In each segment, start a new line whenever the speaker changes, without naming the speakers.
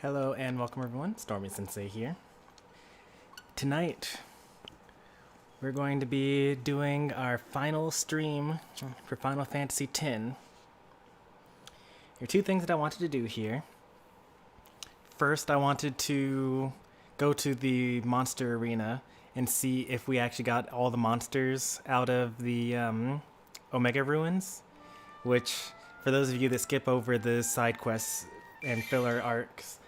Hello and welcome everyone, Stormy Sensei here. Tonight, we're going to be doing our final stream for Final Fantasy X. There are two things that I wanted to do here. First, I wanted to go to the monster arena and see if we actually got all the monsters out of the Omega Ruins, which, for those of you that skip over the side quests and filler arcs,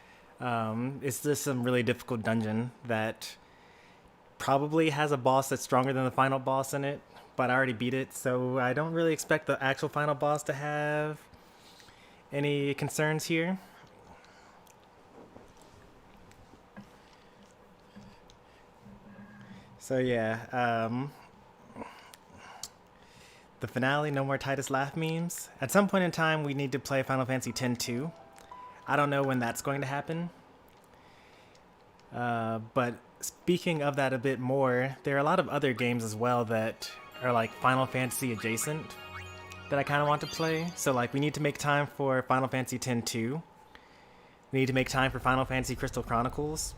it's just some really difficult dungeon that probably has a boss that's stronger than the final boss in it, but I already beat it, so I don't really expect the actual final boss to have any concerns here. So yeah, the finale, no more Tidus laugh memes. At some point in time, we need to play Final Fantasy X-2. I don't know when that's going to happen. But speaking of that a bit more, there are a lot of other games as well that are like Final Fantasy adjacent that I kind of want to play. So like we need to make time for Final Fantasy X-2. We need to make time for Final Fantasy Crystal Chronicles.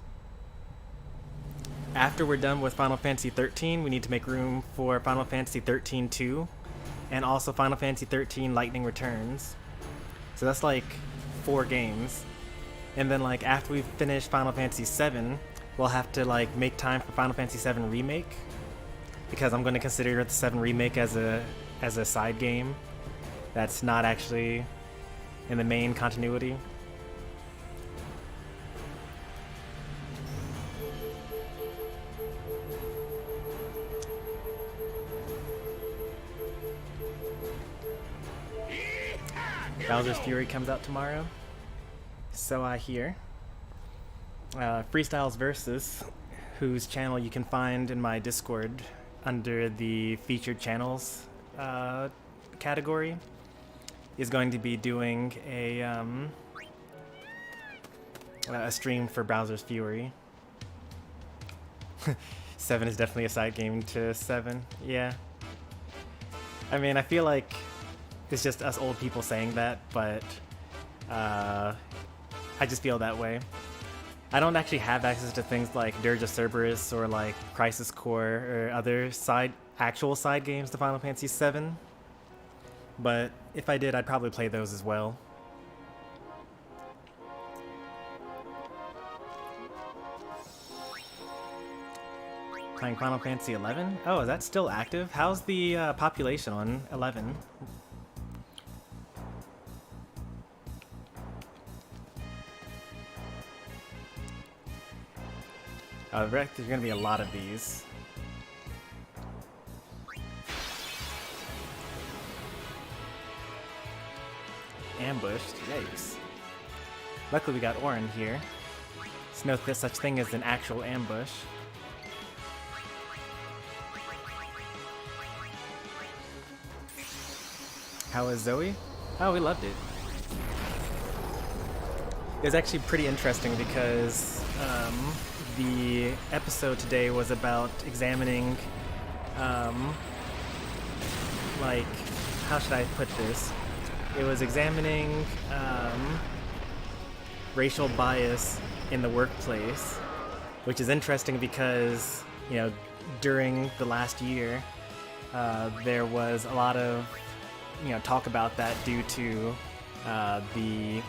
After we're done with Final Fantasy 13, we need to make room for Final Fantasy 13-2 and also Final Fantasy 13 Lightning Returns. So that's like 4 games. And then like after we finish Final Fantasy 7, we'll have to like make time for Final Fantasy 7 Remake, because I'm going to consider the 7 Remake as a side game that's not actually in the main continuity. Bowser's Fury comes out tomorrow, so I hear. Freestyles Versus, whose channel you can find in my Discord under the featured channels category, is going to be doing a stream for Bowser's Fury. 7 is definitely a side game to 7, yeah. I mean, I feel like it's just us old people saying that, but I just feel that way. I don't actually have access to things like Dirge of Cerberus or like Crisis Core or other actual side games to Final Fantasy VII, but if I did, I'd probably play those as well. Playing Final Fantasy 11? Oh, is that still active? How's the population on 11? There's gonna be a lot of these. Ambushed, yikes. Luckily we got Orin here. There's no such thing as an actual ambush. How was Zoe? Oh, we loved it. It was actually pretty interesting because the episode today was about examining, like, how should I put this? It was examining racial bias in the workplace, which is interesting because, you know, during the last year, there was a lot of, you know, talk about that due to the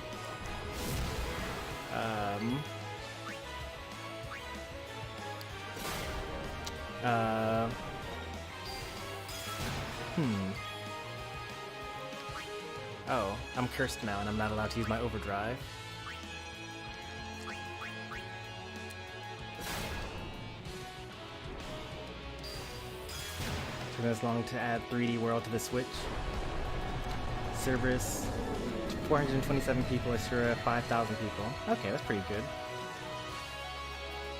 Oh, I'm cursed now and I'm not allowed to use my overdrive. Took as long to add 3D World to the Switch. Cerberus, 427 people, Asura, 5,000 people. Okay, that's pretty good.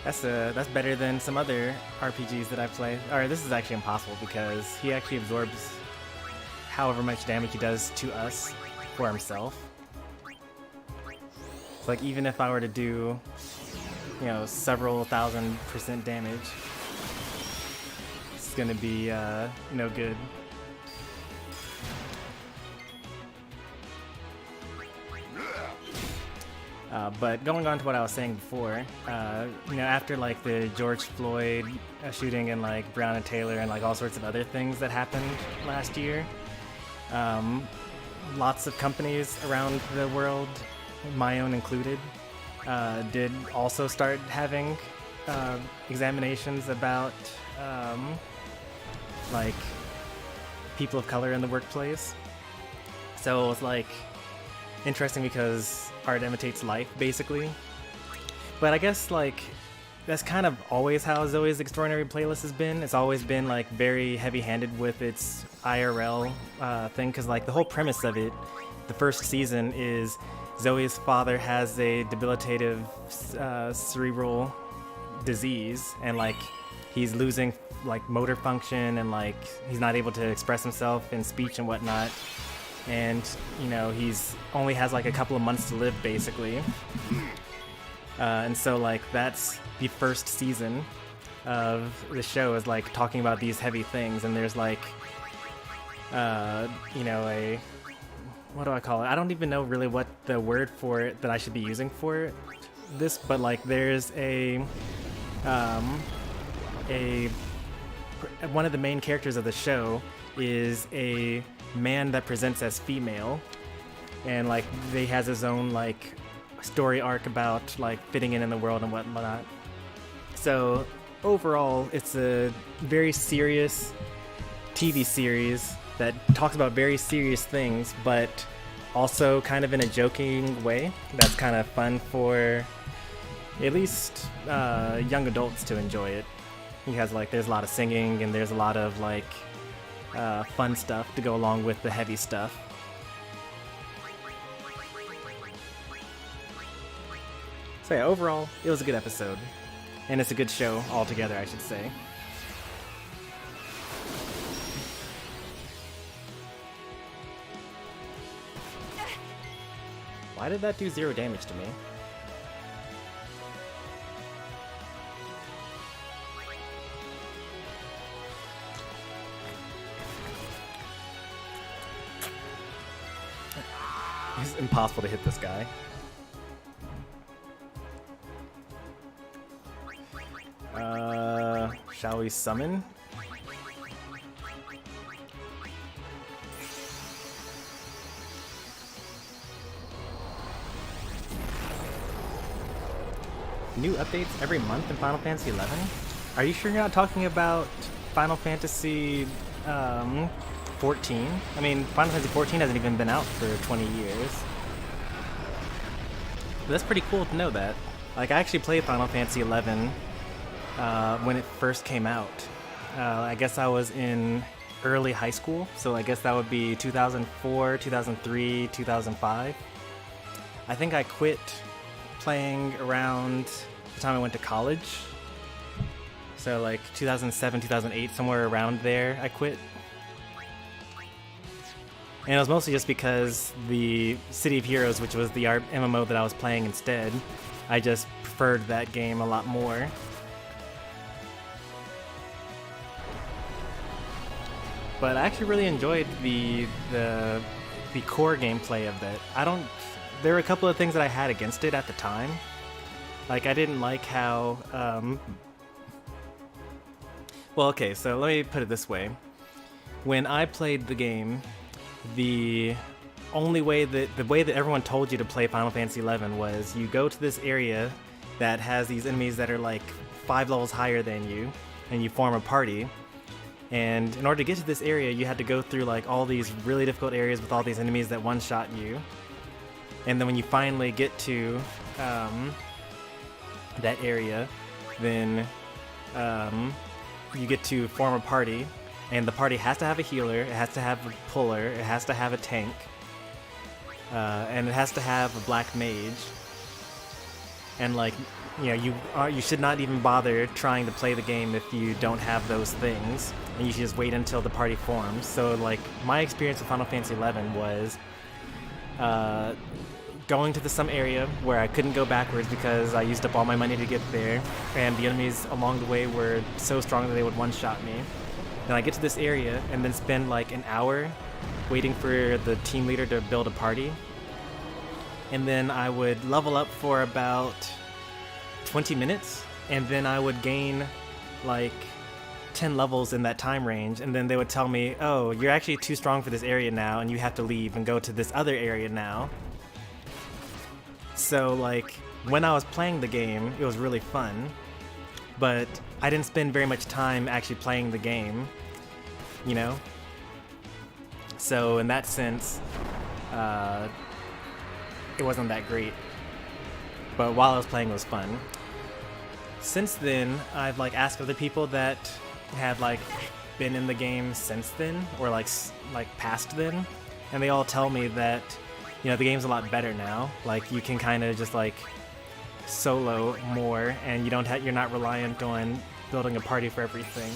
That's better than some other RPGs that I've played. Alright, this is actually impossible because he actually absorbs however much damage he does to us for himself. So like even if I were to do, you know, several thousand% damage, it's gonna be no good. But going on to what I was saying before, after like the George Floyd shooting and like Brown and Taylor and like all sorts of other things that happened last year, lots of companies around the world, my own included, did also start having examinations about like people of color in the workplace. So it was like interesting because art imitates life, basically. But I guess like that's kind of always how Zoe's Extraordinary Playlist has been. It's always been like very heavy-handed with its IRL thing, because like the whole premise of it, the first season, is Zoe's father has a debilitative cerebral disease, and like he's losing like motor function, and like he's not able to express himself in speech and whatnot. And he's only has like a couple of months to live, basically. And so like that's the first season of the show, is like talking about these heavy things. And there's like a what do I call it? I don't even know really what the word for it that I should be using for this, but like there's one of the main characters of the show is a man that presents as female, and like he has his own like story arc about like fitting in the world and whatnot. So overall, it's a very serious TV series that talks about very serious things, but also kind of in a joking way that's kind of fun for at least young adults to enjoy it. Because like there's a lot of singing and there's a lot of like fun stuff to go along with the heavy stuff. So yeah, overall, it was a good episode. And it's a good show altogether, I should say. Why did that do 0 damage to me? It's impossible to hit this guy. Shall we summon? New updates every month in Final Fantasy XI? Are you sure you're not talking about Final Fantasy 14? I mean, Final Fantasy 14 hasn't even been out for 20 years. But that's pretty cool to know that. Like, I actually played Final Fantasy XI when it first came out. I guess I was in early high school, so I guess that would be 2004, 2003, 2005. I think I quit playing around the time I went to college. So like 2007, 2008, somewhere around there, I quit. And it was mostly just because the City of Heroes, which was the MMO that I was playing instead, I just preferred that game a lot more. But I actually really enjoyed the core gameplay of that. There were a couple of things that I had against it at the time. Like, I didn't like how, well, okay, so let me put it this way. When I played the game, the way that everyone told you to play Final Fantasy XI was you go to this area that has these enemies that are like 5 levels higher than you, and you form a party. And in order to get to this area, you had to go through like all these really difficult areas with all these enemies that one-shot you. And then when you finally get to that area, then you get to form a party. And the party has to have a healer, it has to have a puller, it has to have a tank, and it has to have a black mage. And like, you should not even bother trying to play the game if you don't have those things, and you should just wait until the party forms. So like, my experience with Final Fantasy XI was going to some area where I couldn't go backwards because I used up all my money to get there, and the enemies along the way were so strong that they would one-shot me. Then I get to this area and then spend like an hour waiting for the team leader to build a party. and then I would level up for about 20 minutes, and then I would gain like 10 levels in that time range, and then they would tell me, oh, you're actually too strong for this area now, and you have to leave and go to this other area now. So like, when I was playing the game, it was really fun, but I didn't spend very much time actually playing the game, you know? So in that sense, it wasn't that great. But while I was playing, it was fun. Since then, I've like asked other people that have like been in the game since then, or like past then, and they all tell me that, you know, the game's a lot better now. Like, you can kind of just like solo more, and you're not reliant on building a party for everything.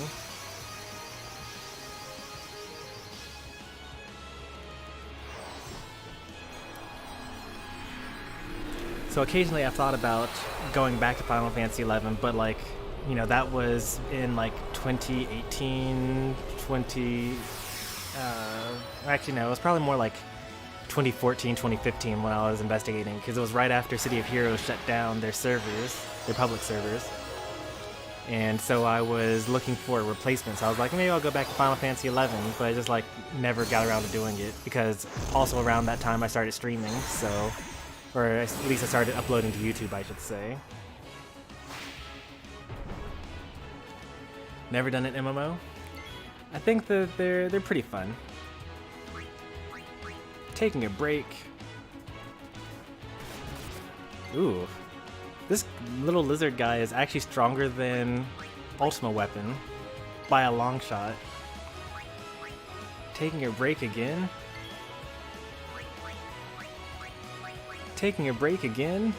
So occasionally I've thought about going back to Final Fantasy XI, but like, you know, that was in like 2018, actually no, it was probably more like 2014, 2015 when I was investigating, because it was right after City of Heroes shut down their servers, their public servers. And so I was looking for a replacement, so I was like, maybe I'll go back to Final Fantasy XI, but I just like never got around to doing it, because also around that time I started streaming, so, or at least I started uploading to YouTube, I should say. Never done an MMO? I think that they're pretty fun. Taking a break. Ooh. This little lizard guy is actually stronger than Ultima Weapon by a long shot. Taking a break again? Taking a break again?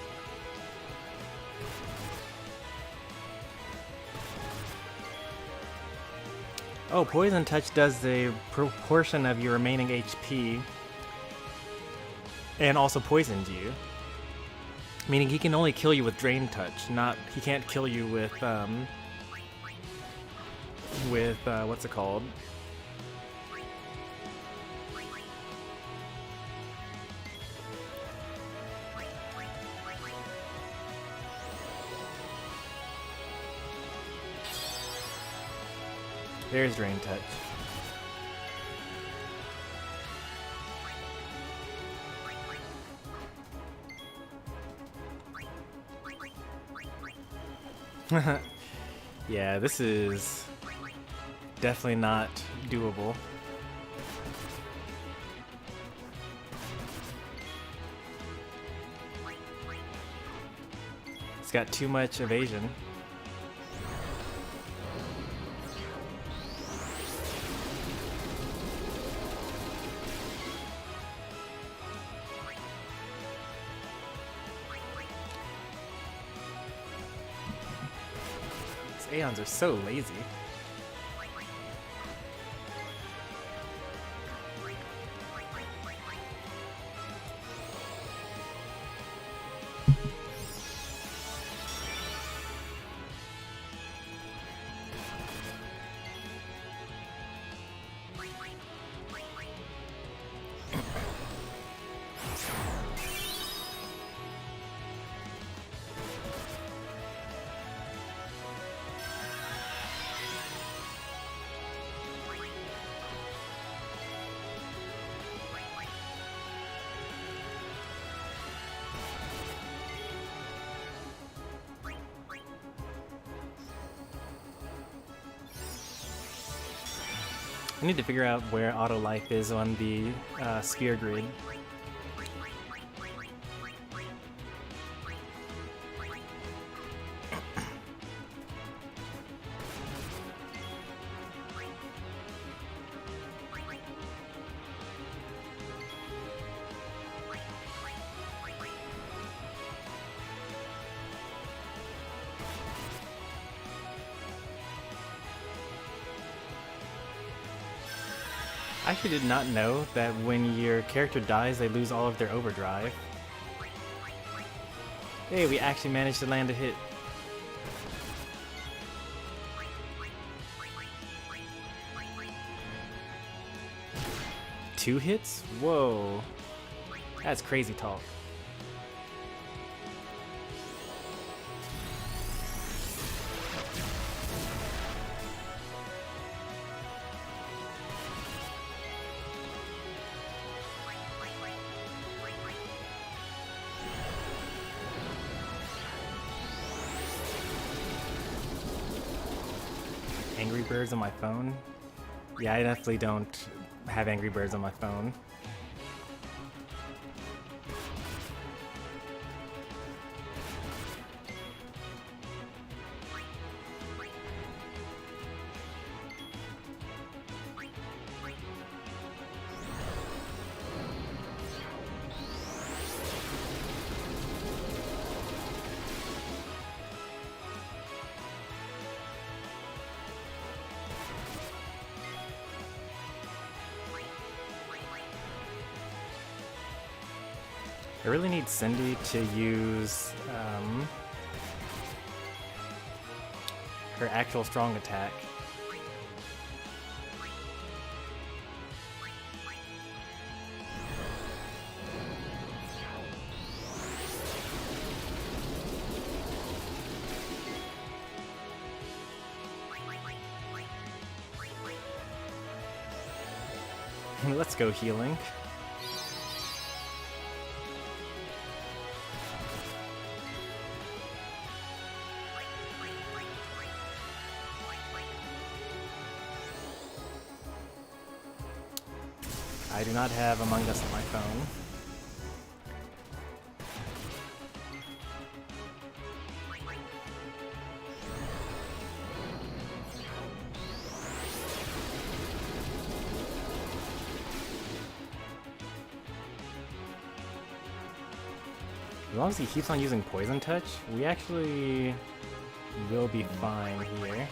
Oh, Poison Touch does a proportion of your remaining HP and also poisons you. Meaning he can only kill you with Drain Touch, he can't kill you with what's it called? There's Drain Touch. Yeah, this is definitely not doable. It's got too much evasion. Aeons are so lazy. I need to figure out where auto life is on the sphere grid. I actually did not know that when your character dies, they lose all of their overdrive. Hey, we actually managed to land a hit. Two hits? Whoa. That's crazy talk. Angry Birds on my phone. Yeah, I definitely don't have Angry Birds on my phone. I really need Cindy to use her actual strong attack. Let's go healing. I do not have Among Us on my phone. As long as he keeps on using Poison Touch, we actually will be fine here.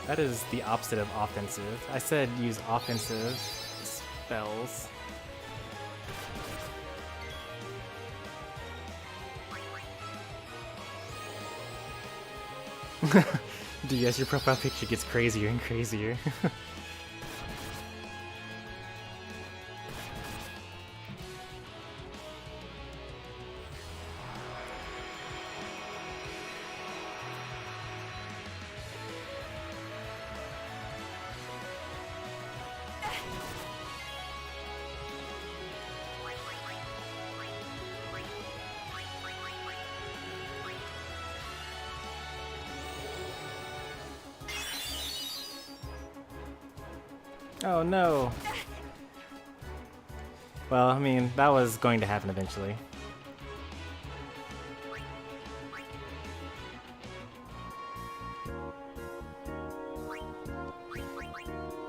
That is the opposite of offensive. I said use offensive spells. Dude, yes, your profile picture gets crazier and crazier. Oh no! Well, I mean, that was going to happen eventually.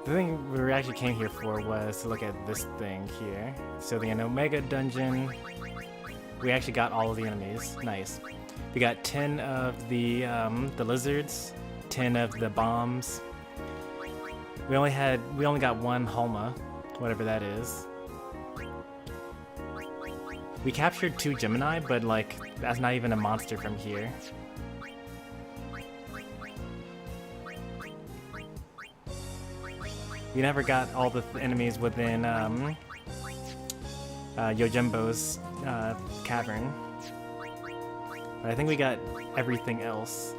The thing we actually came here for was to look at this thing here. So the Omega Dungeon, we actually got all of the enemies. Nice. We got 10 of the lizards, 10 of the bombs. We only got one Hulma, whatever that is. We captured 2 Gemini, but like that's not even a monster from here. We never got all the enemies within Yojimbo's cavern. But I think we got everything else.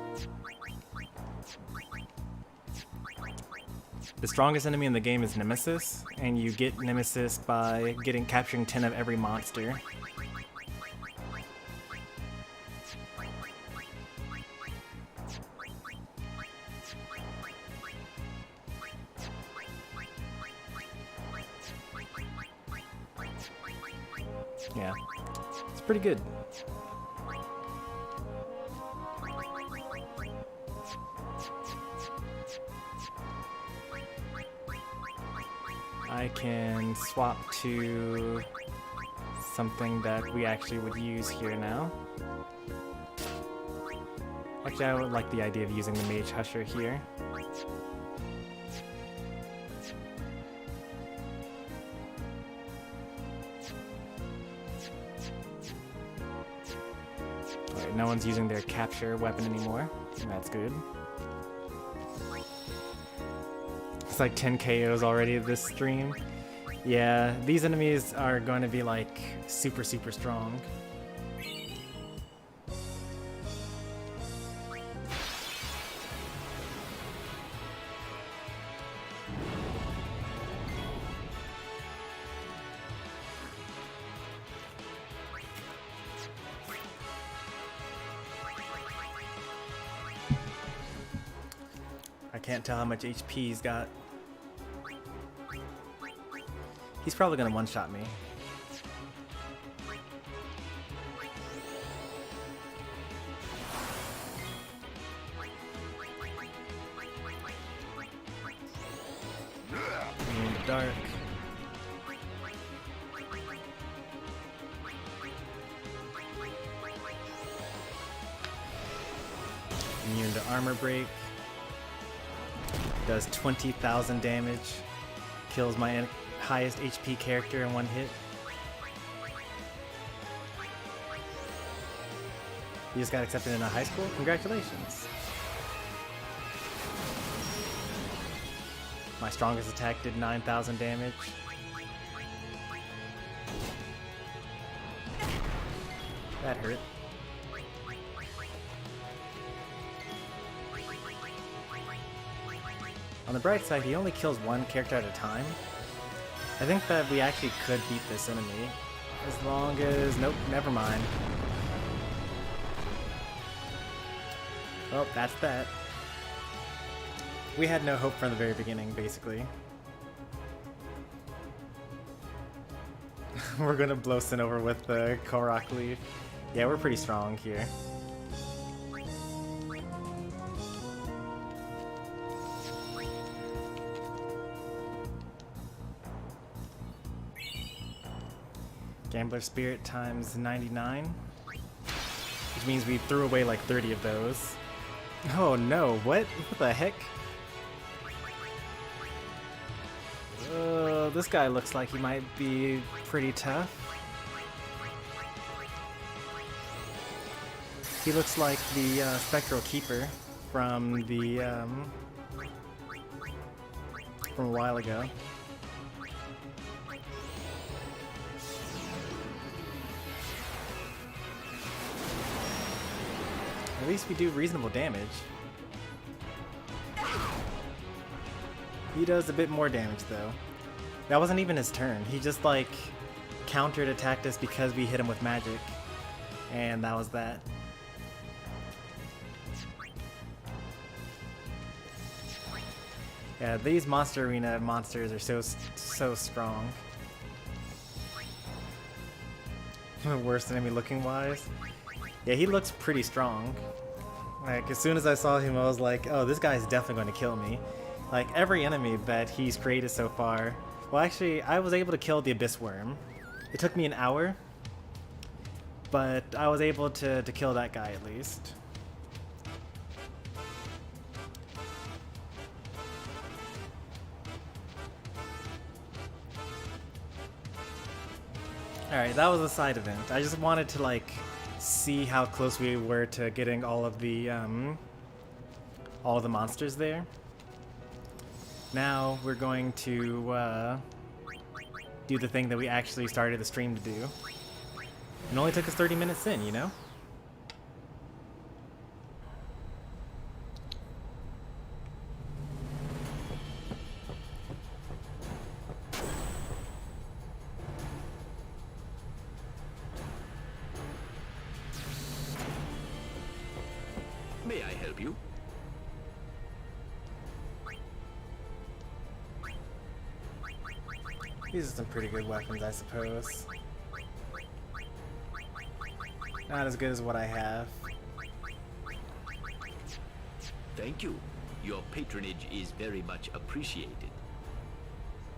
The strongest enemy in the game is Nemesis, and you get Nemesis by capturing 10 of every monster. Yeah, it's pretty good. I can swap to something that we actually would use here now. Actually, I would like the idea of using the Mage Husher here. Alright, no one's using their capture weapon anymore. That's good. It's like 10 KOs already this stream. Yeah, these enemies are going to be like super strong. can't tell how much HP he's got. He's probably gonna one-shot me. Immune to dark. Immune to armor break. Does 20,000 damage. Kills my highest HP character in one hit. You just got accepted into high school? Congratulations. My strongest attack did 9,000 damage. That hurt. On the bright side, he only kills one character at a time. I think that we actually could beat this enemy. As long as... Nope, never mind. Well, that's that. We had no hope from the very beginning, basically. We're gonna blow Sin over with the Korok Leaf. Yeah, we're pretty strong here. Gambler Spirit times 99, which means we threw away like 30 of those. Oh no, what? What the heck? This guy looks like he might be pretty tough. He looks like the Spectral Keeper from the from a while ago. At least we do reasonable damage. He does a bit more damage though. That wasn't even his turn. He just like countered attacked us because we hit him with magic. And that was that. Yeah, these Monster Arena monsters are so strong. Worst enemy looking wise. Yeah, he looks pretty strong. Like, as soon as I saw him, I was like, oh, this guy's definitely going to kill me. Like, every enemy that he's created so far... Well, actually, I was able to kill the Abyss Worm. It took me an hour, but I was able to kill that guy at least. Alright, that was a side event. I just wanted to, like... see how close we were to getting all of the monsters there. Now we're going to do the thing that we actually started the stream to do. It only took us 30 minutes in, you know?
May I help you?
These are some pretty good weapons, I suppose. Not as good as what I have.
Thank you. Your patronage is very much appreciated.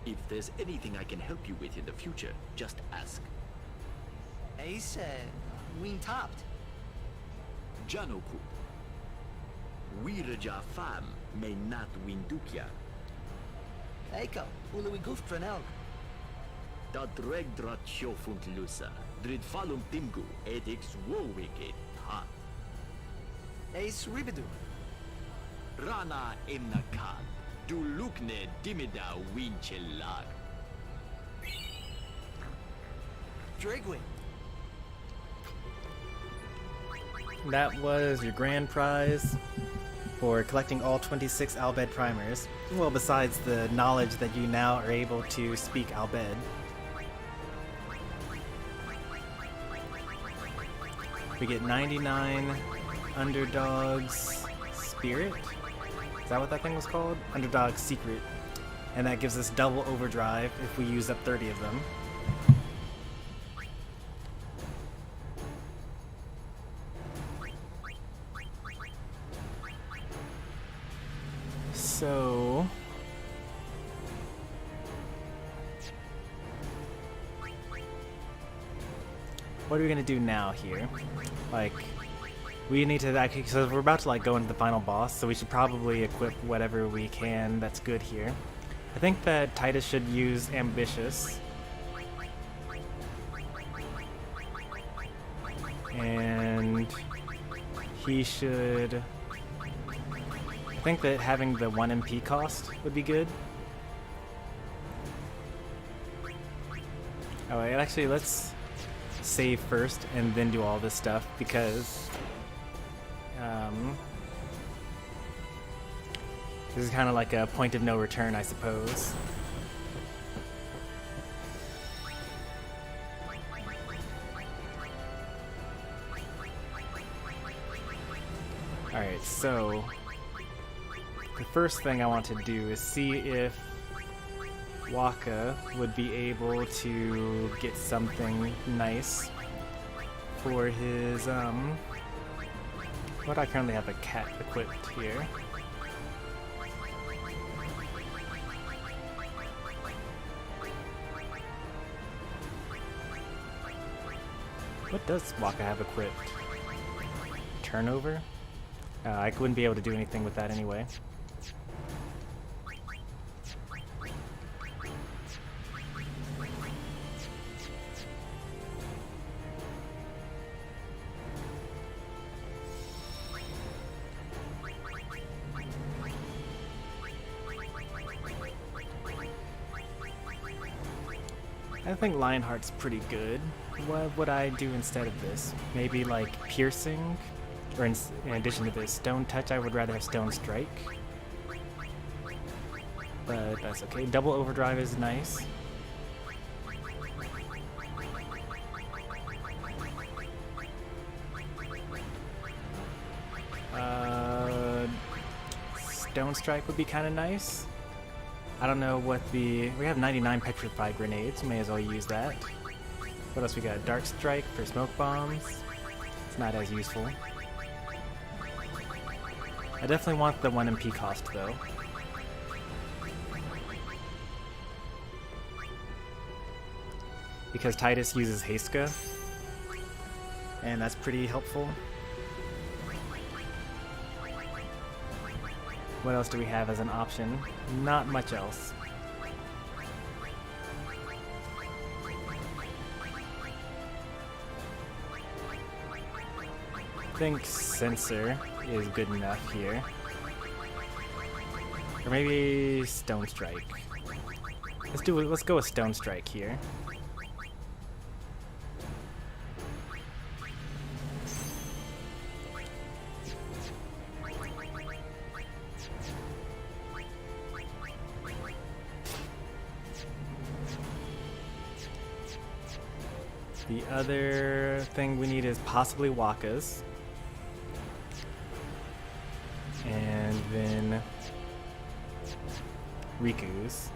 If there's anything I can help you with in the future, just ask.
Ace, wing topped.
Janoku. Wiraja fam may not win dukia.
Eiko, uluwi goof tranel.
Dat regdrat shofunt lusa. Drid falum timgu edix wowiket ha.
Ace ribidu.
Rana emnakan. Du lukne dimida winchelag.
Dragwing.
That was your grand prize for collecting all 26 Albed primers. Well, besides the knowledge that you now are able to speak Albed. We get 99 underdogs spirit. Is that what that thing was called? Underdog Secret. And that gives us double overdrive if we use up 30 of them. So... what are we gonna do now here? Like, we need to actually, so we're about to like go into the final boss, so we should probably equip whatever we can that's good here. I think that Tidus should use Ambitious. And he should... I think that having the 1 MP cost would be good. Oh wait, actually let's save first and then do all this stuff because this is kind of like a point of no return, I suppose. Alright, so the first thing I want to do is see if Waka would be able to get something nice for his, what I currently have a cat equipped here. What does Waka have equipped? Turnover? I wouldn't be able to do anything with that anyway. I think Lionheart's pretty good. What would I do instead of this? Maybe like Piercing? Or in addition to this, Stone Touch, I would rather have Stone Strike. But that's okay. Double Overdrive is nice. Stone Strike would be kind of nice. I don't know what the... we have 99 Petrified Grenades, may as well use that. What else we got? Dark Strike for Smoke Bombs. It's not as useful. I definitely want the 1 MP cost though. Because Tidus uses Heiska. And that's pretty helpful. What else do we have as an option? Not much else. I think Sensor is good enough here. Or maybe Stone Strike. Let's go with Stone Strike here. The other thing we need is possibly Waka's. And then Riku's.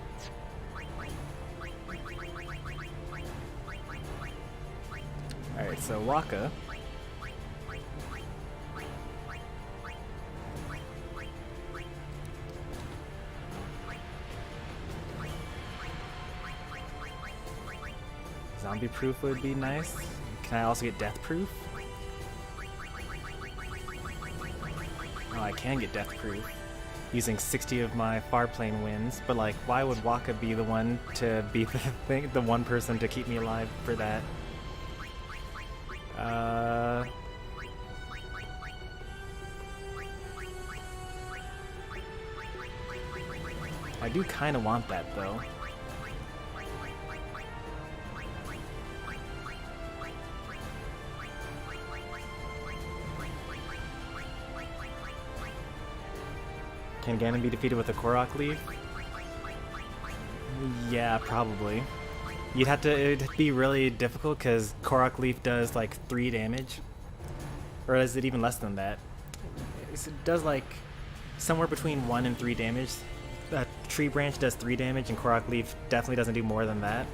Alright, so Waka. Zombie proof would be nice. Can I also get death proof? Oh, I can get death proof using 60 of my far plane wins, but like, why would Waka be the one to be the one person to keep me alive for that? I do kind of want that though. Can Ganon be defeated with a Korok Leaf? Yeah, probably. It'd be really difficult because Korok Leaf does like 3 damage. Or is it even less than that? It does like somewhere between 1 and 3 damage. Tree Branch does 3 damage, and Korok Leaf definitely doesn't do more than that.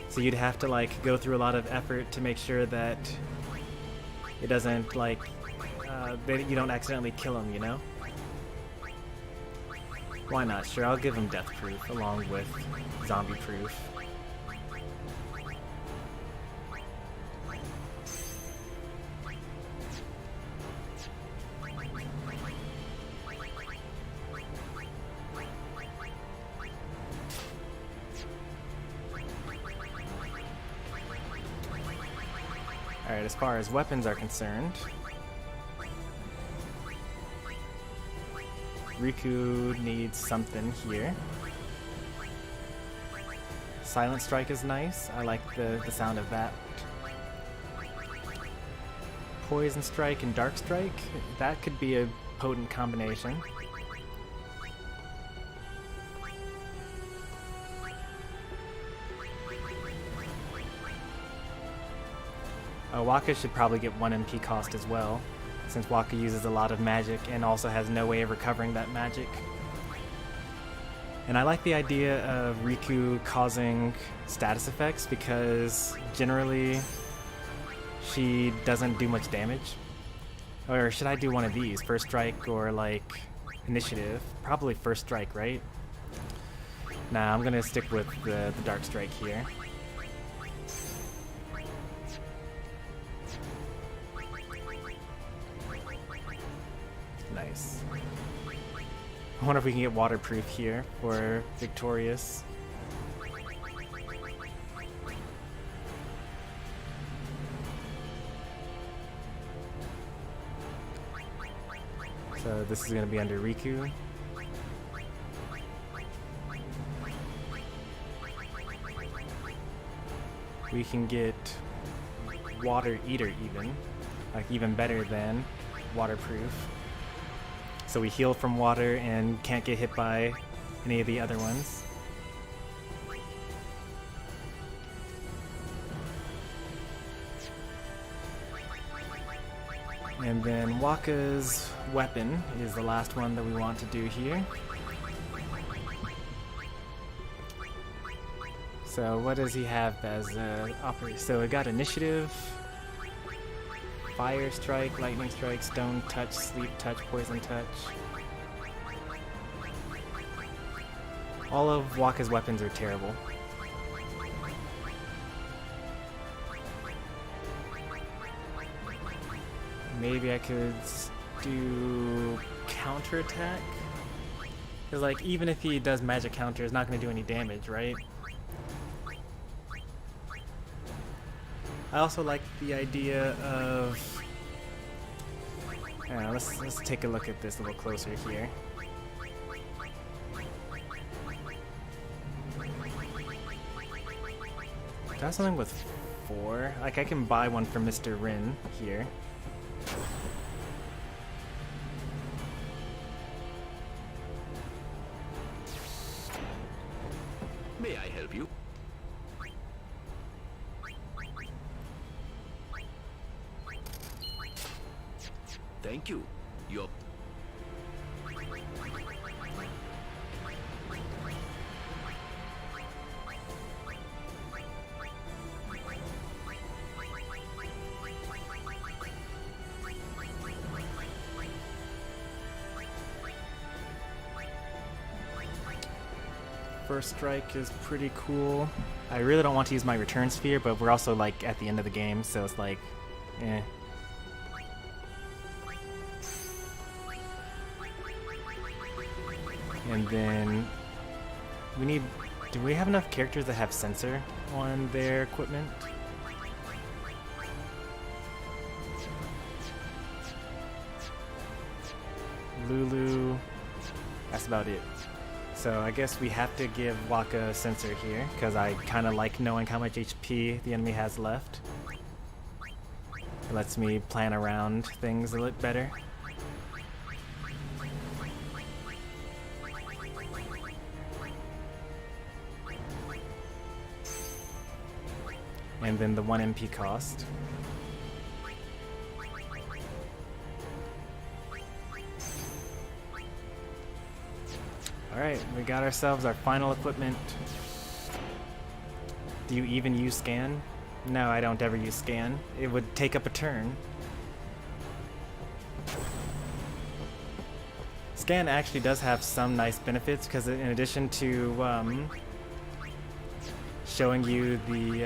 So you'd have to like go through a lot of effort to make sure that it doesn't like that you don't accidentally kill him, you know? Why not? Sure, I'll give him Death Proof along with Zombie Proof. Alright, as far as weapons are concerned, Riku needs something here. Silent Strike is nice. I like the sound of that. Poison Strike and Dark Strike, that could be a potent combination. Waka should probably get 1 MP cost as well, since Waka uses a lot of magic and also has no way of recovering that magic. And I like the idea of Riku causing status effects because generally she doesn't do much damage. Or should I do one of these? First Strike or like Initiative? Probably First Strike, right? Nah, I'm gonna stick with the Dark Strike here. Nice. I wonder if we can get waterproof here for Victorious. So this is going to be under Riku. We can get Water Eater even, like even better than waterproof. So we heal from water and can't get hit by any of the other ones. And then Waka's weapon is the last one that we want to do here. So what does he have as operate? So we got Initiative, Fire Strike, Lightning Strike, Stone Touch, Sleep Touch, Poison Touch. All of Waka's weapons are terrible. Maybe I could do counterattack? Because like even if he does magic counter, it's not going to do any damage, right? I also like the idea of... let's take a look at this a little closer here. Do I have something with 4? Like I can buy one for Mr. Rin here.
May I help you? Thank you. Your
First Strike is pretty cool. I really don't want to use my Return Sphere, but we're also like at the end of the game, so it's like, eh. And then we need, do we have enough characters that have sensor on their equipment? Lulu, that's about it. So I guess we have to give Waka a sensor here, because I kind of like knowing how much HP the enemy has left. It lets me plan around things a little better. And then the 1 MP cost. Alright, we got ourselves our final equipment. Do you even use scan? No, I don't ever use scan. It would take up a turn. Scan actually does have some nice benefits because in addition to showing you the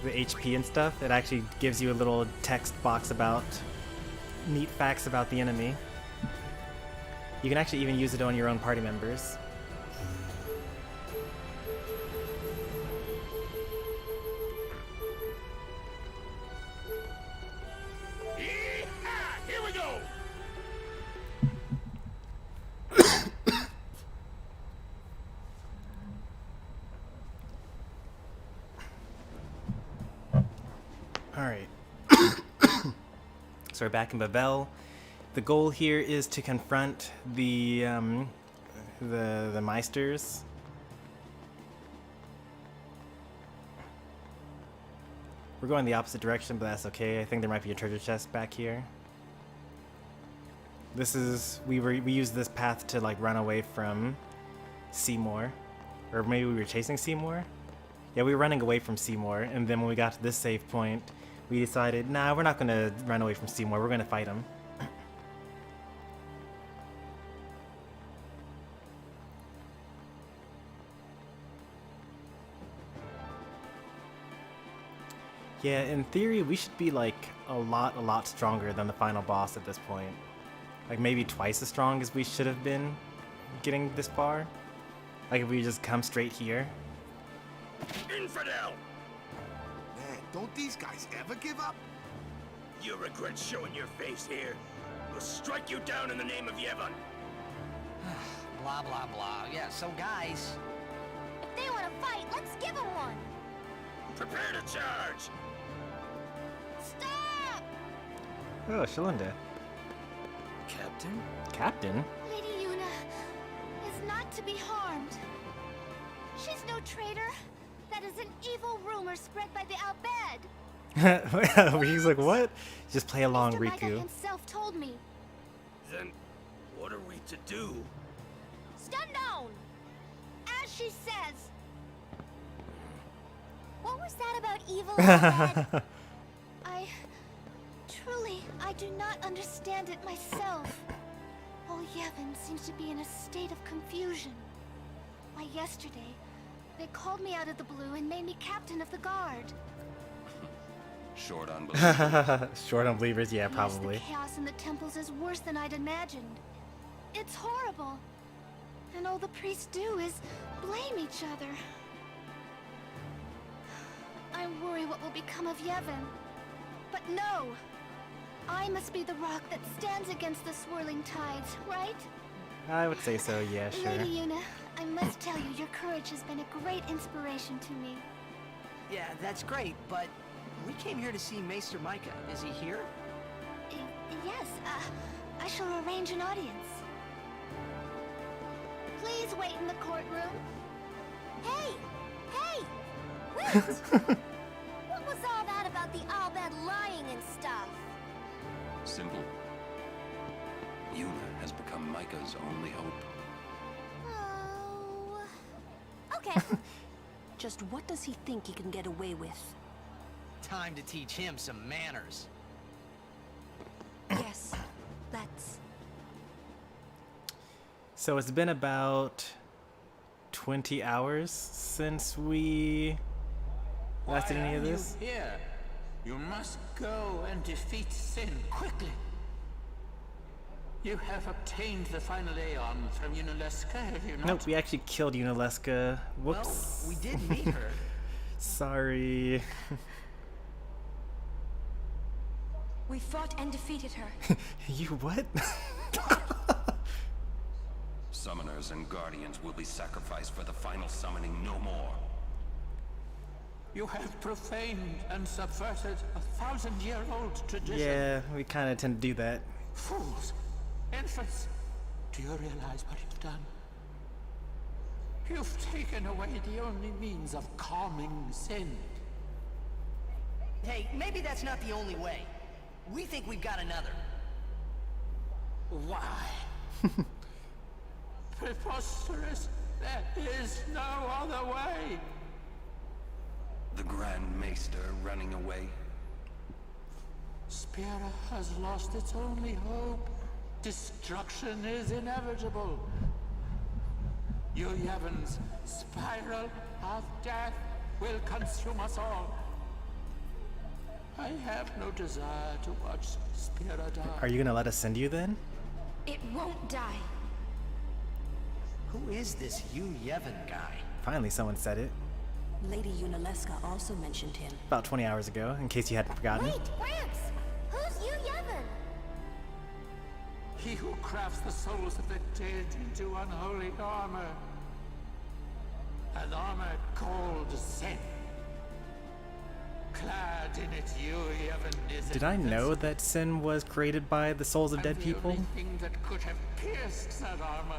the HP and stuff, it actually gives you a little text box about neat facts about the enemy. You can actually even use it on your own party members.
Here we go!
Alright. So we're back in Babel. The goal here is to confront the Meisters. We're going the opposite direction, but that's okay. I think there might be a treasure chest back here. This is we used this path to like run away from Seymour, or maybe we were chasing Seymour. Yeah, we were running away from Seymour, and then when we got to this save point, we decided, nah, we're not gonna run away from Seymour. We're gonna fight him. Yeah, in theory, we should be like a lot stronger than the final boss at this point. Like maybe twice as strong as we should have been getting this far. Like if we just come straight here.
Infidel!
Man, don't these guys ever give up?
You regret showing your face here. We'll strike you down in the name of Yevon.
Blah, blah, blah. Yeah, so guys...
If they want to fight, let's give them one!
Prepare to charge!
Stop!
Oh, Shalunda.
Captain?
Captain?
Lady Yuna is not to be harmed. She's no traitor. That is an evil rumor spread by the Al-Bad.
He's like, what? Just play along,
Mr. Micah
Riku.
himself told me.
Then, what are we to do?
Stun down! As she says. What was that about evil Al-Bad? I do not understand it myself. All Yevon seems to be in a state of confusion. Why, yesterday, they called me out of the blue and made me captain of the guard.
Short on belief.
Short on believers, yeah,
Yes,
probably.
the chaos in the temples is worse than I'd imagined. It's horrible. And all the priests do is blame each other. I worry what will become of Yevon. But no! I must be the rock that stands against the swirling tides, right?
I would say so, yeah, sure.
Lady Yuna, I must tell you, your courage has been a great inspiration to me.
Yeah, that's great, but we came here to see Maester Micah. Is he here?
Yes, I shall arrange an audience. Please wait in the courtroom. Hey! Hey! Wait! What was all that about the Al-Bad lying and stuff?
Simple. Yuna has become Micah's only hope.
Oh... Okay.
Just what does he think he can get away with?
Time to teach him some manners.
Yes, let's.
So it's been about 20 hours since we last did any of this.
You here? You must go and defeat sin quickly. You have obtained the final Aeon from Yunaleska, have you not?
Nope, we actually killed Yunaleska. Whoops.
Well, we did meet her.
Sorry.
We fought and defeated her.
You what?
Summoners and guardians will be sacrificed for the final summoning no more.
You have profaned and subverted a 1,000-year-old tradition.
Yeah, we kind of tend to do that.
Fools! Infants! Do you realize what you've done? You've taken away the only means of calming sin.
Hey, maybe that's not the only way. We think we've got another.
Why? Preposterous. There is no other way.
The Grand Maester running away?
Spira has lost its only hope. Destruction is inevitable. Yevon's spiral of death will consume us all. I have no desire to watch Spira die.
Are you gonna let us send you then?
It won't die.
Who is this Yevon guy?
Finally, someone said it.
Lady Yunalesca also mentioned him.
About 20 hours ago, in case you hadn't forgotten.
Wait, Gramps! Who's Yevon?
He who crafts the souls of the dead into unholy armor. An armor called Sin. Clad in it, Yevon is
Did I know that sin was created by the souls of dead people?
The only thing that could have pierced that armor,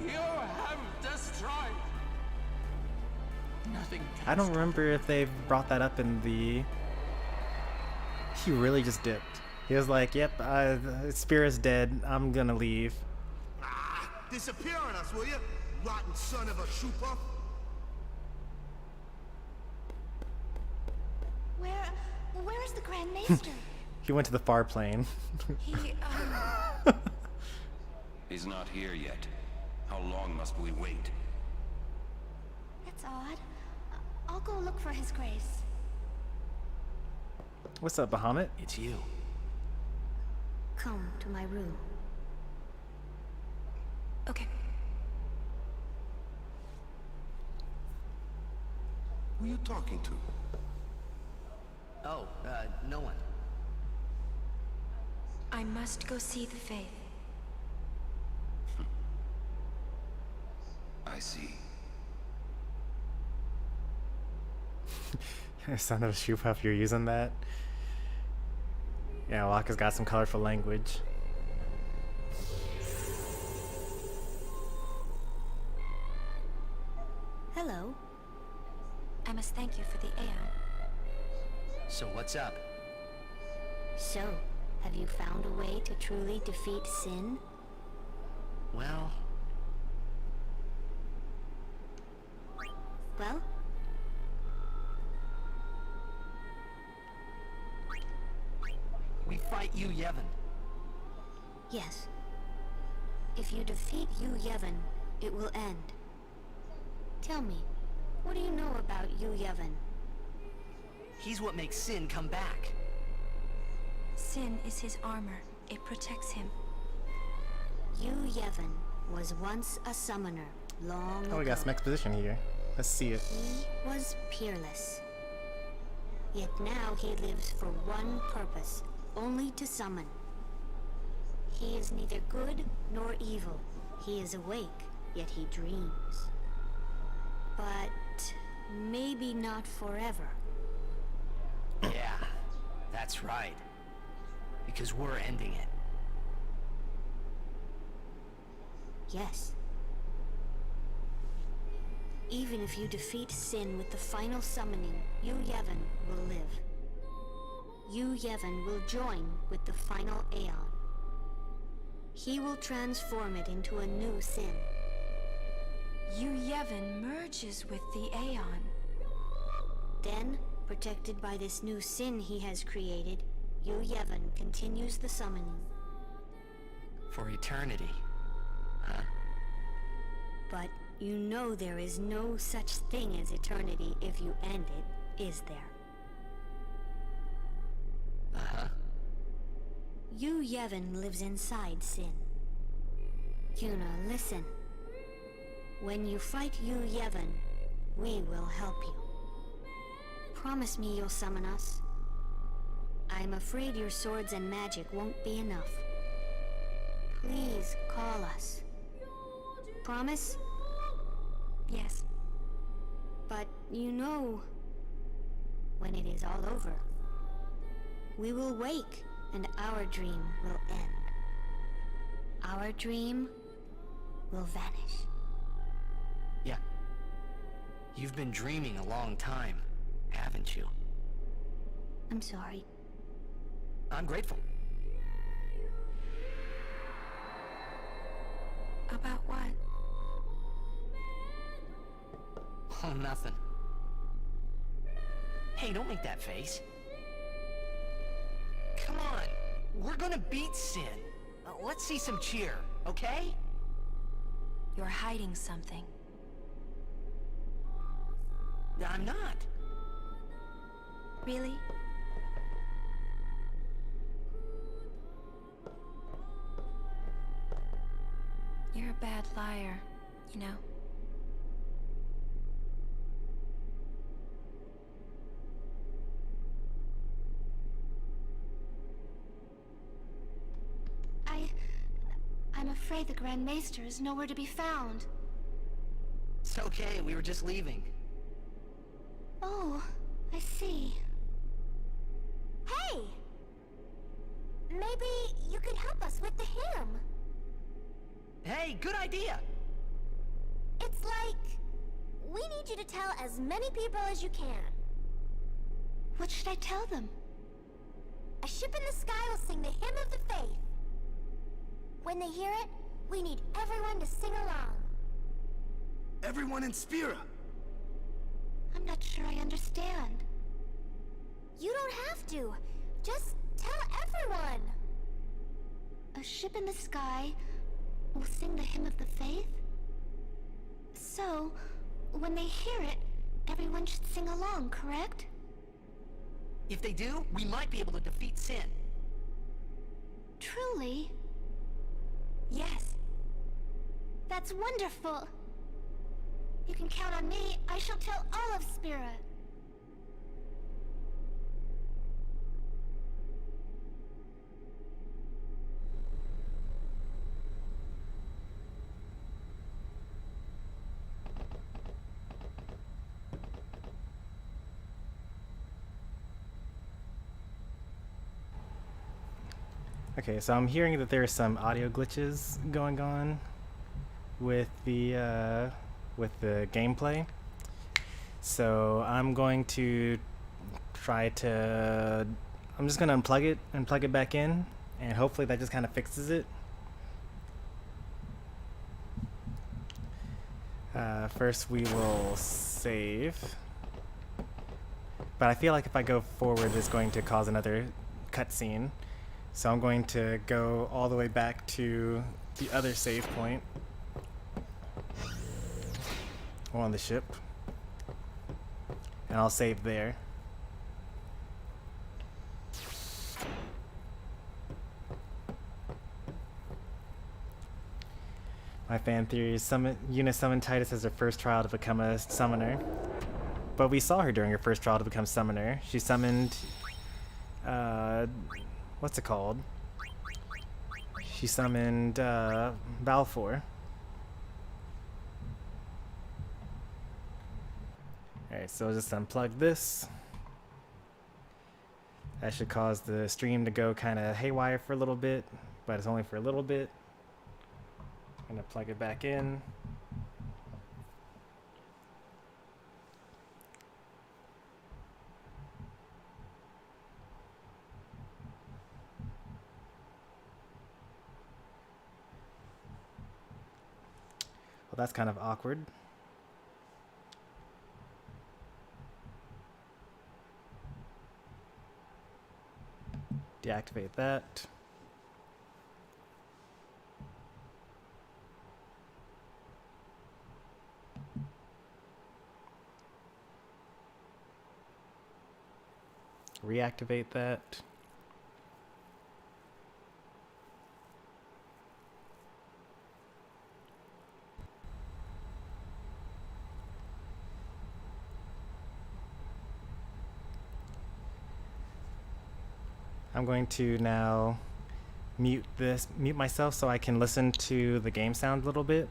you have destroyed. Nothing.
I don't remember if they've brought that up in the... He really just dipped. He was like, yep, Spira's dead, I'm gonna leave.
Ah, disappear on us, will you? Rotten son of a shoe-puff.
Where is the Grand Maester?
He went to the far plane.
He,
He's not here yet. How long must we wait?
That's odd. I'll go look for His Grace.
What's up, Bahamut?
It's you.
Come to my room.
Okay.
Who are you talking to?
Oh, no one.
I must go see the Faith.
I see.
Son of a shoe puff, you're using that? Yeah, Waka's got some colorful language.
Hello.
I must thank you for the Aeon.
So what's up?
So, have you found a way to truly defeat sin?
Well,
Well?
we fight Yevon.
Yes. If you defeat Yevon, it will end. Tell me, what do you know about Yevon?
He's what makes Sin come back.
Sin is his armor. It protects him.
Yevon was once a summoner, long ago.
Oh, we got some exposition here. Let's see it.
He was peerless. Yet now he lives for one purpose, only to summon. He is neither good nor evil. He is awake, yet he dreams. But maybe not forever.
Yeah, that's right. Because we're ending it.
Yes. Even if you defeat Sin with the final summoning, Yevon will live. Yevon will join with the final Aeon. He will transform it into a new Sin.
Yevon merges with the Aeon.
Then, protected by this new Sin he has created, Yevon continues the summoning.
For eternity. Huh?
But you know there is no such thing as eternity if you end it, is there?
Uh-huh.
Yevon lives inside Sin. Yuna, listen. When you fight Yevon, we will help you. Promise me you'll summon us. I'm afraid your swords and magic won't be enough. Please call us. Promise?
Yes.
But you know, when it is all over, we will wake and our dream will end. Our dream will vanish.
Yeah. You've been dreaming a long time, haven't you?
I'm sorry.
I'm grateful.
About what?
Oh, nothing. Hey, don't make that face. Come on, we're gonna beat Sin. Let's see some cheer, okay?
You're hiding something.
I'm not.
Really? You're a bad liar, you know.
I'm afraid the Grand Maester is nowhere to be found.
It's okay, we were just leaving.
Oh, I see.
Hey! Maybe you could help us with the hymn.
Hey, good idea!
It's like, we need you to tell as many people as you can.
What should I tell them?
A ship in the sky will sing the hymn of the faith. When they hear it, we need everyone to sing along.
Everyone in Spira!
I'm not sure I understand.
You don't have to. Just tell everyone.
A ship in the sky will sing the hymn of the faith? So, when they hear it, everyone should sing along, correct?
If they do, we might be able to defeat Sin.
Truly?
Yes.
That's wonderful! You can count on me. I shall tell all of Spira.
Okay, so I'm hearing that there are some audio glitches going on with the gameplay. So I'm going to try to... I'm just going to unplug it and plug it back in, and hopefully that just kind of fixes it. First we will save. But I feel like if I go forward, it's going to cause another cutscene. So I'm going to go all the way back to the other save point on the ship, and I'll save there. My fan theory is Yuna summoned Tidus as her first trial to become a summoner, but we saw her during her first trial to become summoner. She summoned what's it called? She summoned Balfour. Alright, so I'll just unplug this. That should cause the stream to go kind of haywire for a little bit, but it's only for a little bit. I'm gonna plug it back in. Well, that's kind of awkward. Deactivate that. Reactivate that. I'm going to now mute myself so I can listen to the game sound a little bit.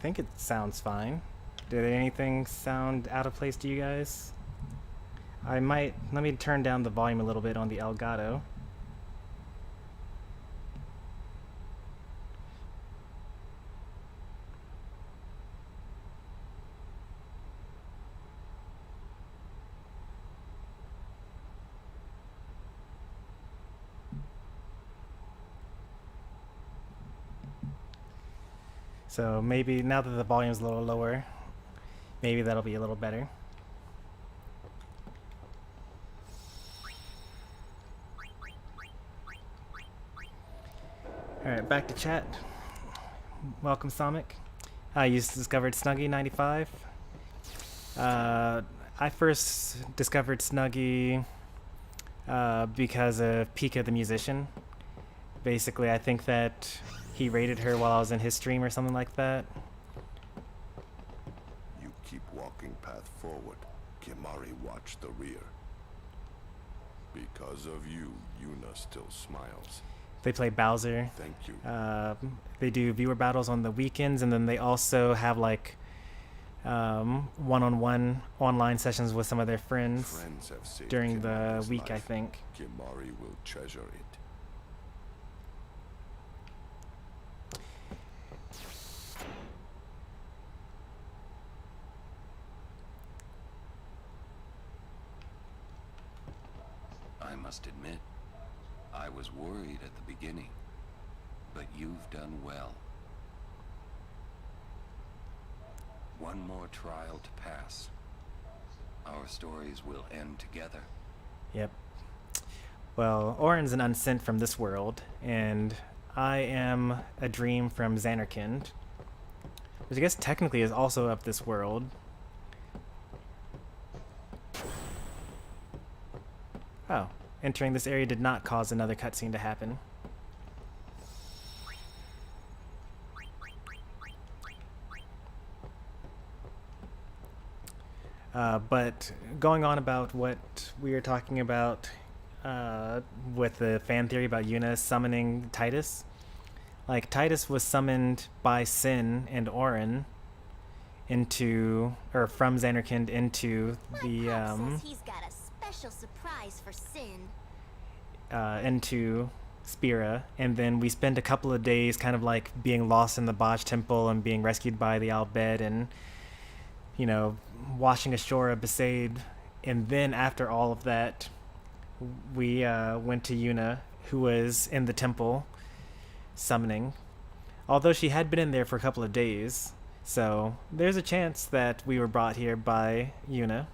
think it sounds fine. Did anything sound out of place to you guys? Let me turn down the volume a little bit on the Elgato. So maybe now that the volume's a little lower, maybe that'll be a little better. Alright, back to chat. Welcome, Sonic. You discovered Snuggy95. I first discovered Snuggy because of Pika the Musician. Basically, I think that he raided her while I was in his stream or something like that.
You keep walking path forward. Kimari watch the rear. Because of you, Yuna still smiles.
They play Bowser.
Thank you.
They do viewer battles on the weekends, and then they also have like one-on-one online sessions with some of their friends
Have saved
during the
Kimari's
week, I
life.
think.
Kimari will treasure it.
I must admit, I was worried at the beginning, but you've done well. One more trial to pass. Our stories will end together.
Yep. Well, Orin's an unsent from this world, and I am a dream from Xanarkand, which I guess technically is also of this world. Oh, entering this area did not cause another cutscene to happen. But going on about what we were talking about with the fan theory about Yuna summoning Tidus. Like, Tidus was summoned by Sin and Orin into, or from Xanarkand into the,
says he's got a special surprise for Sin.
into Spira, and then we spent a couple of days kind of like being lost in the Botch Temple and being rescued by the Albed and, you know, washing ashore of Besaid. And then after all of that, we went to Yuna, who was in the temple summoning, although she had been in there for a couple of days. So there's a chance that we were brought here by Yuna.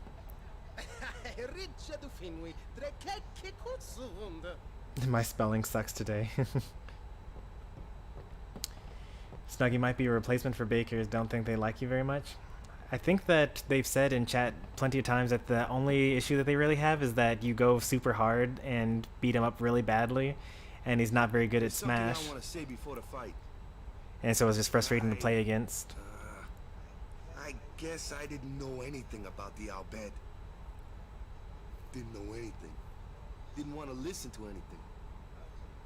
My spelling sucks today. Snuggy might be a replacement for Bakers. Don't think they like you very much. I think that they've said in chat plenty of times that the only issue that they really have is that you go super hard and beat him up really badly, and he's not very good at Smash.
I want to say before the fight.
And so it's just frustrating to play against.
I guess I didn't know anything about the Albed. Didn't know anything. Didn't want to listen to anything.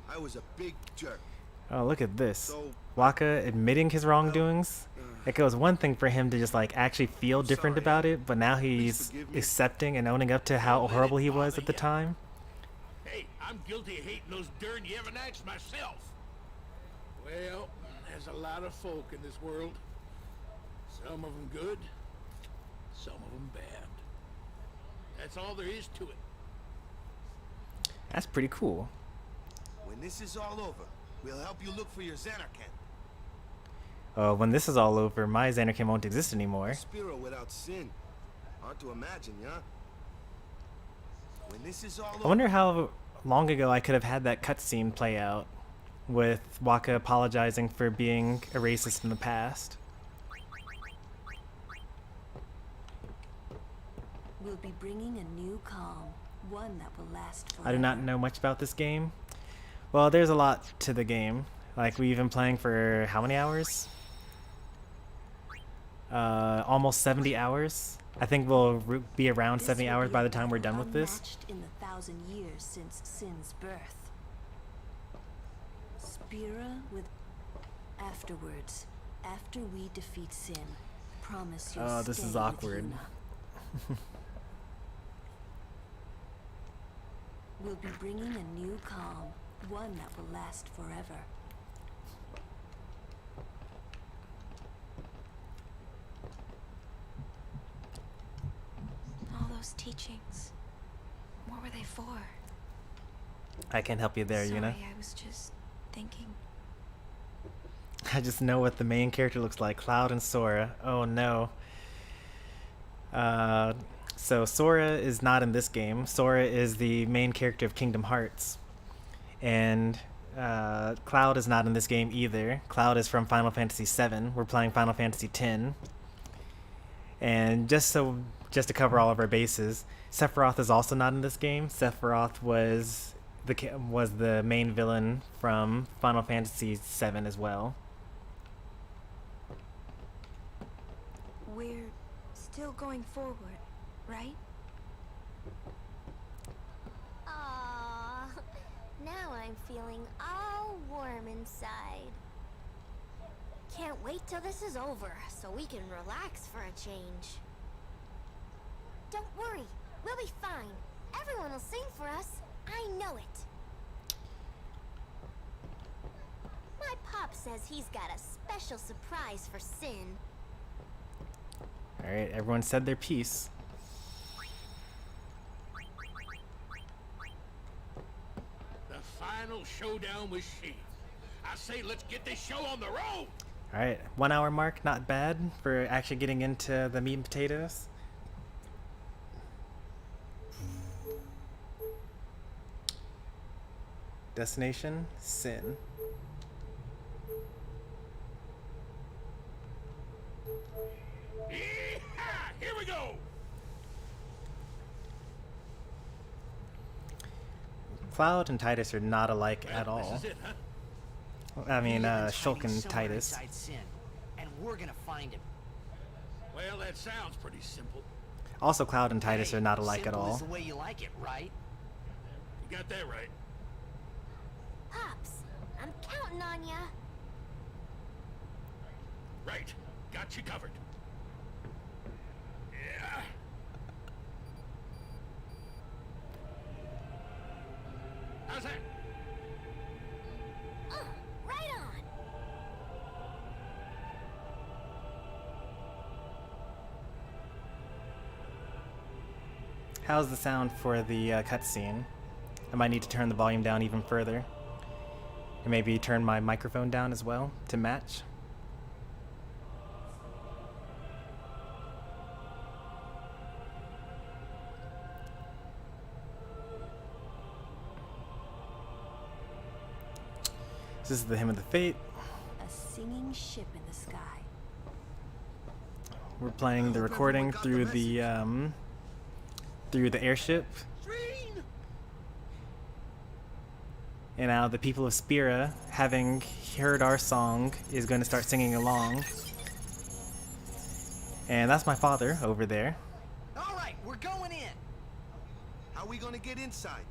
I was a big jerk.
Oh, look at this.
So,
Waka admitting his wrongdoings. Like, it was one thing for him to just like actually feel different about it, but now he's accepting and owning up to how horrible he was at the time.
Hey, I'm guilty of hating those darn Yevanites myself. Well, there's a lot of folk in this world. Some of them good, some of them bad. That's all there is to it.
That's pretty cool.
when this is all over, we'll help you look for your Xanarkand.
When this is all over, my Xanarkand won't exist anymore.
Spiro without sin. Hard to imagine, yeah? When this is all over...
I wonder how long ago I could have had that cutscene play out, with Waka apologizing for being a racist in the past.
We'll be bringing a new calm, one that will last forever.
I do not know much about this game. Well, there's a lot to the game. Like, we've been playing for how many hours? Almost 70 hours. I think we'll be around 70 hours by the time we're done with this.
Unmatched in the 1,000 years since Sin's birth. Spira with afterwards.
After we defeat Sin, promise you'll
Oh, this
stay
is
with
awkward.
Yuna. We'll be bringing a new calm, one that will last forever.
All those teachings, what were they for?
I can't help you there,
Sorry,
Yuna.
I was just thinking.
I just know what the main character looks like. Cloud and Sora. Oh no. So Sora is not in this game. Sora is the main character of Kingdom Hearts. And Cloud is not in this game either. Cloud is from Final Fantasy VII. We're playing Final Fantasy X. And just to cover all of our bases, Sephiroth is also not in this game. Sephiroth was the main villain from Final Fantasy VII as well.
We're still going forward, right?
Aww, now I'm feeling all warm inside. Can't wait till this is over so we can relax for a change. Don't worry, we'll be fine. Everyone will sing for us. I know it. My pop says he's got a special surprise for Sin.
Alright, everyone said their piece.
The final showdown with Sheev. I say let's get this show on the road!
Alright, 1 hour mark, not bad for actually getting into the meat and potatoes. Destination, Sin.
Yee-haw! Here we go!
Cloud and Tidus are not alike at all.
This is it, huh?
I mean,
Yevon's
Shulk
hiding
and
somewhere
Tidus.
inside Sin, and we're gonna find him.
Well, that sounds pretty simple.
Also, Cloud and Tidus
Hey,
are not alike at
simple
all.
is the way you like it, right?
You got that right.
Pops, I'm counting on ya.
Right. Got you covered. Yeah. How's that?
Right on.
How's the sound for the cutscene? I might need to turn the volume down even further. And maybe turn my microphone down as well to match. This is the Hymn of the Fate.
A singing ship in the sky.
We're playing the recording through the airship. And now the people of Spira, having heard our song, is going to start singing along. And that's my father over there.
All right, we're going in.
How we gonna get inside?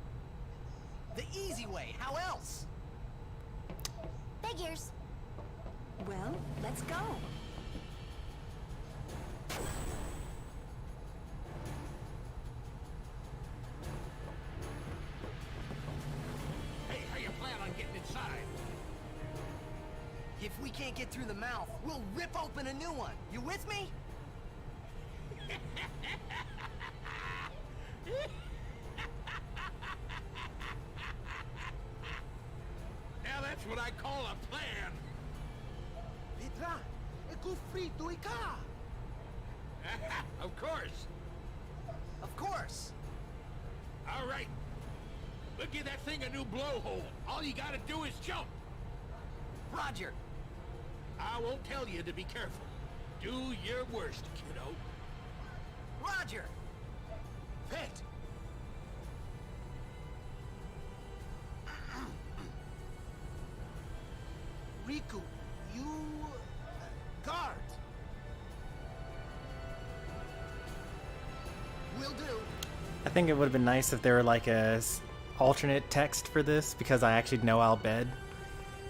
The easy way. How else?
Figures.
Well, let's go.
Hey, how you plan on getting inside?
If we can't get through the mouth, we'll rip open a new one. You with me?
Now that's what I call a plan.
Petra, é frito e cá.
Of course.
Of course.
All right. We'll give that thing a new blowhole. All you gotta do is jump.
Roger.
I won't tell you to be careful. Do your worst, kiddo.
Roger.
Pet. Riku, you guard.
Will do.
I think it would have been nice if there were like a alternate text for this, because I actually know Albed.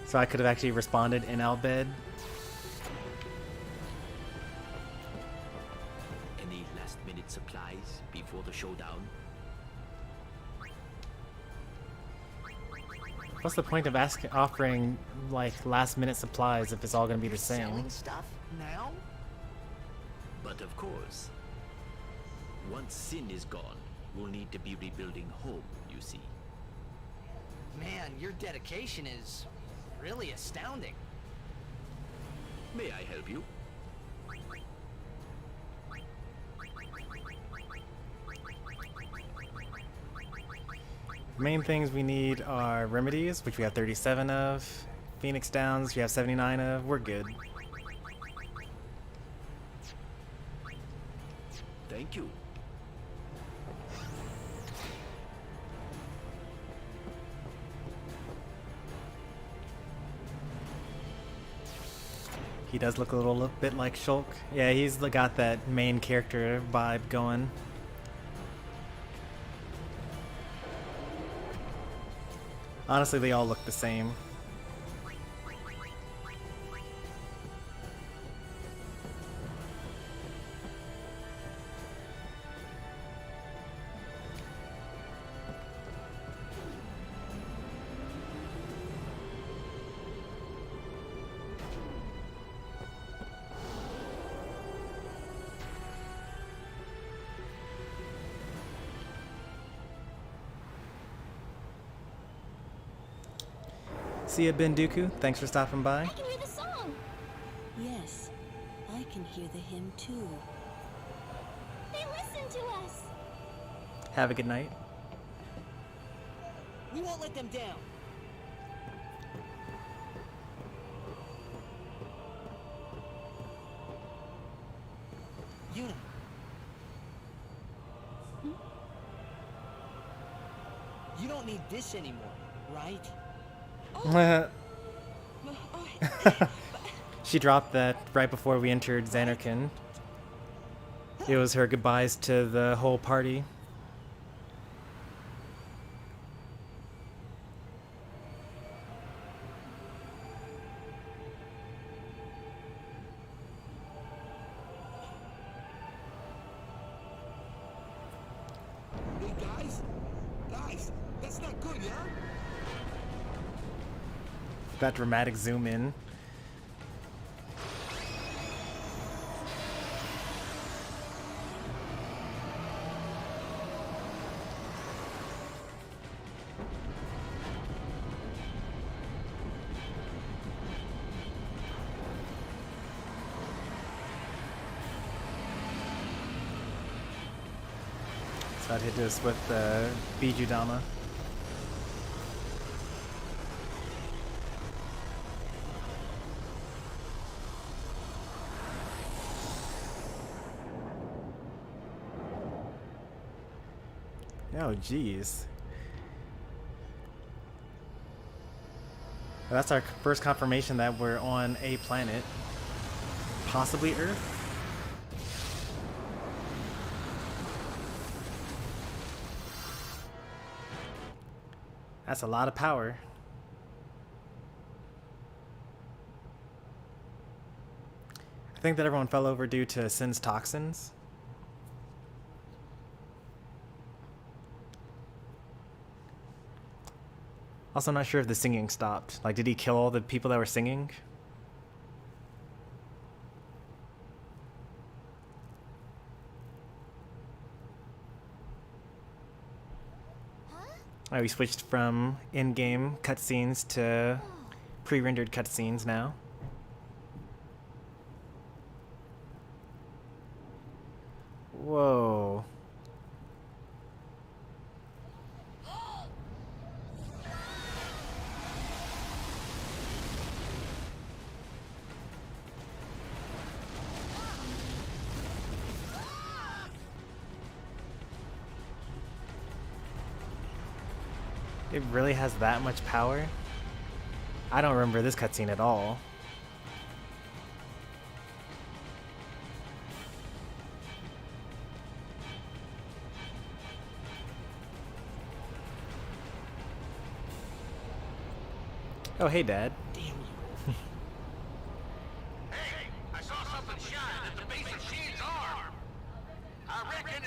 So I could have actually responded in Albed.
supplies before the showdown?
What's the point of offering like last-minute supplies if it's all gonna be the same?
Selling stuff now?
But of course, once Sin is gone, we'll need to be rebuilding home, you see.
Man, your dedication is really astounding.
May I help you?
The main things we need are remedies, which we have 37 of. Phoenix Downs, we have 79 of. We're good.
Thank you.
He does look a little bit like Shulk. Yeah, he's got that main character vibe going. Honestly, they all look the same. See ya, Benduku. Thanks for stopping by.
I can hear the song.
Yes, I can hear the hymn too.
They listen to us.
Have a good night.
We won't let them down. Yuna. You don't need this anymore, right?
She dropped that right before we entered Xanarkin. It was her goodbyes to the whole party.
Hey guys, that's not good, yeah?
That dramatic zoom in. So I'd hit this with the Bijudama. Oh, jeez. That's our first confirmation that we're on a planet. Possibly Earth? That's a lot of power. I think that everyone fell over due to Sin's toxins. Also, I'm not sure if the singing stopped. Like, did he kill all the people that were singing? Oh, we switched from in-game cutscenes to pre-rendered cutscenes now. Whoa. It really has that much power? I don't remember this cutscene at all. Oh, hey, Dad.
Damn you.
Hey, I saw something shine at the base of Sheen's arm. I reckon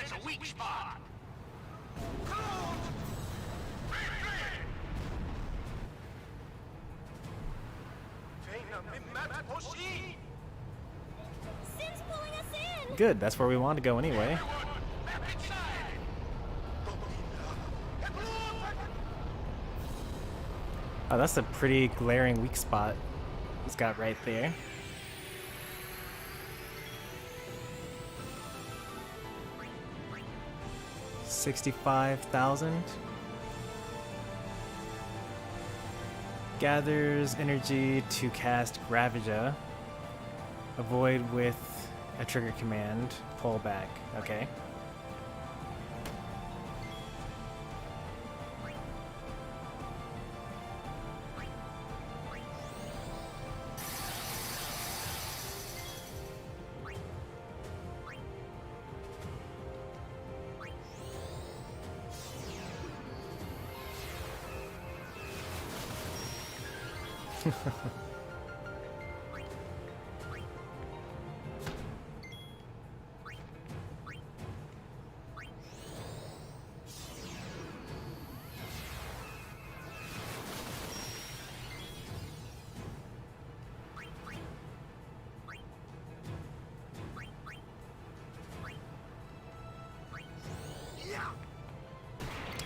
Sin's pulling us in!
Good, that's where we want to go anyway. Oh, that's a pretty glaring weak spot it's got right there. $65,000. Gathers energy to cast Ravager. Avoid with a trigger command. Pull back. Okay.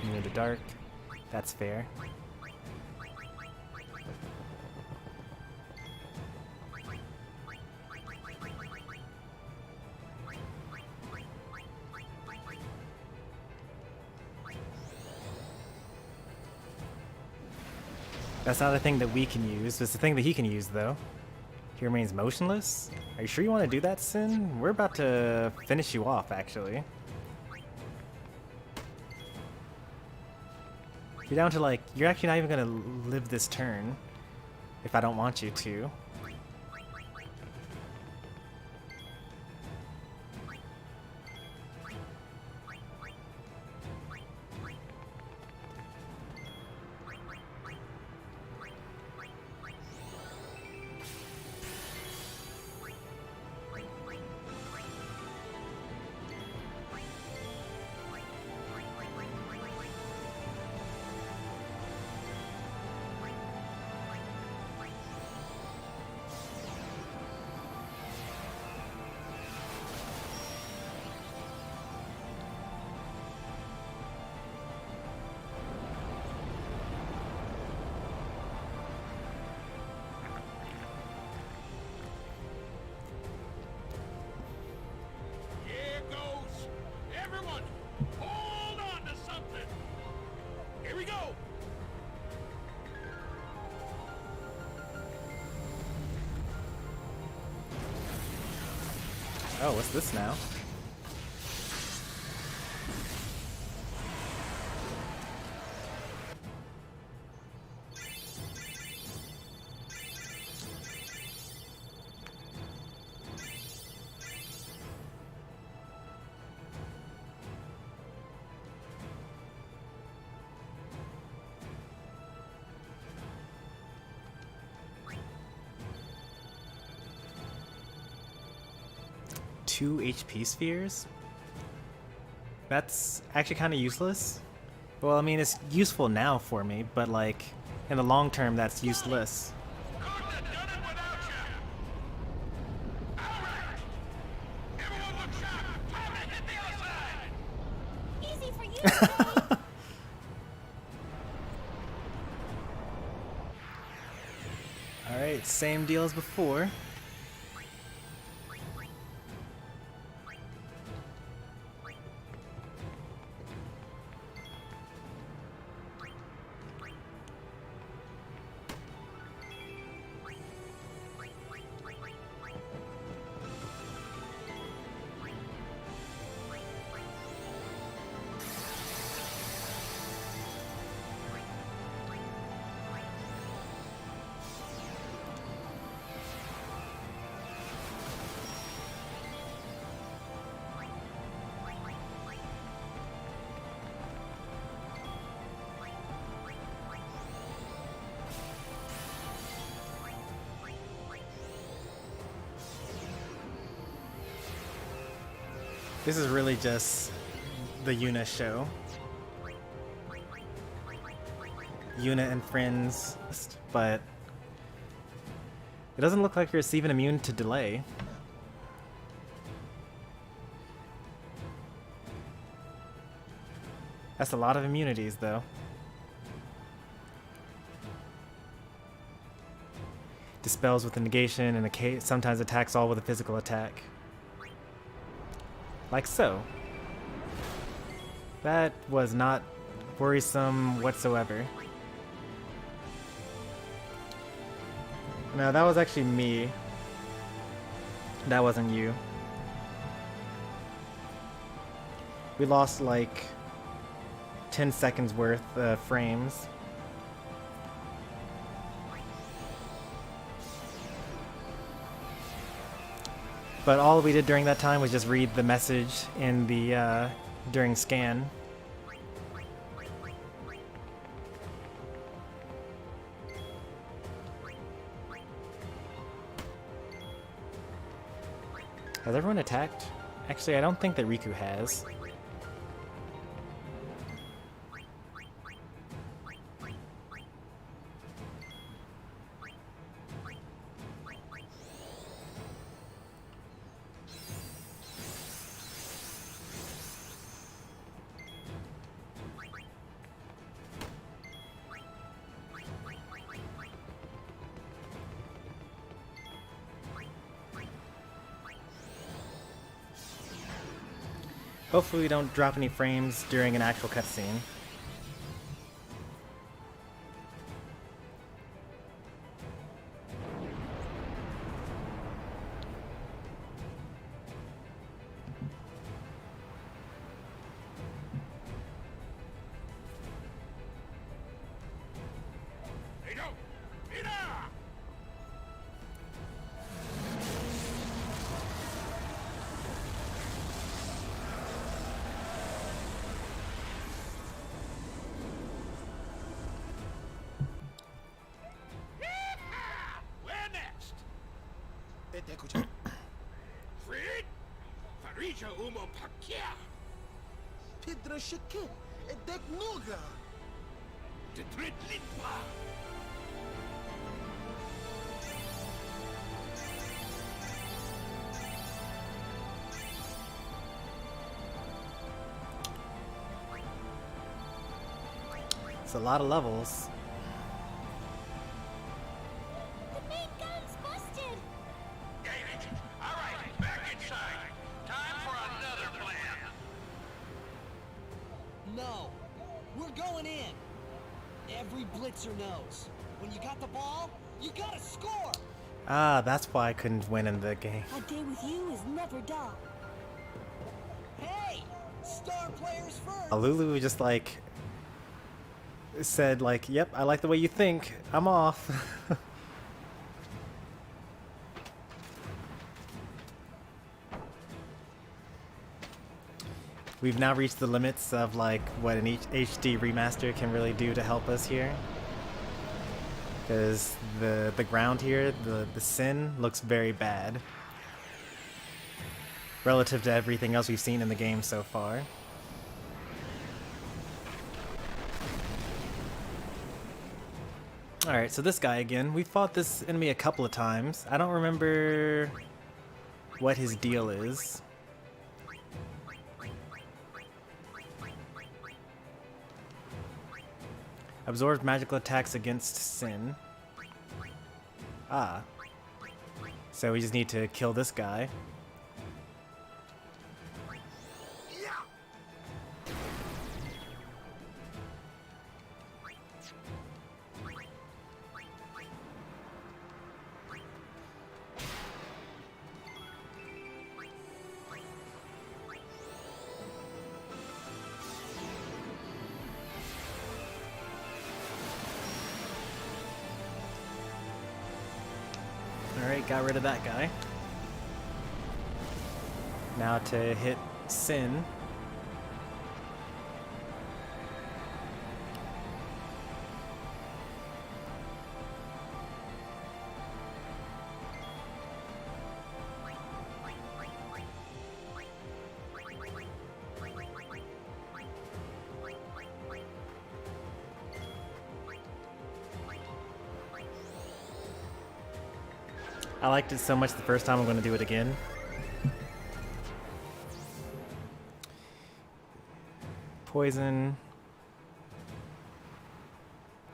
Immune to dark. That's fair. That's not a thing that we can use. It's the thing that he can use, though. He remains motionless? Are you sure you want to do that, Sin? We're about to finish you off, actually. You're down to, like, you're actually not even going to live this turn if I don't want you to. Oh, what's this now? Two HP spheres? That's actually kind of useless. Well, I mean, it's useful now for me, but like, in the long term, that's useless.
Easy for you.
Alright, same deal as before. This is really just the Yuna show. Yuna and friends, but It doesn't look like you're even immune to delay. That's a lot of immunities, though. Dispels with a negation and sometimes attacks all with a physical attack. Like so. That was not worrisome whatsoever. No, that was actually me. That wasn't you. We lost like 10 seconds worth of frames. But all we did during that time was just read the message in the during scan. Has everyone attacked? Actually, I don't think that Riku has. Hopefully we don't drop any frames during an actual cutscene.
Fred? Farija umo pakia.
Pedra Shake, Edek Nuga.
De Trit Litwa.
It's a lot of levels.
No, we're going in. Every blitzer knows. When you got the ball, you gotta score.
Ah, that's why I couldn't win in the game.
A day with you is never dull.
Hey, star players first.
Alulu just like said like, "Yep, I like the way you think. I'm off." We've now reached the limits of like what an HD remaster can really do to help us here. Because the ground here, the sin looks very bad relative to everything else we've seen in the game so far. Alright, so this guy again. We fought this enemy a couple of times. I don't remember what his deal is. Absorbed magical attacks against Sin. Ah. So we just need to kill this guy. Alright, got rid of that guy. Now to hit Sin. I liked it so much the first time, I'm going to do it again. Poison.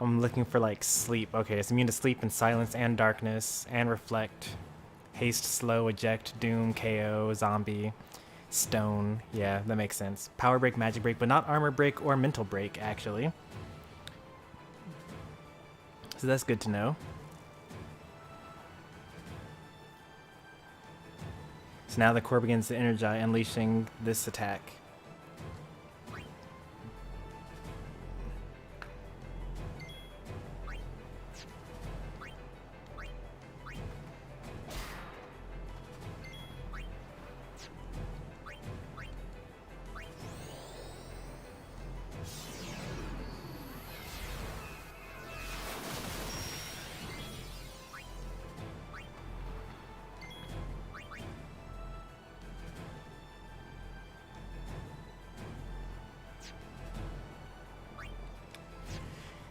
I'm looking for like sleep. Okay, it's immune to sleep and silence and darkness and reflect. Haste, slow, eject, doom, KO, zombie, stone. Yeah, that makes sense. Power break, magic break, but not armor break or mental break, actually. So that's good to know. So now the core begins to energize, unleashing this attack.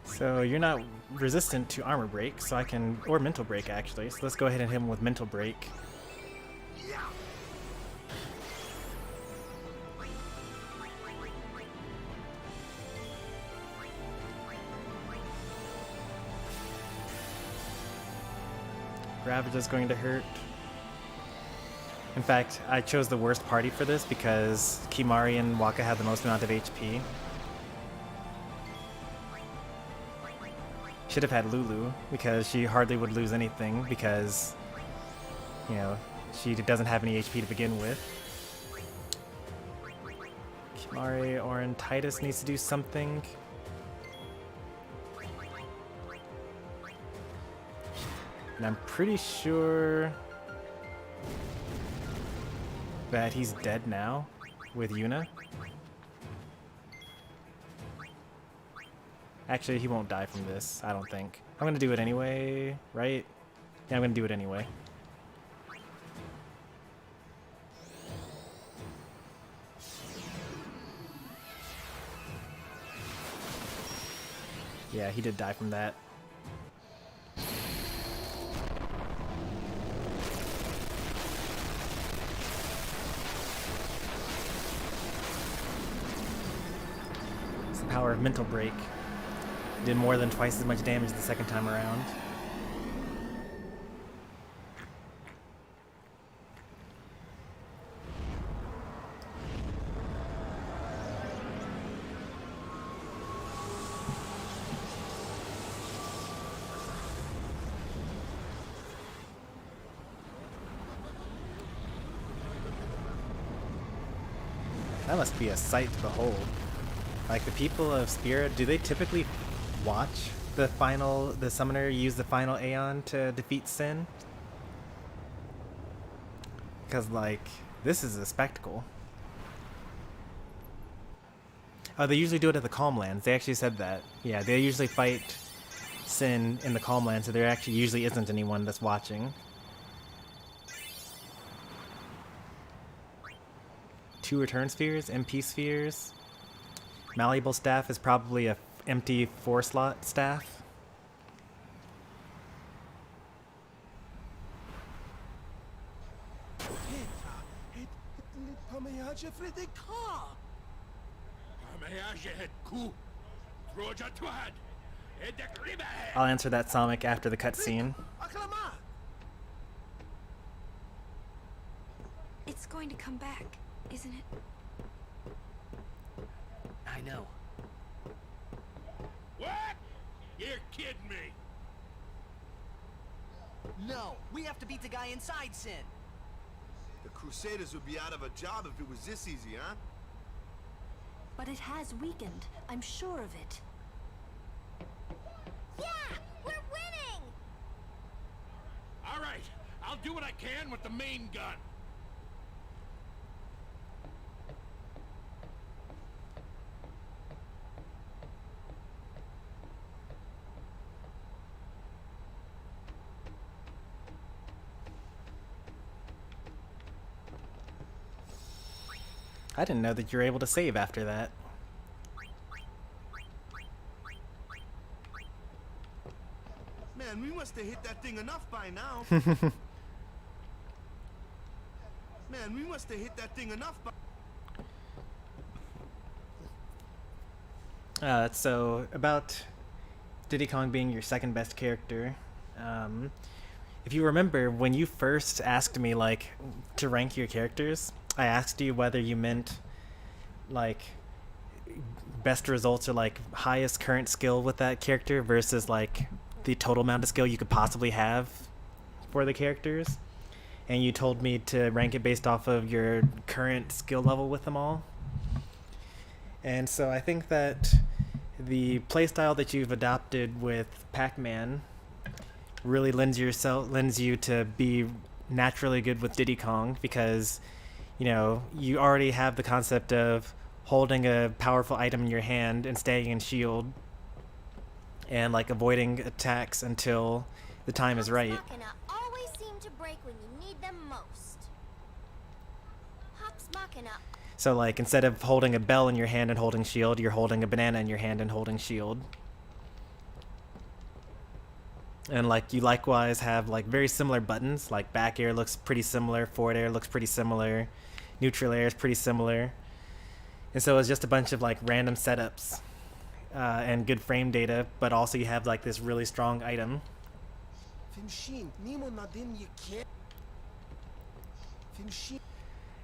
So you're not resistant to armor break, so I can, or mental break actually. So let's go ahead and hit him with mental break. Ravage is going to hurt. In fact, I chose the worst party for this because Kimari and Waka have the most amount of HP. Should have had Lulu, because she hardly would lose anything, because, you know, she doesn't have any HP to begin with. Kimari or Tidus needs to do something. And I'm pretty sure that he's dead now with Yuna. Actually, he won't die from this, I don't think. I'm gonna do it anyway, right? Yeah, I'm gonna do it anyway. Yeah, he did die from that. It's the power of mental break. Did more than twice as much damage the second time around. That must be a sight to behold. Like, the people of Spirit, do they typically watch the summoner use the final Aeon to defeat Sin? Because, like, this is a spectacle. Oh, they usually do it at the Calmlands. They actually said that. Yeah, they usually fight Sin in the Calmlands, so there actually usually isn't anyone that's watching. 2 return spheres, MP spheres. Malleable staff is probably a empty 4-slot staff. I'll answer that Sonic after the cutscene.
It's going to come back, isn't it?
I know.
What? You're kidding me.
No, we have to beat the guy inside Sin.
The Crusaders would be out of a job if it was this easy, huh?
But it has weakened. I'm sure of it.
Yeah, we're winning!
All right, I'll do what I can with the main gun.
I didn't know that you were able to save after that.
Man, we must have hit that thing enough by now. Man, we must have hit that thing enough.
So about Diddy Kong being your second best character, if you remember when you first asked me like to rank your characters, I asked you whether you meant like best results or like highest current skill with that character versus like the total amount of skill you could possibly have for the characters, and you told me to rank it based off of your current skill level with them all. And so I think that the playstyle that you've adopted with Pac-Man really lends you to be naturally good with Diddy Kong, because you know you already have the concept of holding a powerful item in your hand and staying in shield and like avoiding attacks until the time is right.
Always seem to break when you need them most. Hops Machina.
So like instead of holding a bell in your hand and holding shield, you're holding a banana in your hand and holding shield. And like you likewise have like very similar buttons, like back air looks pretty similar, forward air looks pretty similar, neutral air is pretty similar. And so it's just a bunch of like random setups and good frame data, but also you have like this really strong item.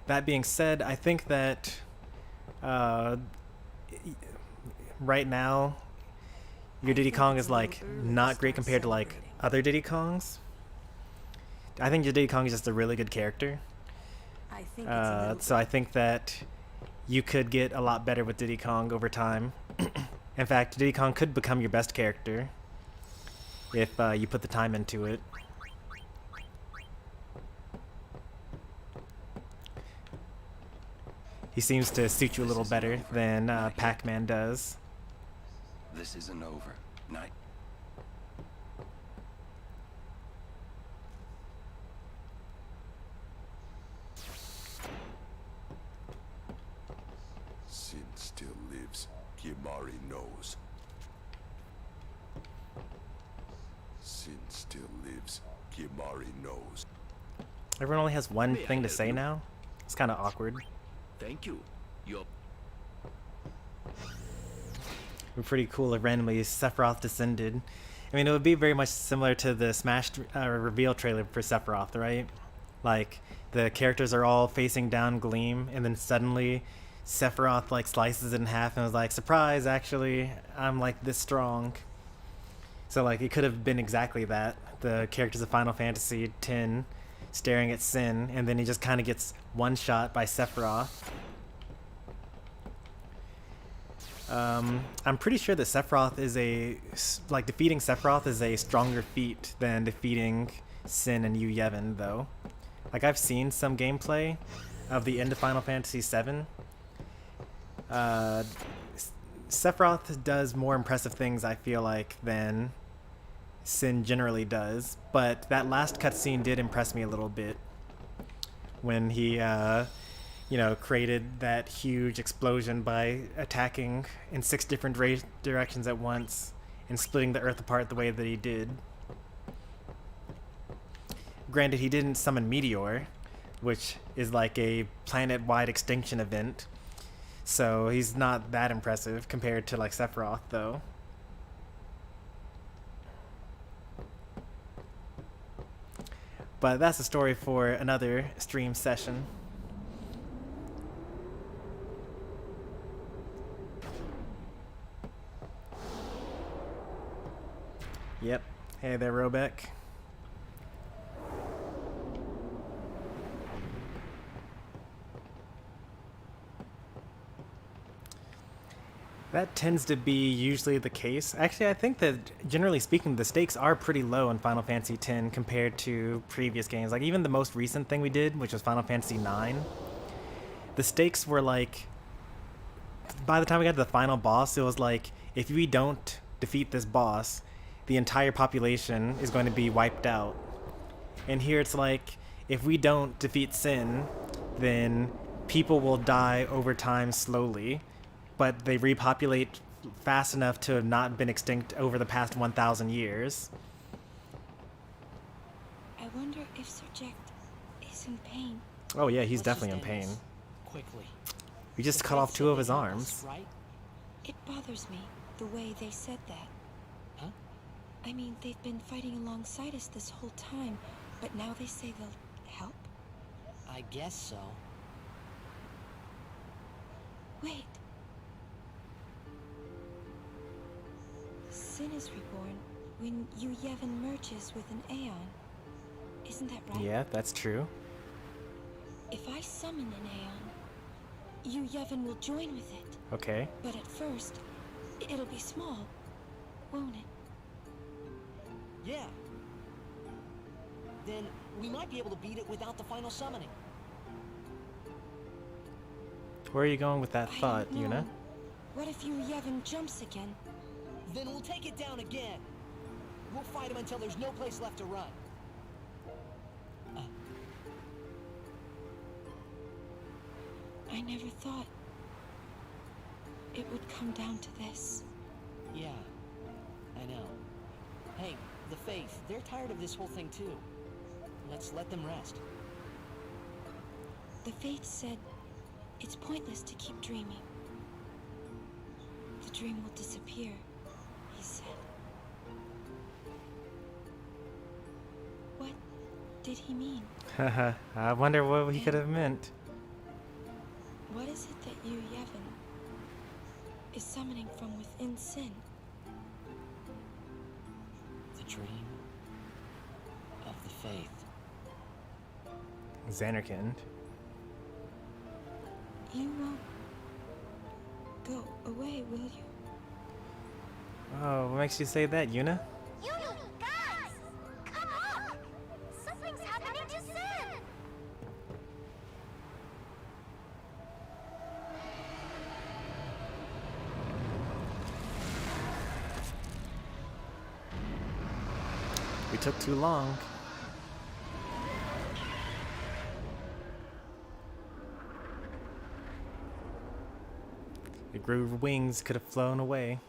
That being said, I think that right now your Diddy Kong is like not great compared to like other Diddy Kongs. I think your Diddy Kong is just a really good character. So I think that you could get a lot better with Diddy Kong over time. In fact, Diddy Kong could become your best character if you put the time into it. He seems to suit you a little better than Pac-Man does.
This isn't over. Night.
Sin still lives. Kimari knows. Sin still lives. Kimari knows.
Everyone only has one thing to say now. It's kind of awkward.
Thank you. You're
Pretty cool if randomly Sephiroth descended. I mean, it would be very much similar to the Smash reveal trailer for Sephiroth, right? Like, the characters are all facing down Gleam, and then suddenly Sephiroth, like, slices it in half and was like, surprise, actually, I'm, like, this strong. So, like, it could have been exactly that. The characters of Final Fantasy X staring at Sin, and then he just kind of gets one-shot by Sephiroth. I'm pretty sure that Sephiroth is defeating Sephiroth is a stronger feat than defeating Sin and Yu Yevon, though. Like, I've seen some gameplay of the end of Final Fantasy VII. Sephiroth does more impressive things, I feel like, than Sin generally does, but that last cutscene did impress me a little bit when he created that huge explosion by attacking in 6 different directions at once and splitting the Earth apart the way that he did. Granted, he didn't summon Meteor, which is like a planet-wide extinction event, so he's not that impressive compared to like Sephiroth, though. But that's a story for another stream session. Yep. Hey there, Robeck. That tends to be usually the case. Actually, I think that generally speaking, the stakes are pretty low in Final Fantasy X compared to previous games. Like even the most recent thing we did, which was Final Fantasy IX, the stakes were like, by the time we got to the final boss, it was like, if we don't defeat this boss, the entire population is going to be wiped out. And here it's like, if we don't defeat Sin, then people will die over time slowly, but they repopulate fast enough to have not been extinct over the past 1,000 years.
I wonder if Subject is in pain.
Oh yeah, he's
Let's
definitely in
just end
pain.
this quickly.
We just
The
cut
Faith
off
said
2 of
they'd
his
help
arms.
us, right?
It bothers me, the way they said that.
Huh?
I mean, they've been fighting alongside us this whole time, but now they say they'll help?
I guess so.
Wait. Sin is reborn when Yu Yevon merges with an Aeon. Isn't that right?
Yeah, that's true.
If I summon an Aeon, Yu Yevon will join with it.
Okay.
But at first, it'll be small, won't it?
Yeah. Then we might be able to beat it without the final summoning.
Where are you going with that
I
thought,
don't know.
Yuna?
What if Yu Yevon jumps again?
Then we'll take it down again. We'll fight him until there's no place left to run.
I never thought it would come down to this.
Yeah, I know. Hey, the Faith, they're tired of this whole thing too. Let's let them rest.
The Faith said it's pointless to keep dreaming. The dream will disappear, he said. What did he mean?
Haha, I wonder what he could have meant.
What is it that Yu Yevon is summoning from within Sin?
The dream of the Faith.
Xanarkand.
You won't go away, will you?
Oh, what makes you say that, Yuna?
Yuna, guys! Come on! Something's happening to Sin!
We took too long. The groove wings could have flown away.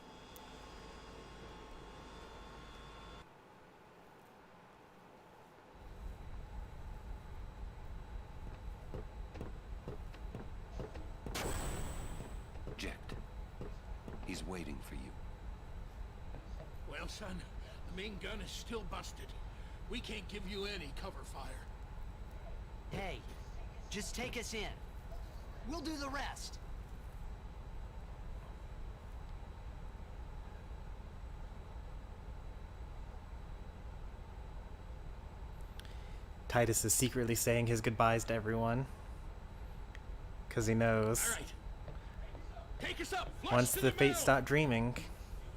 Jet. He's waiting for you.
Well, son, the main gun is still busted. We can't give you any cover fire.
Hey, just take us in. We'll do the rest.
Tidus is secretly saying his goodbyes to everyone. Because he knows.
All right. Take us up. Flush
Once
to
the Fate
middle.
stop dreaming.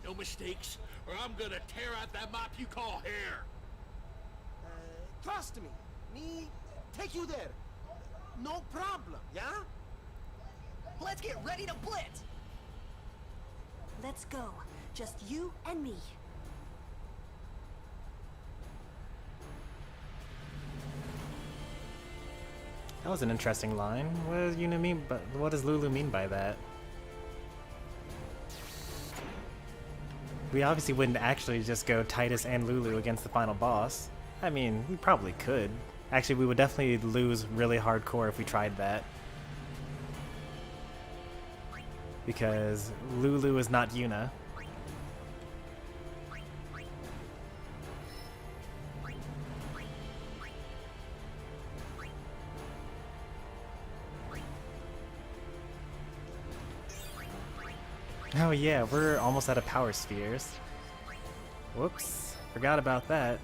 No mistakes, or I'm gonna tear out that mop you call hair.
Trust me take you there. No problem, yeah?
Let's get ready to blitz!
Let's go. Just you and me.
That was an interesting line. What does Yuna mean? But what does Lulu mean by that? We obviously wouldn't actually just go Tidus and Lulu against the final boss. I mean, we probably could. Actually, we would definitely lose really hardcore if we tried that. Because Lulu is not Yuna. Oh yeah, we're almost out of power spheres. Whoops, forgot about that.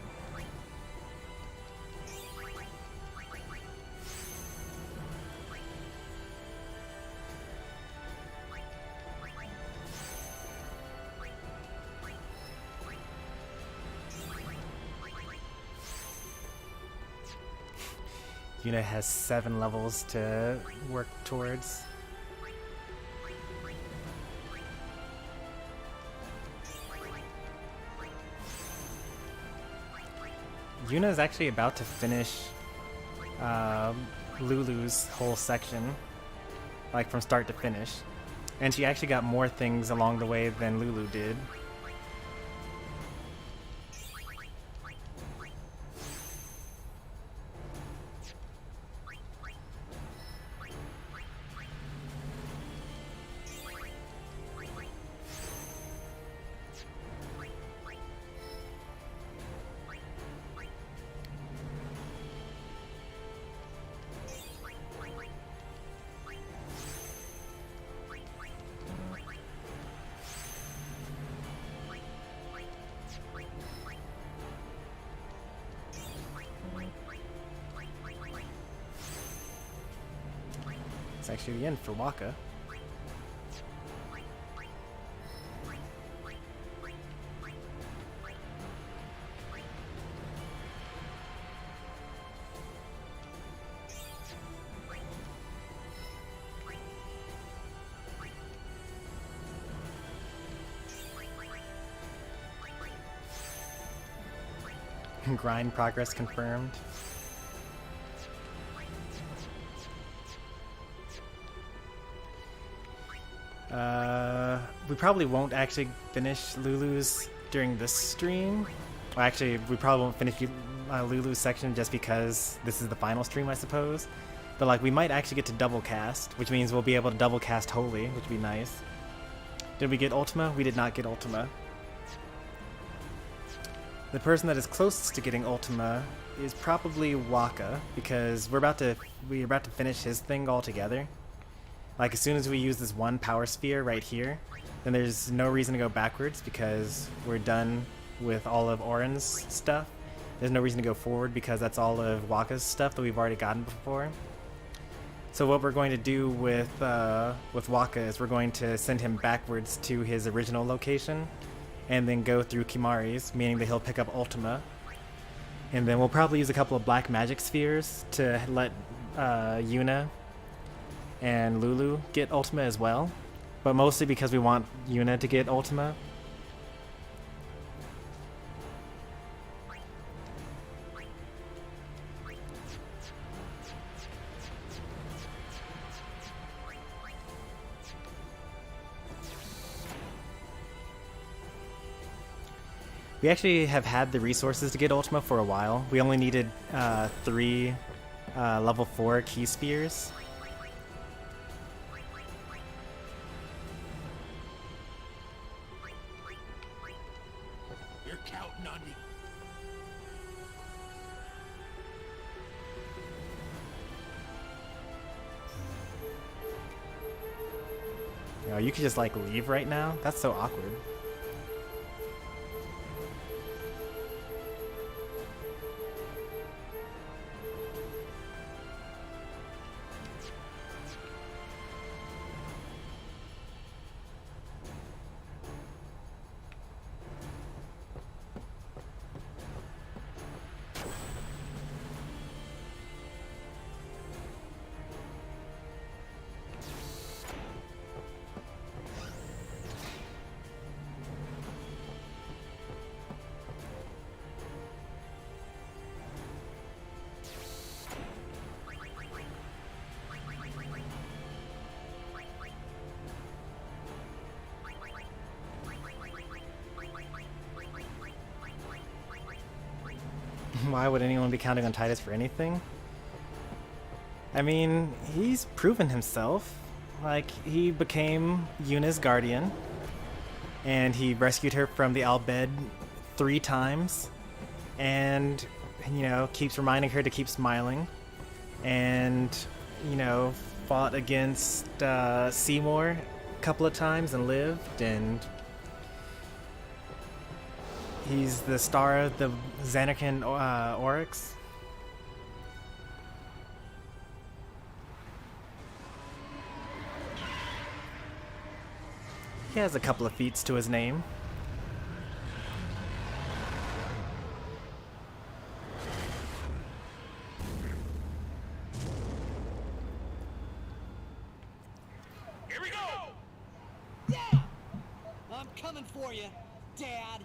Yuna has 7 levels to work towards. Yuna is actually about to finish Lulu's whole section, like from start to finish. And she actually got more things along the way than Lulu did. It's actually the end for Waka. Grind progress confirmed. We probably won't actually finish Lulu's during this stream. Well, actually, we probably won't finish Lulu's section just because this is the final stream, I suppose. But like, we might actually get to double cast, which means we'll be able to double cast Holy, which would be nice. Did we get Ultima? We did not get Ultima. The person that is closest to getting Ultima is probably Waka, because we're about to finish his thing altogether. Like, as soon as we use this one power sphere right here, then there's no reason to go backwards because we're done with all of Oren's stuff. There's no reason to go forward because that's all of Waka's stuff that we've already gotten before. So what we're going to do with Waka is we're going to send him backwards to his original location and then go through Kimari's, meaning that he'll pick up Ultima. And then we'll probably use a couple of black magic spheres to let Yuna and Lulu get Ultima as well, but mostly because we want Yuna to get Ultima. We actually have had the resources to get Ultima for a while. We only needed 3 level 4 key spheres.
You're counting on me.
You know, you could just like leave right now. That's so awkward. Why would anyone be counting on Tidus for anything? I mean, he's proven himself. Like, he became Yuna's guardian, and he rescued her from the Albed 3 times, and, you know, keeps reminding her to keep smiling, and, you know, fought against Seymour a couple of times and lived, and he's the star of the Xanarkin Oryx. He has a couple of feats to his name.
Here we go! Yeah! I'm coming for you, Dad.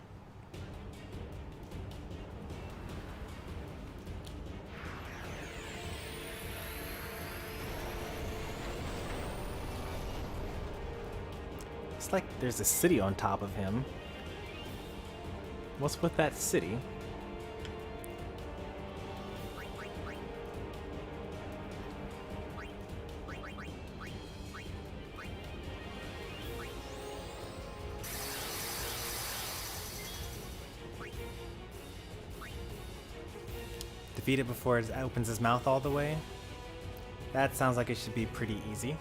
It's like there's a city on top of him. What's with that city? Defeat it before it opens his mouth all the way. That sounds like it should be pretty easy.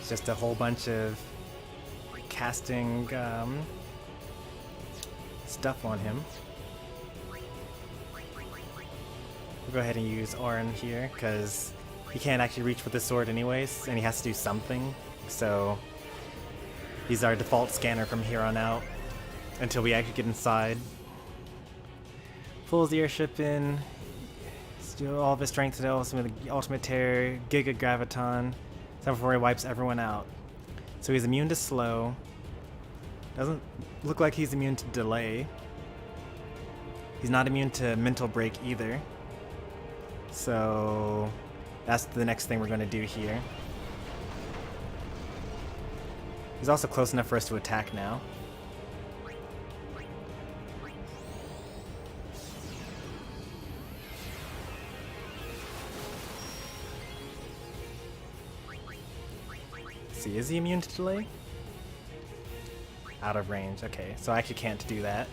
Just a whole bunch of casting stuff on him. We'll go ahead and use Orin here, because he can't actually reach with the sword anyways, and he has to do something, so he's our default scanner from here on out, until we actually get inside. Pulls the airship in, steal all of his strength to the ultimate terror, Giga Graviton, except before he wipes everyone out. So he's immune to slow. Doesn't look like he's immune to delay. He's not immune to mental break either. So that's the next thing we're going to do here. He's also close enough for us to attack now. Let's see, is he immune to delay? Out of range, okay, so I actually can't do that.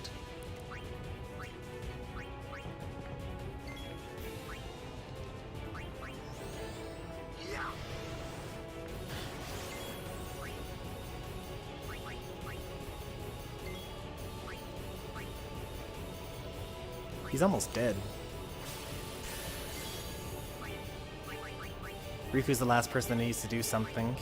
He's almost dead. Riku's the last person that needs to do something.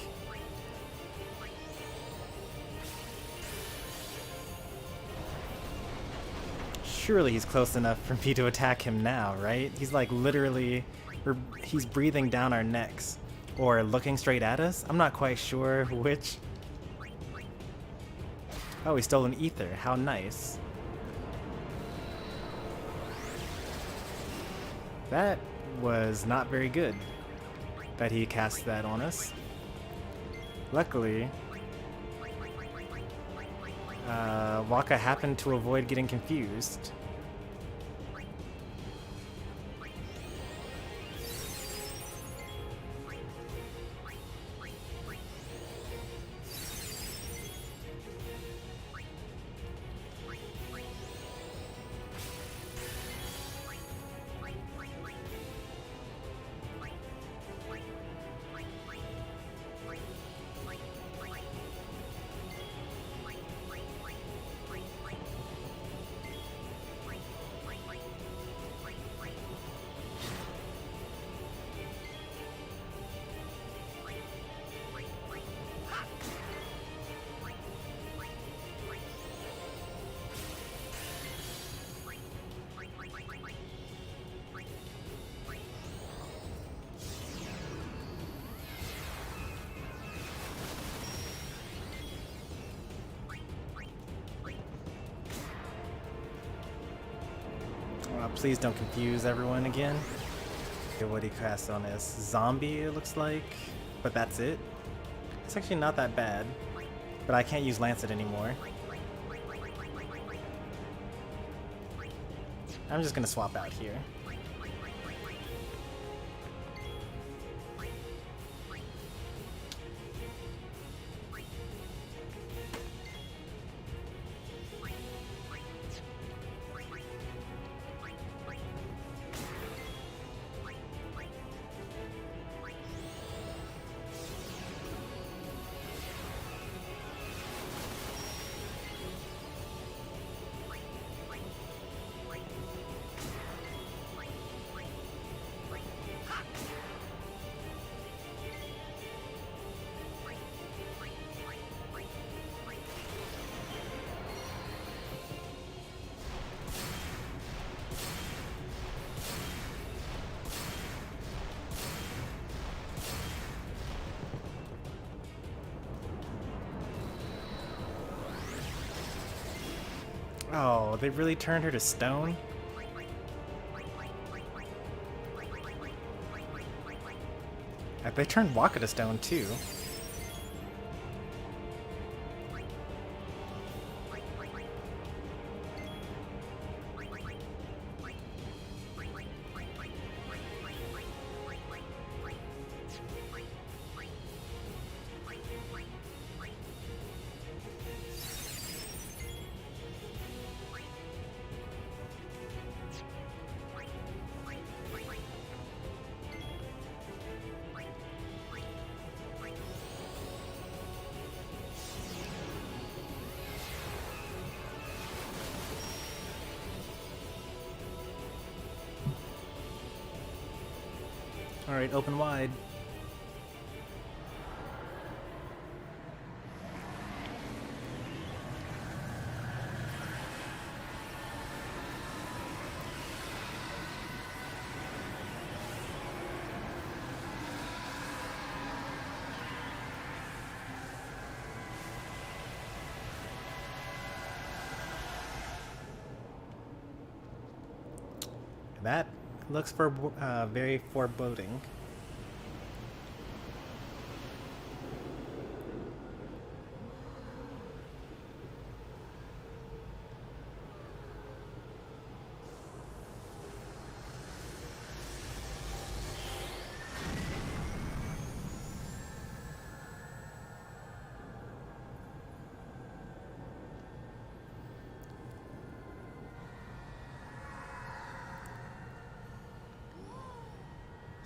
Surely he's close enough for me to attack him now, right? He's like literally, he's breathing down our necks. Or looking straight at us? I'm not quite sure which. Oh, he stole an ether. How nice. That was not very good that he cast that on us. Luckily, Waka happened to avoid getting confused. Please don't confuse everyone again. Okay, what he cast on is zombie, it looks like, but that's it. It's actually not that bad, but I can't use Lancet anymore. I'm just gonna swap out here. Oh, they really turned her to stone? They turned Waka to stone too. Alright, open wide. That looks very foreboding.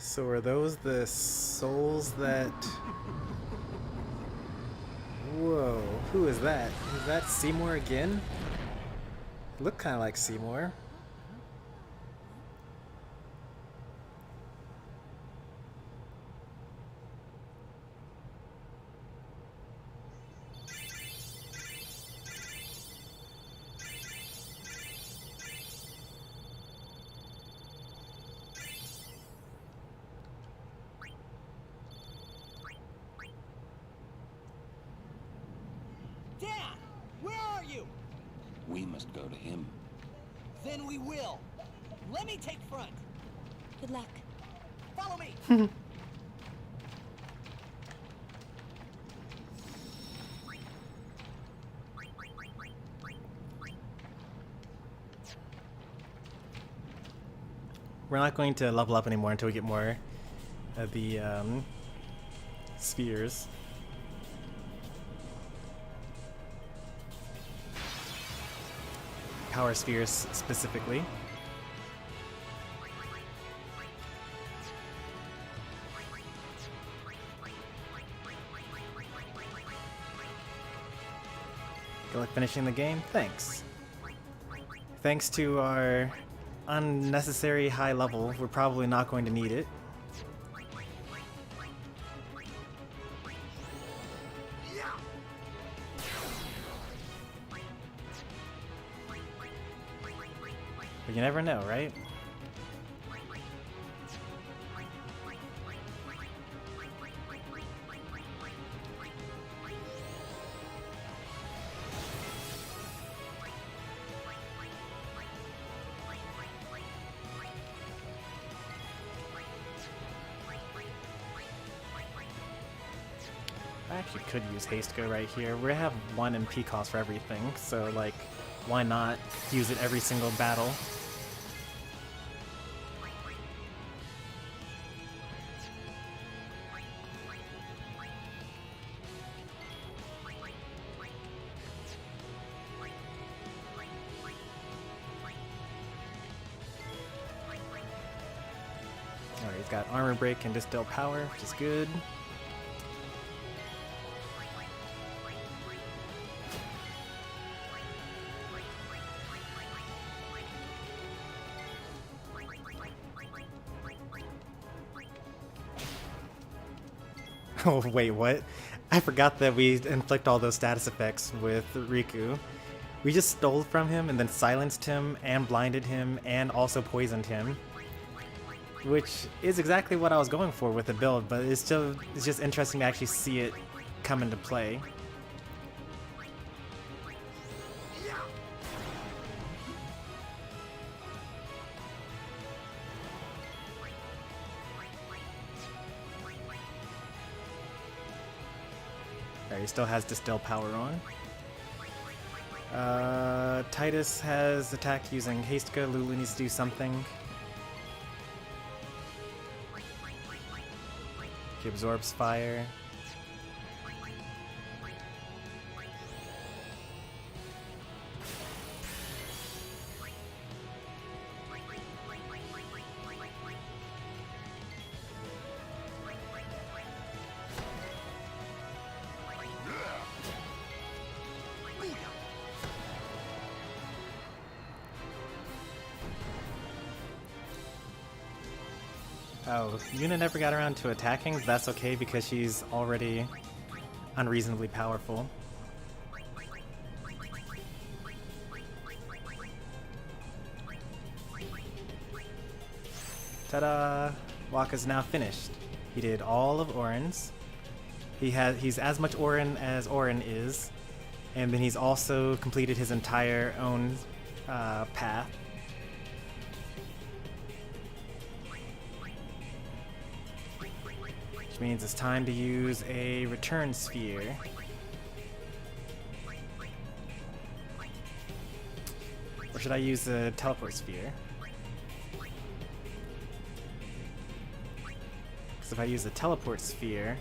So are those the souls that... Whoa, who is that? Is that Seymour again? Look kind of like Seymour.
We must go to him.
Then we will. Let me take front.
Good luck.
Follow me.
We're not going to level up anymore until we get more of the spheres. Power spheres specifically. Good luck finishing the game. Thanks. Thanks to our unnecessary high level, we're probably not going to need it. But you never know, right? I actually could use haste go right here. We have 1 MP cost for everything, so like, why not use it every single battle? Alright, he's got armor break and distill power, which is good. Oh, wait, what? I forgot that we inflict all those status effects with Riku. We just stole from him and then silenced him and blinded him and also poisoned him. Which is exactly what I was going for with the build, but it's just interesting to actually see it come into play. He still has distill power on. Tidus has attack using haste go. Lulu needs to do something. He absorbs fire. Oh, Yuna never got around to attacking, but that's okay because she's already unreasonably powerful. Ta-da! Wakka's now finished. He did all of Orin's. He's as much Orin as Orin is, and then he's also completed his entire own path. Which means it's time to use a return sphere. Or should I use a teleport sphere? Because if I use the teleport sphere,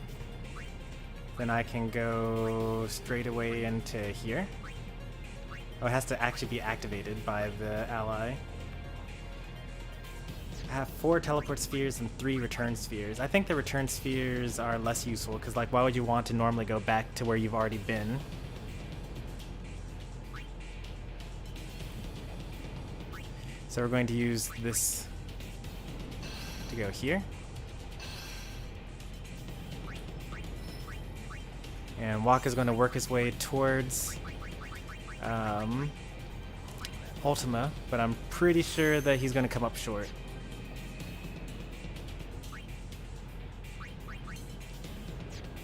then I can go straight away into here. Oh, it has to actually be activated by the ally. I have 4 teleport spheres and 3 return spheres. I think the return spheres are less useful because, like, why would you want to normally go back to where you've already been? So we're going to use this to go here. And Wakka's going to work his way towards Ultima, but I'm pretty sure that he's going to come up short.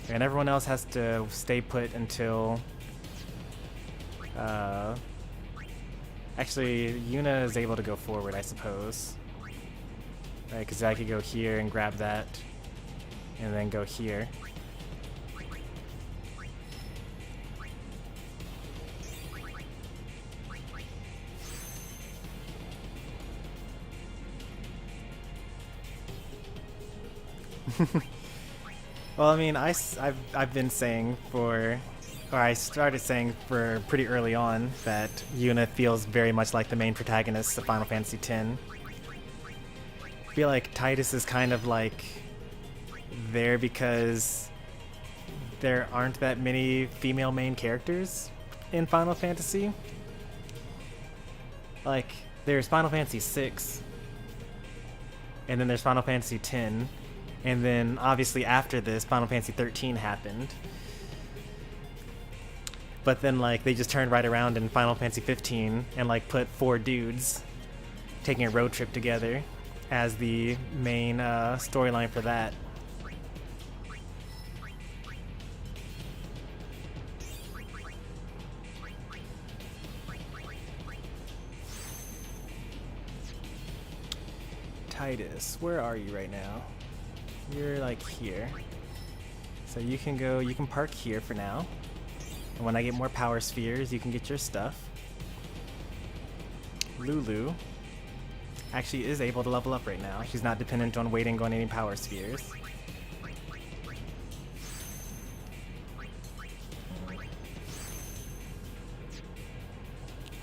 And everyone else has to stay put until... actually, Yuna is able to go forward, I suppose. Right, because I could go here and grab that, and then go here. Well, I mean, I've been saying or I started saying for pretty early on that Yuna feels very much like the main protagonist of Final Fantasy X. I feel like Tidus is kind of like there because there aren't that many female main characters in Final Fantasy. Like, there's Final Fantasy VI, and then there's Final Fantasy X, and then obviously after this, Final Fantasy 13 happened. But then, like, they just turned right around in Final Fantasy 15 and, like, put 4 dudes taking a road trip together as the main storyline for that. Tidus, where are you right now? You're, like, here. So you can go, you can park here for now. And when I get more power spheres, you can get your stuff. Lulu actually is able to level up right now. She's not dependent on waiting on any power spheres.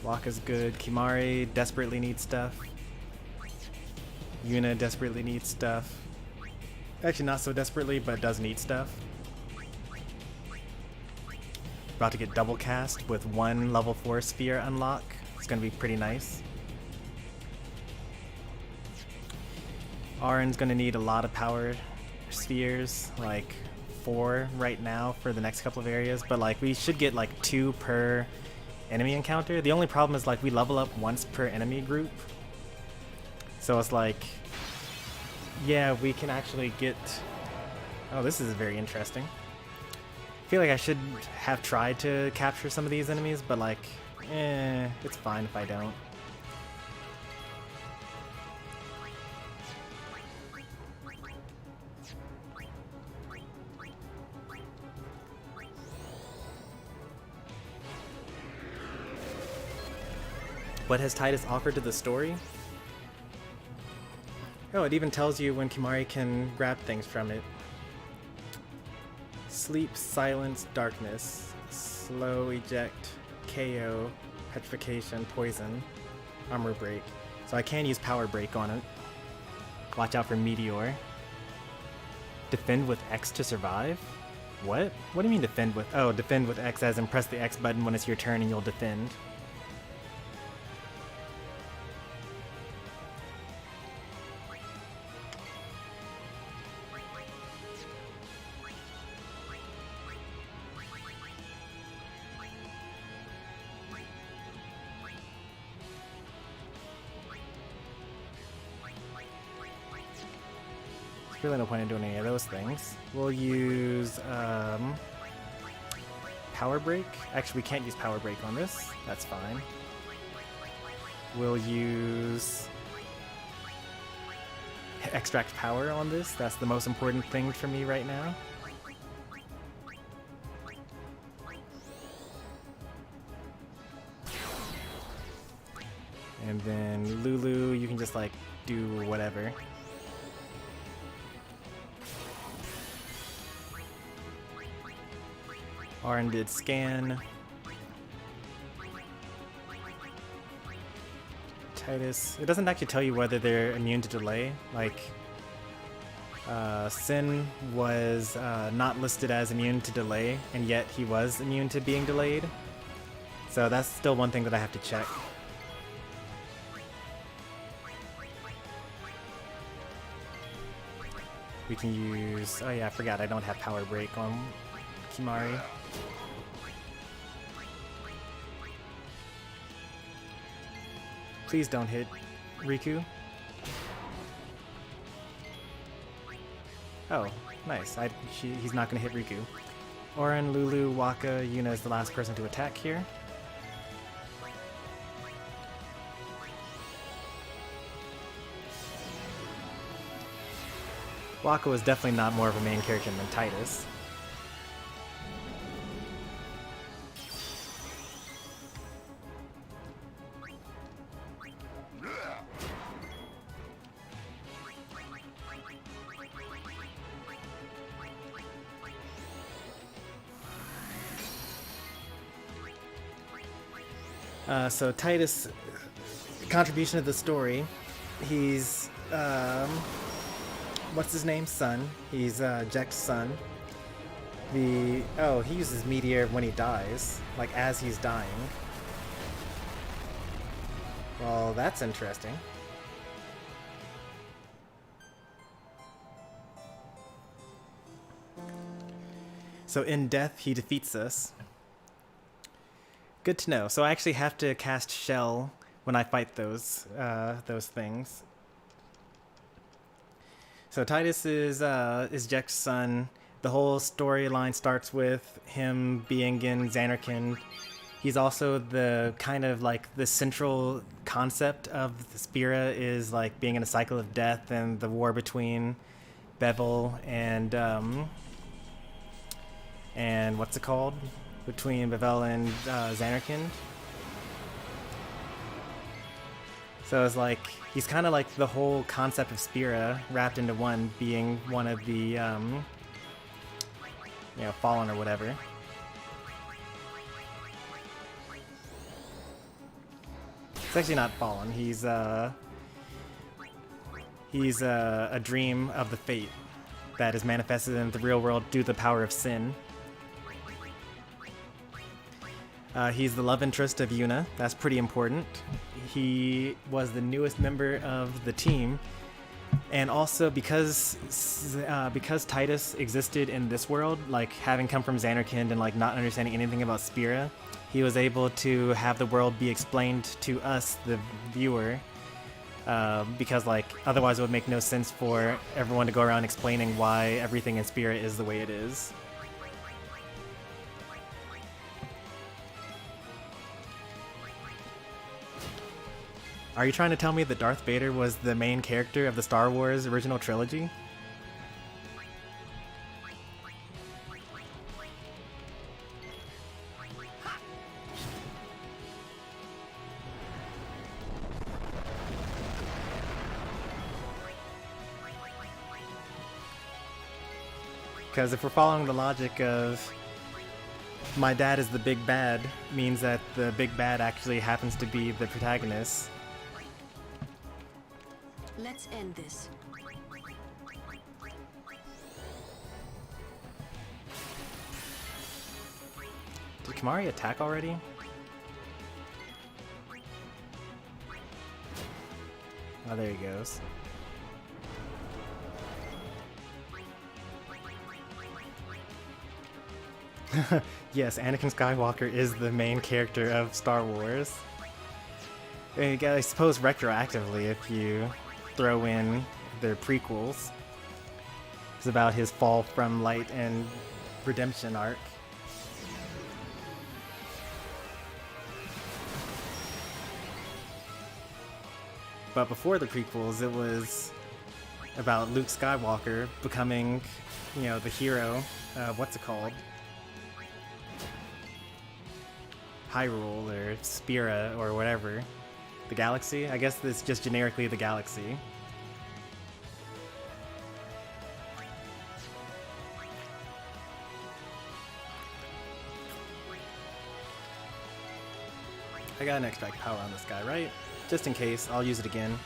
Wakka's good. Kimahri desperately needs stuff. Yuna desperately needs stuff. Actually, not so desperately, but does need stuff. About to get double cast with 1 level 4 sphere unlock. It's gonna be pretty nice. Auron's gonna need a lot of power spheres, like 4 right now for the next couple of areas, but like we should get like 2 per enemy encounter. The only problem is like we level up once per enemy group. So it's like, yeah, we can actually get... Oh, this is very interesting. I feel like I should have tried to capture some of these enemies, but like, it's fine if I don't. What has Tidus offered to the story? Oh, it even tells you when Kimahri can grab things from it. Sleep, silence, darkness, slow, eject, KO, petrification, poison, armor break. So I can use power break on it. Watch out for meteor. Defend with X to survive? What? What do you mean defend with? Oh, defend with X as in press the X button when it's your turn and you'll defend. really no point in doing any of those things. We'll use Power Break. Actually, we can't use Power Break on this. That's fine. We'll use Extract Power on this. That's the most important thing for me right now. And then Lulu, you can just like do whatever. Arn did scan. Tidus, it doesn't actually tell you whether they're immune to delay. Like, Sin was not listed as immune to delay, and yet he was immune to being delayed. So that's still one thing that I have to check. We can use... Oh yeah, I forgot I don't have Power Break on Kimahri. Please don't hit Riku. Oh, nice. He's not going to hit Riku. Orin, Lulu, Waka, Yuna is the last person to attack here. Waka was definitely not more of a main character than Tidus. So Tidus' contribution to the story, he's, what's his name? Son. He's Jack's son. He uses Meteor when he dies, like as he's dying. Well, that's interesting. So in death, he defeats us. Good to know. So I actually have to cast Shell when I fight those things. So Tidus is Jack's son. The whole storyline starts with him being in Zanarkand. He's also the kind of like the central concept of the Spira is like being in a cycle of death and the war between Bevel and what's it called? Between Bevel and Zanarkand. So it's like he's kind of like the whole concept of Spira wrapped into one, being one of the Fallen or whatever. It's actually not Fallen. He's a dream of the fate that is manifested in the real world due to the power of sin. He's the love interest of Yuna. That's pretty important. He was the newest member of the team, and also because Tidus existed in this world, like having come from Zanarkand and like not understanding anything about Spira, he was able to have the world be explained to us, the viewer, because like otherwise it would make no sense for everyone to go around explaining why everything in Spira is the way it is. Are you trying to tell me that Darth Vader was the main character of the Star Wars original trilogy? Because if we're following the logic of my dad is the big bad, means that the big bad actually happens to be the protagonist.
Let's end this.
Did Kimahri attack already? Oh, there he goes. Yes, Anakin Skywalker is the main character of Star Wars. I suppose retroactively if you throw in their prequels. It's about his fall from light and redemption arc. But before the prequels, it was about Luke Skywalker becoming, you know, the hero. What's it called? Hyrule or Spira or whatever. The galaxy? I guess it's just generically the galaxy. I got an extract power on this guy, right? Just in case, I'll use it again.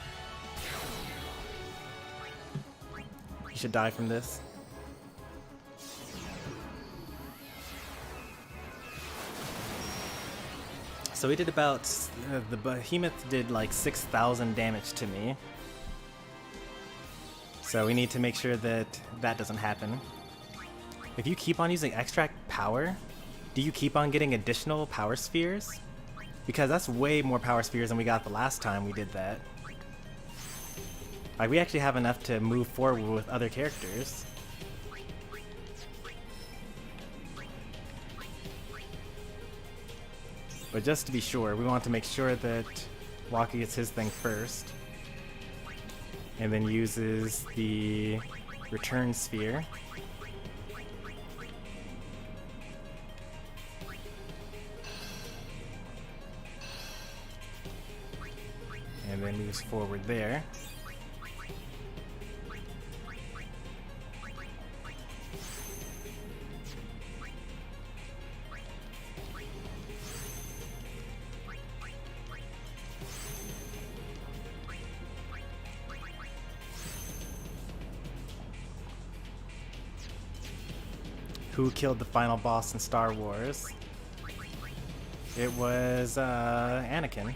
You should die from this. So we did about, the behemoth did like 6,000 damage to me. So we need to make sure that that doesn't happen. If you keep on using extract power, do you keep on getting additional power spheres? Because that's way more power spheres than we got the last time we did that. Like, we actually have enough to move forward with other characters. But just to be sure, we want to make sure that Waka gets his thing first. And then uses the return sphere. And then moves forward there. Who killed the final boss in Star Wars? It was Anakin.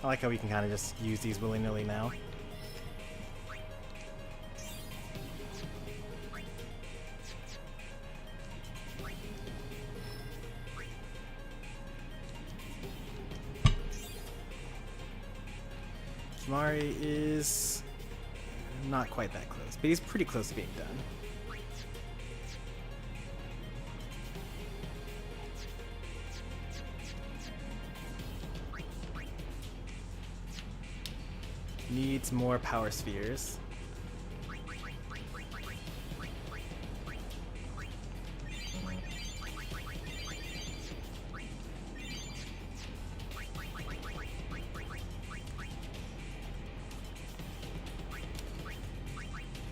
I like how we can kind of just use these willy-nilly now. Kimari is not quite that close, but he's pretty close to being done. Needs more power spheres.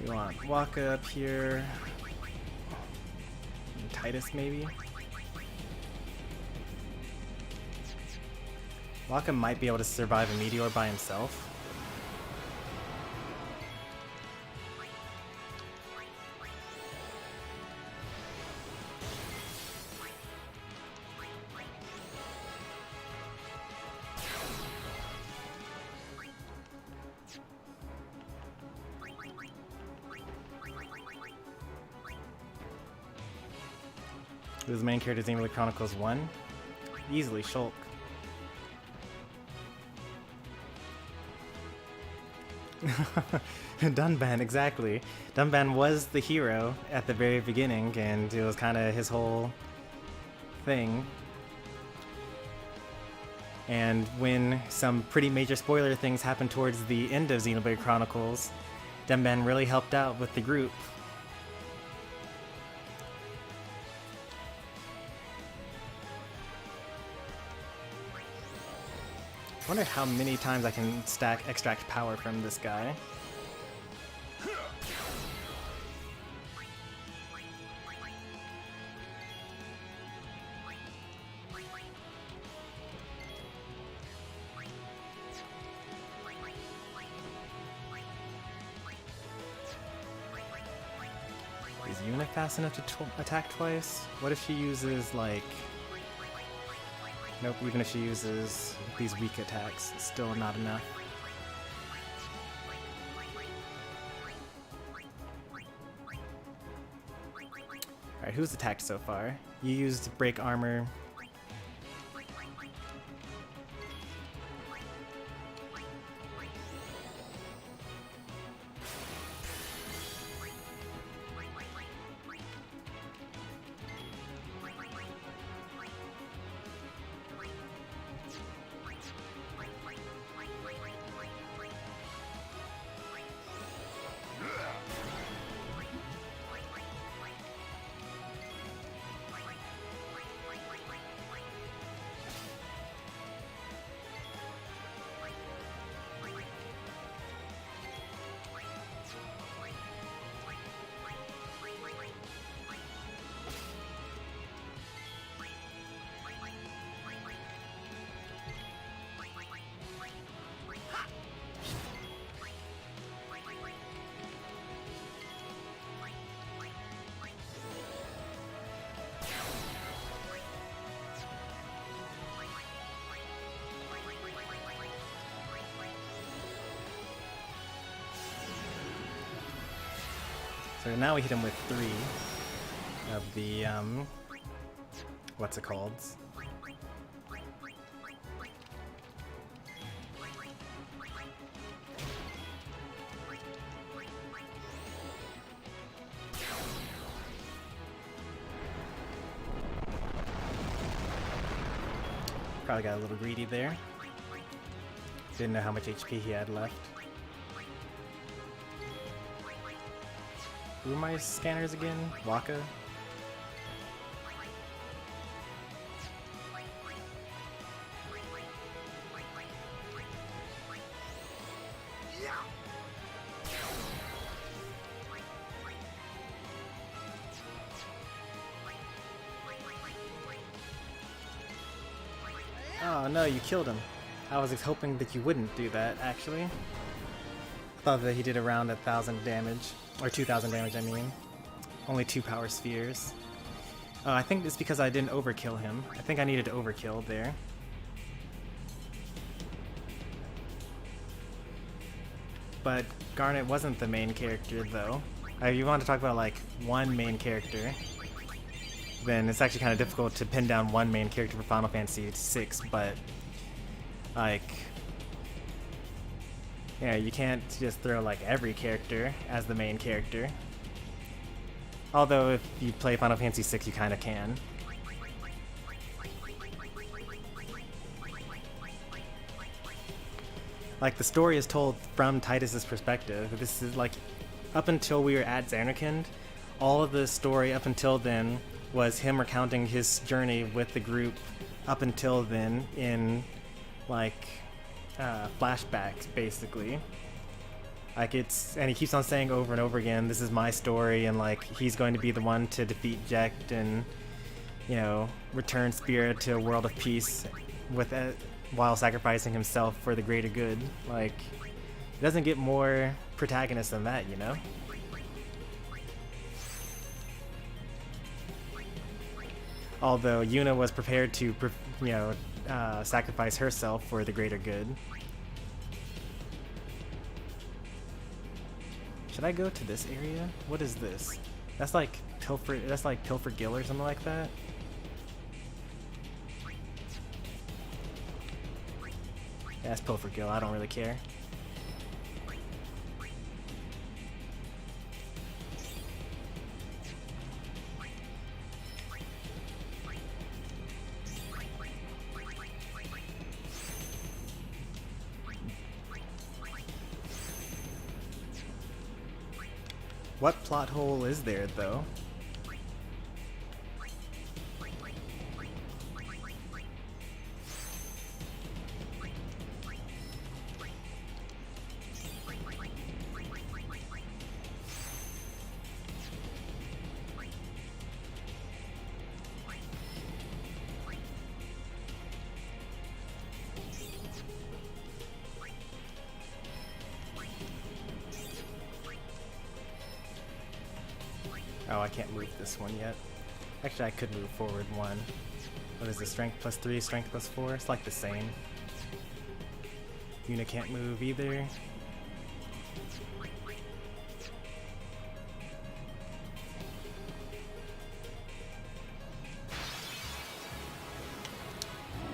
We want Waka up here. And Tidus maybe. Waka might be able to survive a meteor by himself. Who's the main character in Xenoblade Chronicles 1? Easily Shulk. Dunban, exactly. Dunban was the hero at the very beginning, and it was kind of his whole thing. And when some pretty major spoiler things happened towards the end of Xenoblade Chronicles, Denben really helped out with the group. I wonder how many times I can extract power from this guy. Is Yuna fast enough to attack twice? What if she uses, like... Nope, even if she uses these weak attacks, it's still not enough. Alright, who's attacked so far? You used break armor. So now we hit him with 3 of the, what's it called? Probably got a little greedy there. Didn't know how much HP he had left. Who are my scanners again? Waka? Oh no, you killed him. I was hoping that you wouldn't do that, actually. I thought that he did around 1,000 damage. Or 2,000 damage, I mean. Only 2 power spheres. I think it's because I didn't overkill him. I think I needed to overkill there. But Garnet wasn't the main character, though. If you want to talk about, like, one main character, then it's actually kind of difficult to pin down one main character for Final Fantasy VI, but, like... Yeah, you can't just throw like every character as the main character. Although if you play Final Fantasy VI, you kind of can. Like, the story is told from Tidus' perspective. This is like, up until we were at Zanarkand, all of the story up until then was him recounting his journey with the group up until then in, like, flashbacks, basically. Like, and he keeps on saying over and over again, this is my story, and like, he's going to be the one to defeat Jekt and, you know, return Spirit to a world of peace with it, while sacrificing himself for the greater good. Like, it doesn't get more protagonist than that, you know? Although Yuna was prepared to, you know, sacrifice herself for the greater good. Should I go to this area? What is this? That's like Pilfer Gill or something like that. Yeah, that's Pilfer Gill. I don't really care. What plot hole is there, though? Oh, I can't move this one yet. Actually, I could move forward one. What is the strength plus 3, strength plus 4? It's like the same. Yuna can't move either.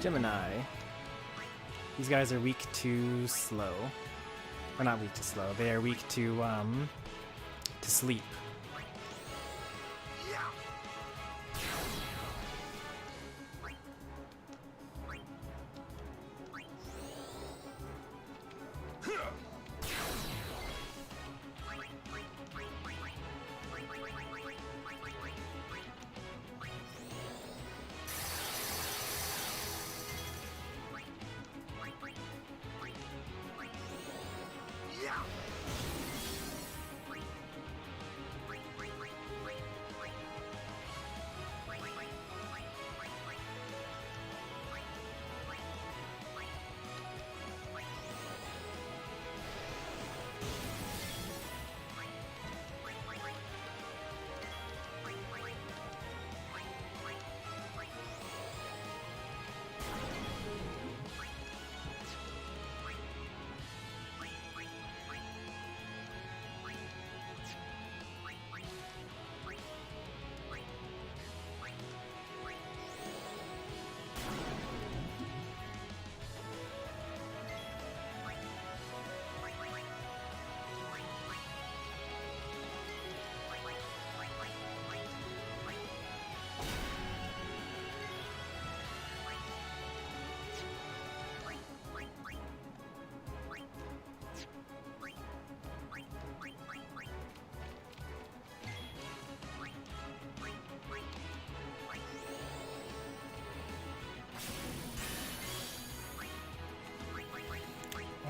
Gemini. These guys are weak to slow. Or not weak to slow. They are weak to sleep.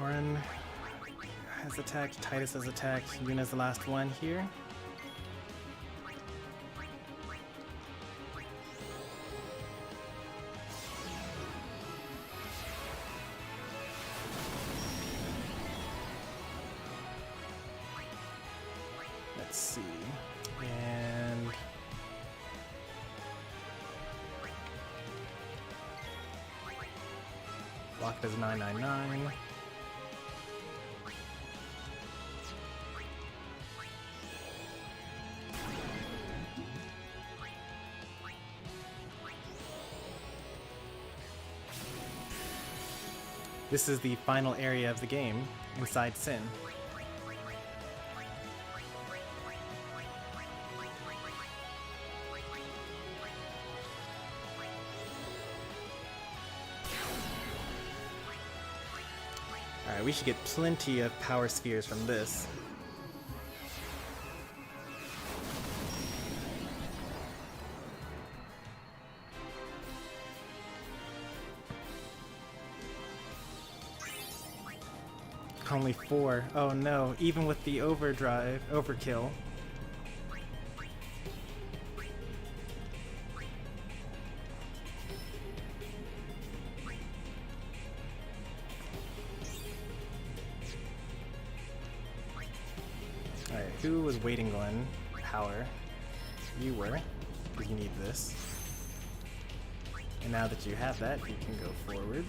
Orin has attacked, Tidus has attacked, Yuna's the last one here. Let's see. And block does 999. This is the final area of the game, inside Sin. Alright, we should get plenty of power spheres from this. Only 4. Oh no, even with the overkill. Alright, who was waiting on power? You were, because you need this. And now that you have that, you can go forward.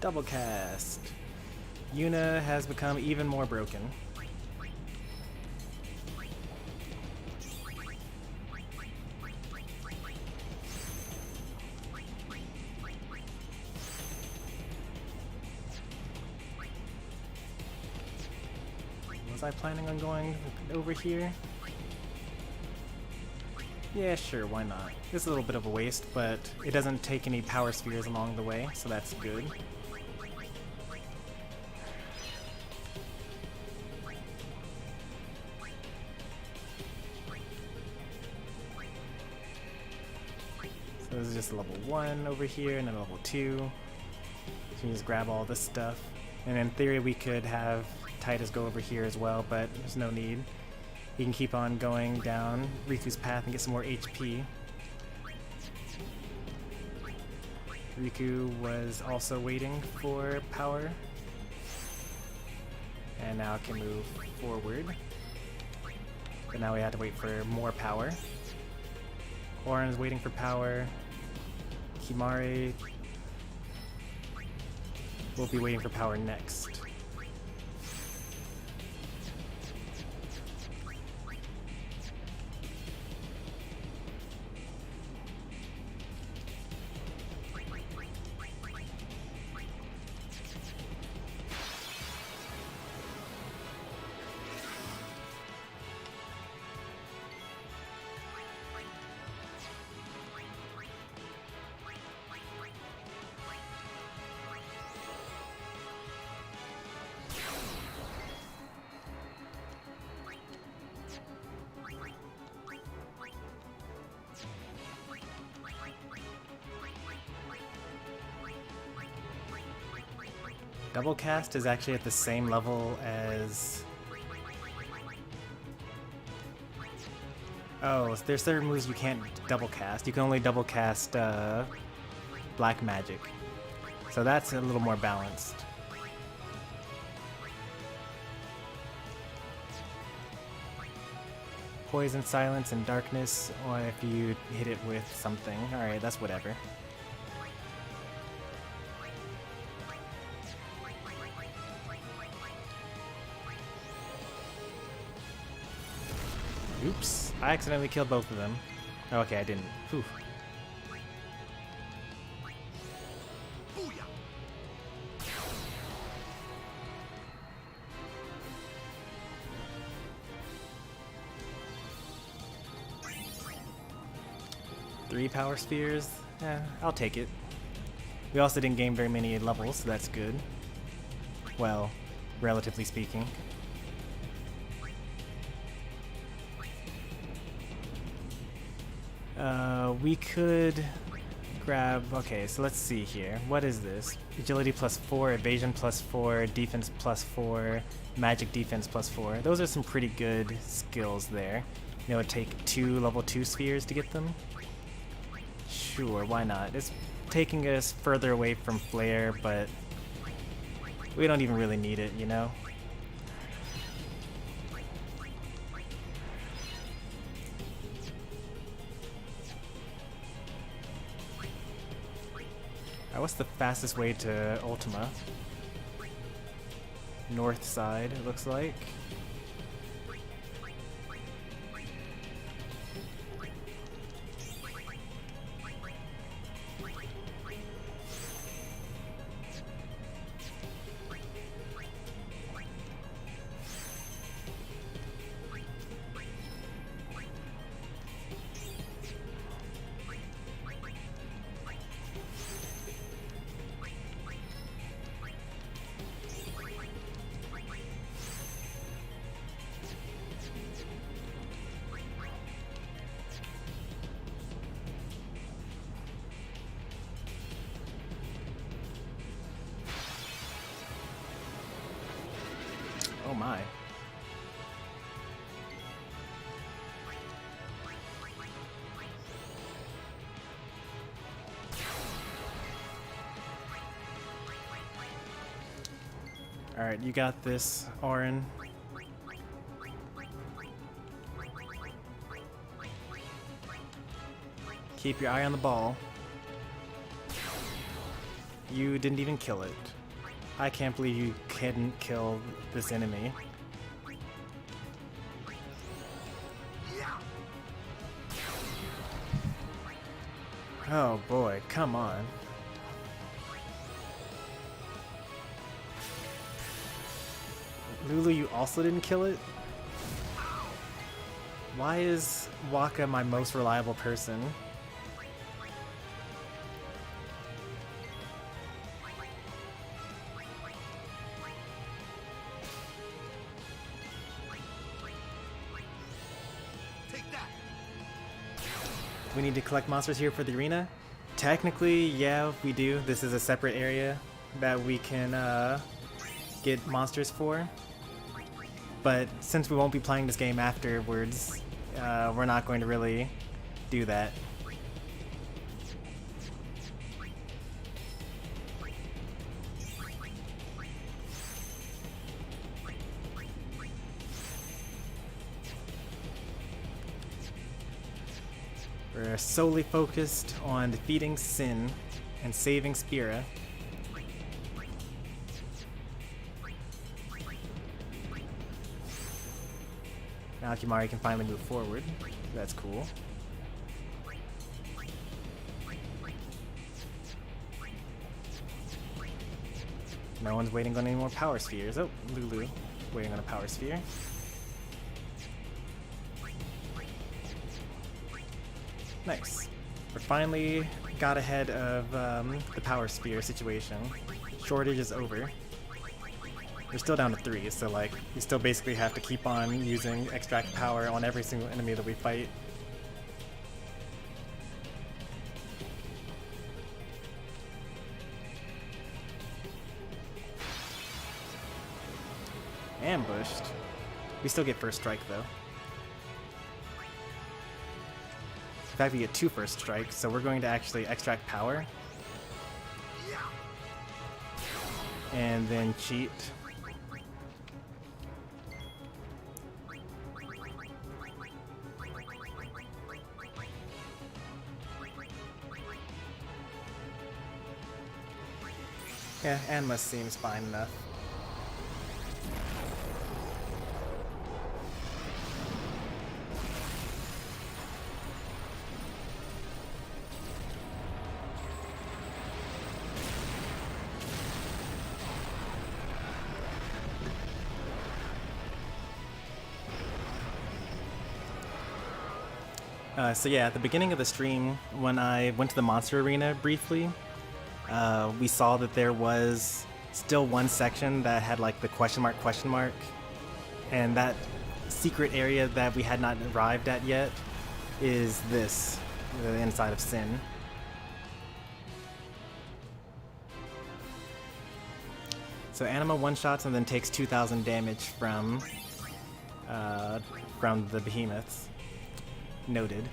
Double cast. Yuna has become even more broken. I planning on going over here? Yeah, sure, why not? It's a little bit of a waste, but it doesn't take any power spheres along the way, so that's good. So this is just level 1 over here, and then level 2. So you just grab all this stuff. And in theory we could have Tidus go over here as well, but there's no need. He can keep on going down Riku's path and get some more HP. Riku was also waiting for power. And now it can move forward. But now we have to wait for more power. Orin is waiting for power. Kimari will be waiting for power next. Double cast is actually at the same level as... Oh, there's certain moves you can't double cast. You can only double cast black magic. So that's a little more balanced. Poison, silence, and darkness, or if you hit it with something. Alright, that's whatever. Oops, I accidentally killed both of them. Oh, okay, I didn't. Phew. Three power spheres? I'll take it. We also didn't gain very many levels, so that's good. Well, relatively speaking. We could grab... Okay, so let's see here. What is this? Agility +4, evasion +4, defense +4, magic defense +4. Those are some pretty good skills there. It would take 2 level 2 spheres to get them. Sure, why not? It's taking us further away from Flare, but we don't even really need it, you know? What's the fastest way to Ultima? North side, it looks like. Oh my. Alright, you got this, Orin. Keep your eye on the ball. You didn't even kill it. I can't believe you couldn't kill this enemy. Oh boy, come on. Lulu, you also didn't kill it? Why is Waka my most reliable person? We need to collect monsters here for the arena? Technically, yeah, we do. This is a separate area that we can get monsters for. But since we won't be playing this game afterwards, we're not going to really do that. We're solely focused on defeating Sin and saving Spira. Now Kimari can finally move forward. That's cool. No one's waiting on any more power spheres. Oh, Lulu waiting on a power sphere. Nice. We finally got ahead of the power sphere situation. Shortage is over. We're still down to 3, so like we still basically have to keep on using extract power on every single enemy that we fight. Ambushed. We still get first strike though. In fact, we get 2 first strikes, so we're going to actually extract power. And then cheat. Yeah, Anima seems fine enough. So yeah, at the beginning of the stream, when I went to the monster arena briefly, we saw that there was still one section that had like the question mark, and that secret area that we had not arrived at yet is this, the inside of Sin. So Anima one-shots and then takes 2,000 damage from the behemoths. Noted.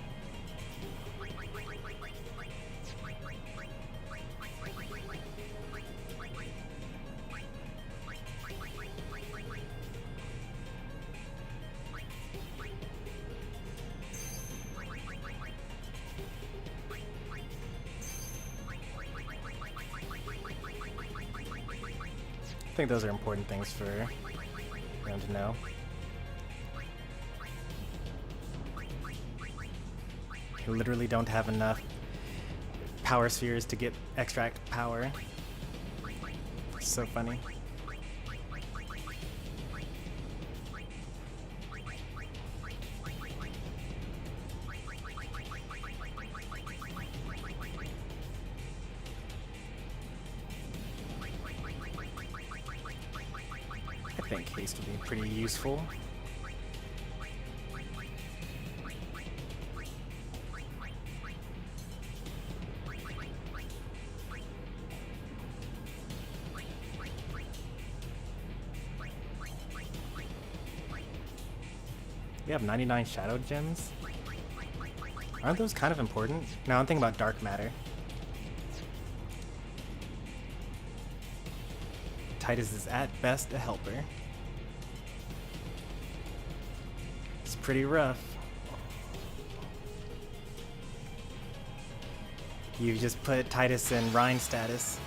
I think those are important things for them to know. We literally don't have enough power spheres to get extract power. It's so funny. I think haste would be pretty useful. We have 99 shadow gems. Aren't those kind of important? Now I'm thinking about dark matter. Tidus is at best a helper. It's pretty rough. You just put Tidus in Rhine status.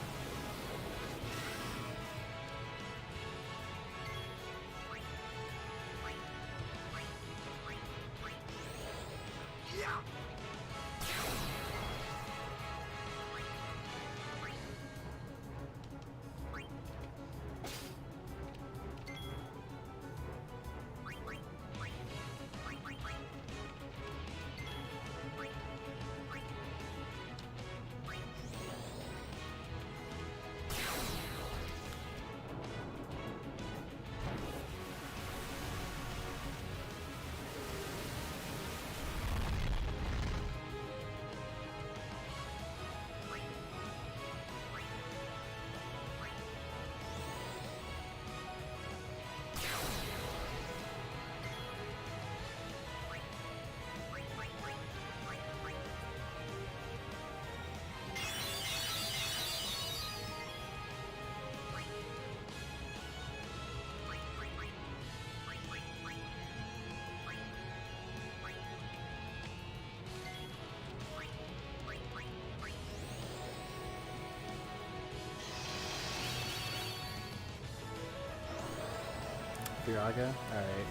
Firaga? Alright.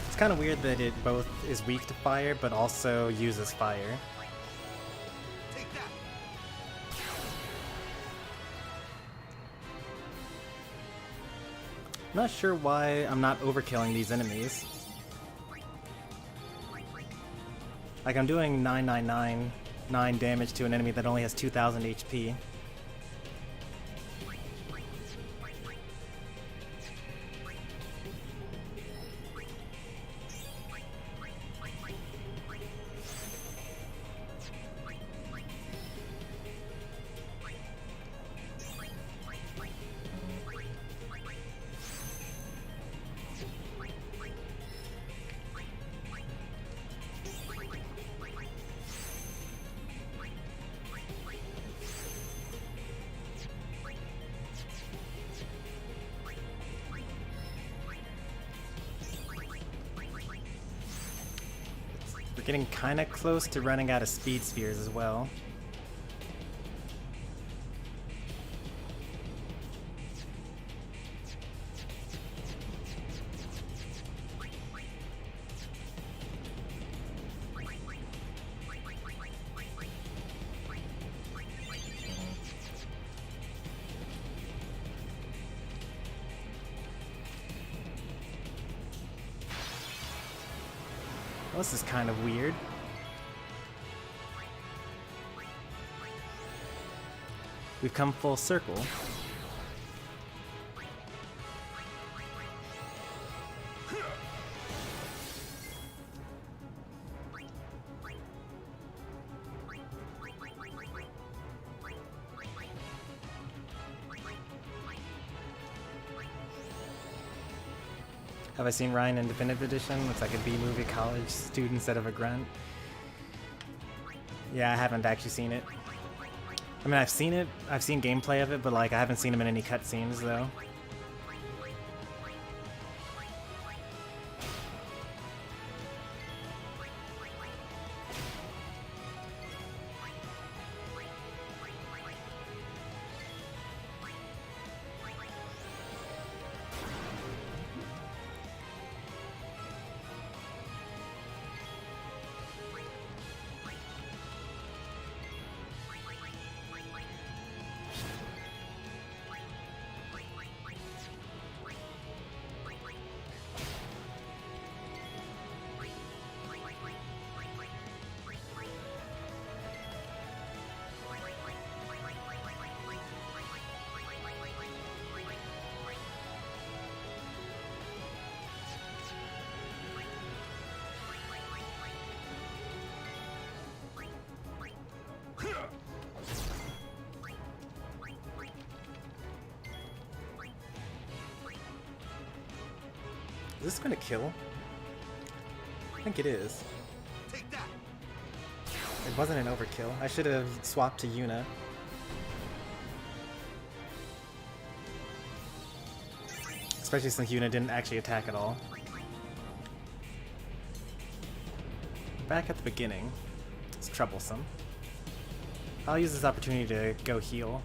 It's kind of weird that it both is weak to fire, but also uses fire.
Take that.
I'm not sure why I'm not overkilling these enemies. Like, I'm doing 9 damage to an enemy that only has 2000 HP. We're getting kind of close to running out of speed spheres as well. Well, this is kind of weird. We've come full circle. Have I seen Ryan in Definitive Edition? Looks like a B-movie college student instead of a grunt. Yeah, I haven't actually seen it. I mean, I've seen it, I've seen gameplay of it, but like I haven't seen him in any cutscenes though. Is this gonna kill? I think it is.
Take that.
It wasn't an overkill. I should have swapped to Yuna. Especially since Yuna didn't actually attack at all. Back at the beginning. It's troublesome. I'll use this opportunity to go heal.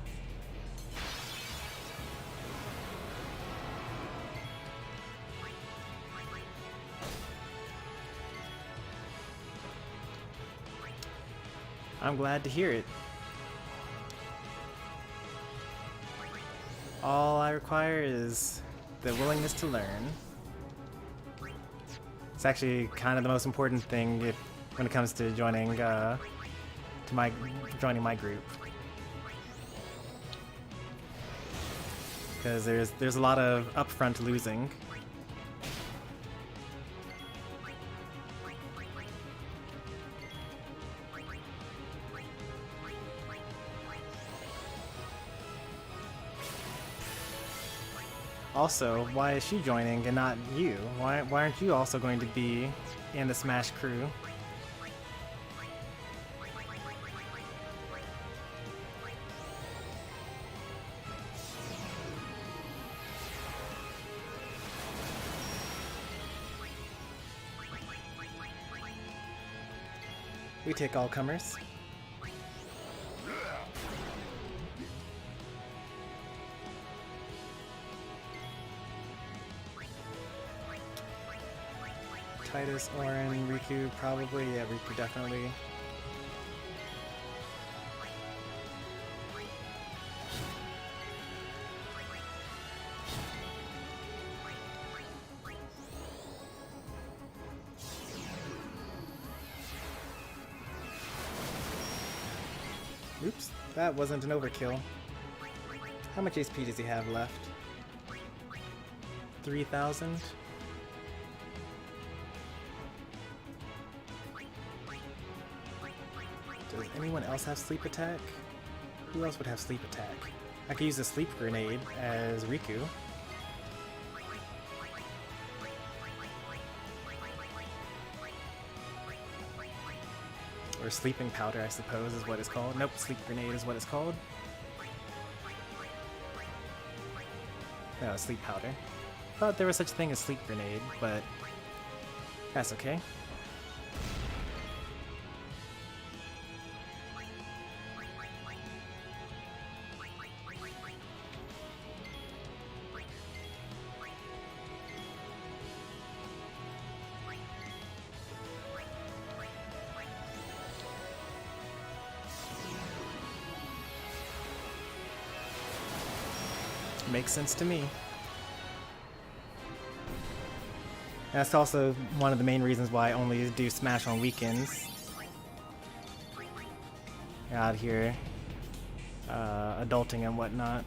I'm glad to hear it. All I require is the willingness to learn. It's actually kind of the most important thing when it comes to joining my group, because there's a lot of upfront losing. Also, why is she joining and not you? Why aren't you also going to be in the Smash crew? We take all comers. Tidus, Orin, Riku, probably. Yeah, Riku definitely. Oops, that wasn't an overkill. How much HP does he have left? 3,000? Does anyone else have sleep attack? Who else would have sleep attack? I could use a sleep grenade as Riku. Or sleeping powder, I suppose, is what it's called. Nope, sleep grenade is what it's called. No, sleep powder. Thought there was such a thing as sleep grenade, but that's okay. Makes sense to me. That's also one of the main reasons why I only do Smash on weekends. Out here, adulting and whatnot.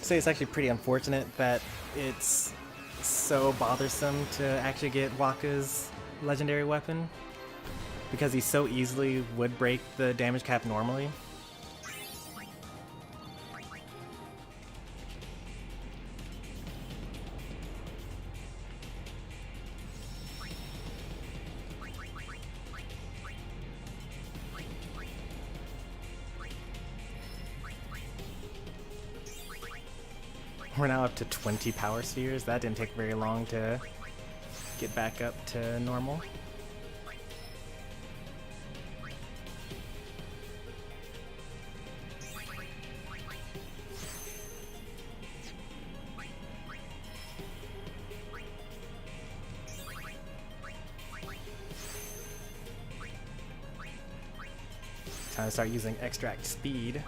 Say it's actually pretty unfortunate that it's so bothersome to actually get Wakka's legendary weapon, because he so easily would break the damage cap normally. We're now up to 20 power spheres. That didn't take very long to get back up to normal. Time to start using extract speed.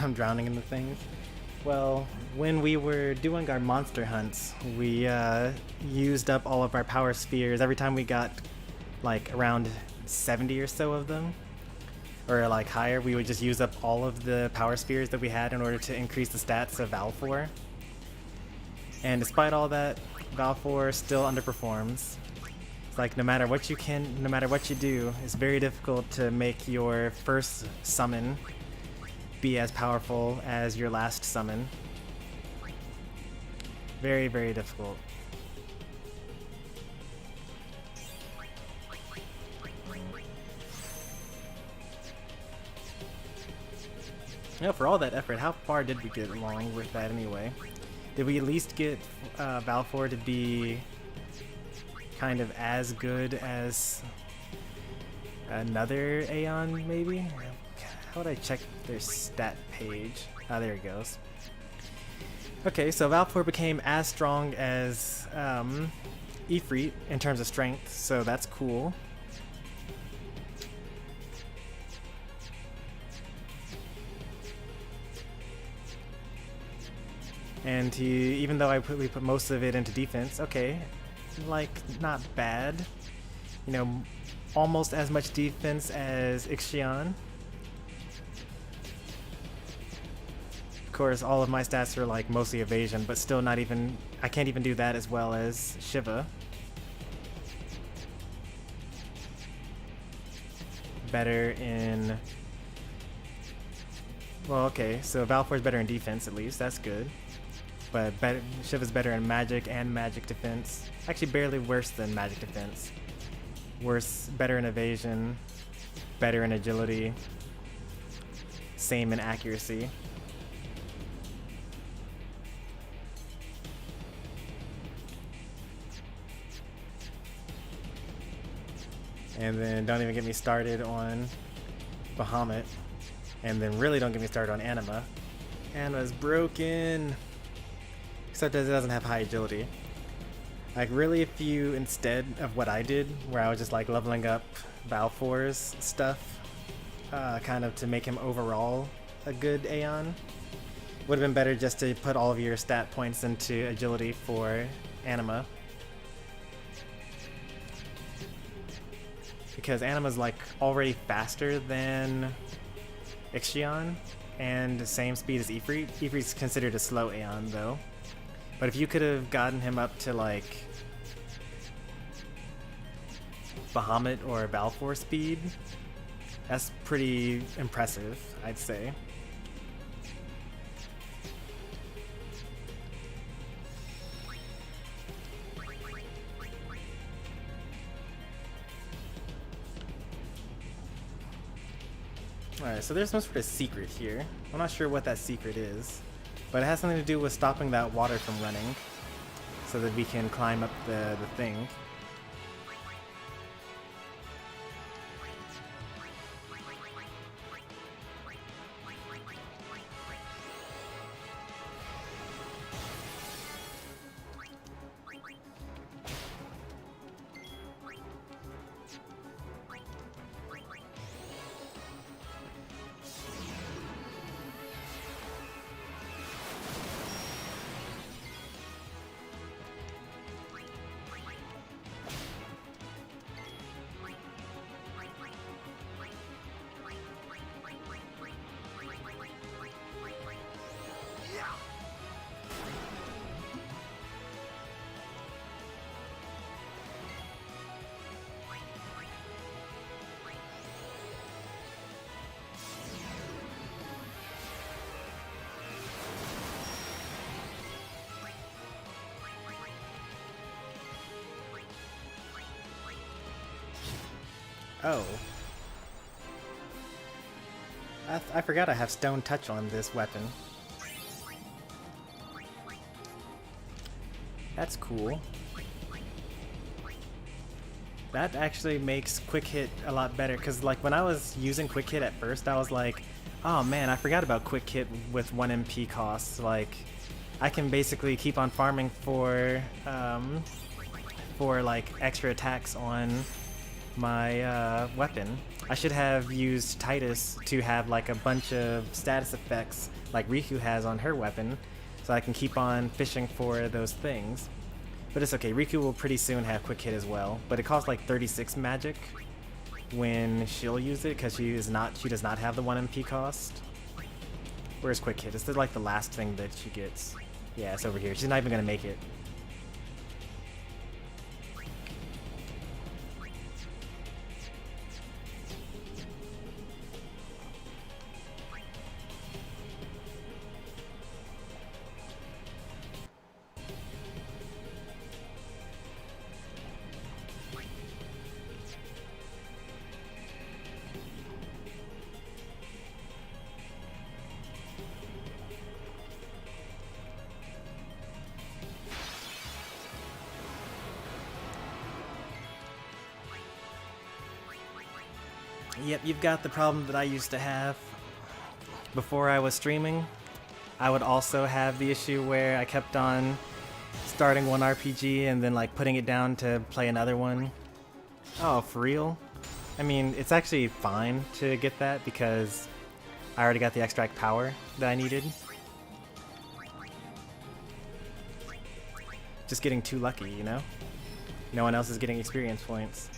I'm drowning in the things. Well, when we were doing our monster hunts, we used up all of our power spheres. Every time we got like around 70 or so of them, or like higher, we would just use up all of the power spheres that we had in order to increase the stats of Valfor. And despite all that, Valfor still underperforms. It's like no matter what you do, it's very difficult to make your first summon be as powerful as your last summon. Very, very difficult. You know, for all that effort, how far did we get along with that anyway? Did we at least get Valfor to be kind of as good as another Aeon, maybe? How would I check their stat page? Ah, there it goes. Okay, so Valfor became as strong as Ifrit in terms of strength, so that's cool. And even though we put most of it into defense, okay, like, not bad. You know, almost as much defense as Ixion. Of course, all of my stats are like mostly evasion, but still not even, I can't even do that as well as Shiva. Better in, well, okay, so Valfor's better in defense at least, that's good. But Shiva's better in magic and magic defense. Actually, barely worse than magic defense. Better in evasion, better in agility, same in accuracy. And then don't even get me started on Bahamut. And then really don't get me started on Anima. Anima's broken. Except that it doesn't have high agility. Like, really, if you, instead of what I did, where I was just like leveling up Valfor's stuff, kind of to make him overall a good Aeon, would have been better just to put all of your stat points into agility for Anima. Because Anima's like already faster than Ixion, and the same speed as Ifrit. Ifrit's considered a slow Aeon though. But if you could have gotten him up to like Bahamut or Valfor speed, that's pretty impressive, I'd say. Alright, so there's some sort of secret here. I'm not sure what that secret is, but it has something to do with stopping that water from running so that we can climb up the thing. Oh. I forgot I have Stone Touch on this weapon. That's cool. That actually makes Quick Hit a lot better, because like when I was using Quick Hit at first, I was like, oh man, I forgot about Quick Hit with 1 MP costs. Like, I can basically keep on farming for like extra attacks on my weapon. I should have used Tidus to have like a bunch of status effects like Riku has on her weapon, so I can keep on fishing for those things. But it's okay, Riku will pretty soon have quick hit as well, but it costs like 36 magic when she'll use it because she does not have the 1 MP cost. Where's quick hit? It's like the last thing that she gets. Yeah, it's over here. She's not even gonna make it. Yep, you've got the problem that I used to have. Before I was streaming, I would also have the issue where I kept on starting one RPG and then like putting it down to play another one. Oh, for real? I mean, it's actually fine to get that because I already got the extract power that I needed. Just getting too lucky, you know? No one else is getting experience points.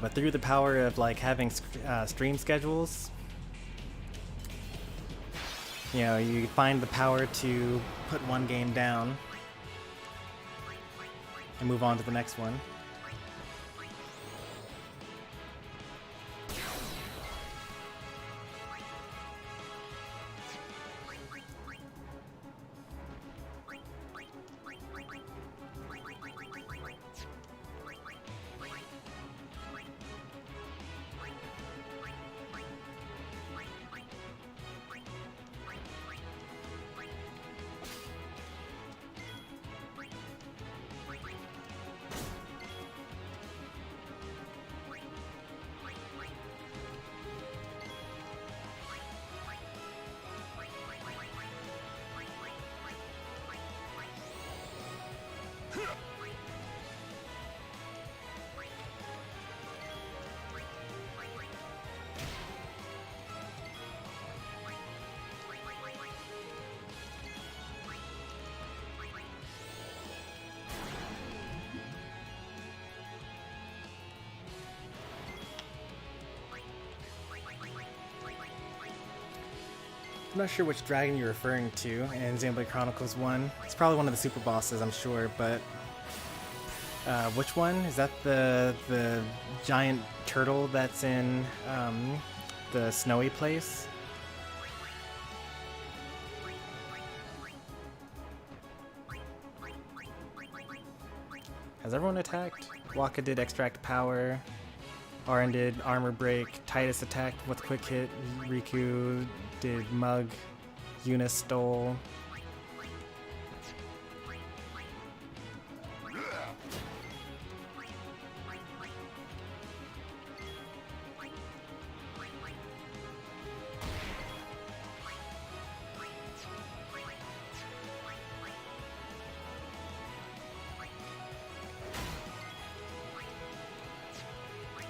But through the power of like having stream schedules, you know, you find the power to put one game down and move on to the next one. I'm not sure which dragon you're referring to in Xenoblade Chronicles 1. It's probably one of the super bosses, I'm sure, but which one? Is that the giant turtle that's in the snowy place? Has everyone attacked? Waka did extract power. Arin did armor break. Tidus attacked with quick hit. Riku did mug. Yuna stole.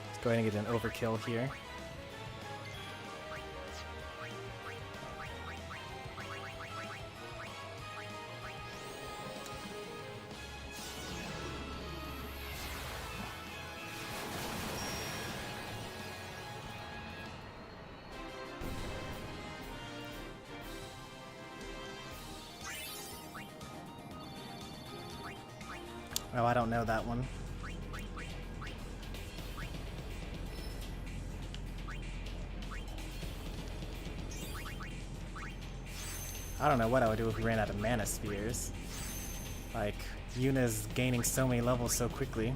Let's go ahead and get an overkill here. Oh, I don't know that one. I don't know what I would do if we ran out of mana spheres. Like, Yuna's gaining so many levels so quickly.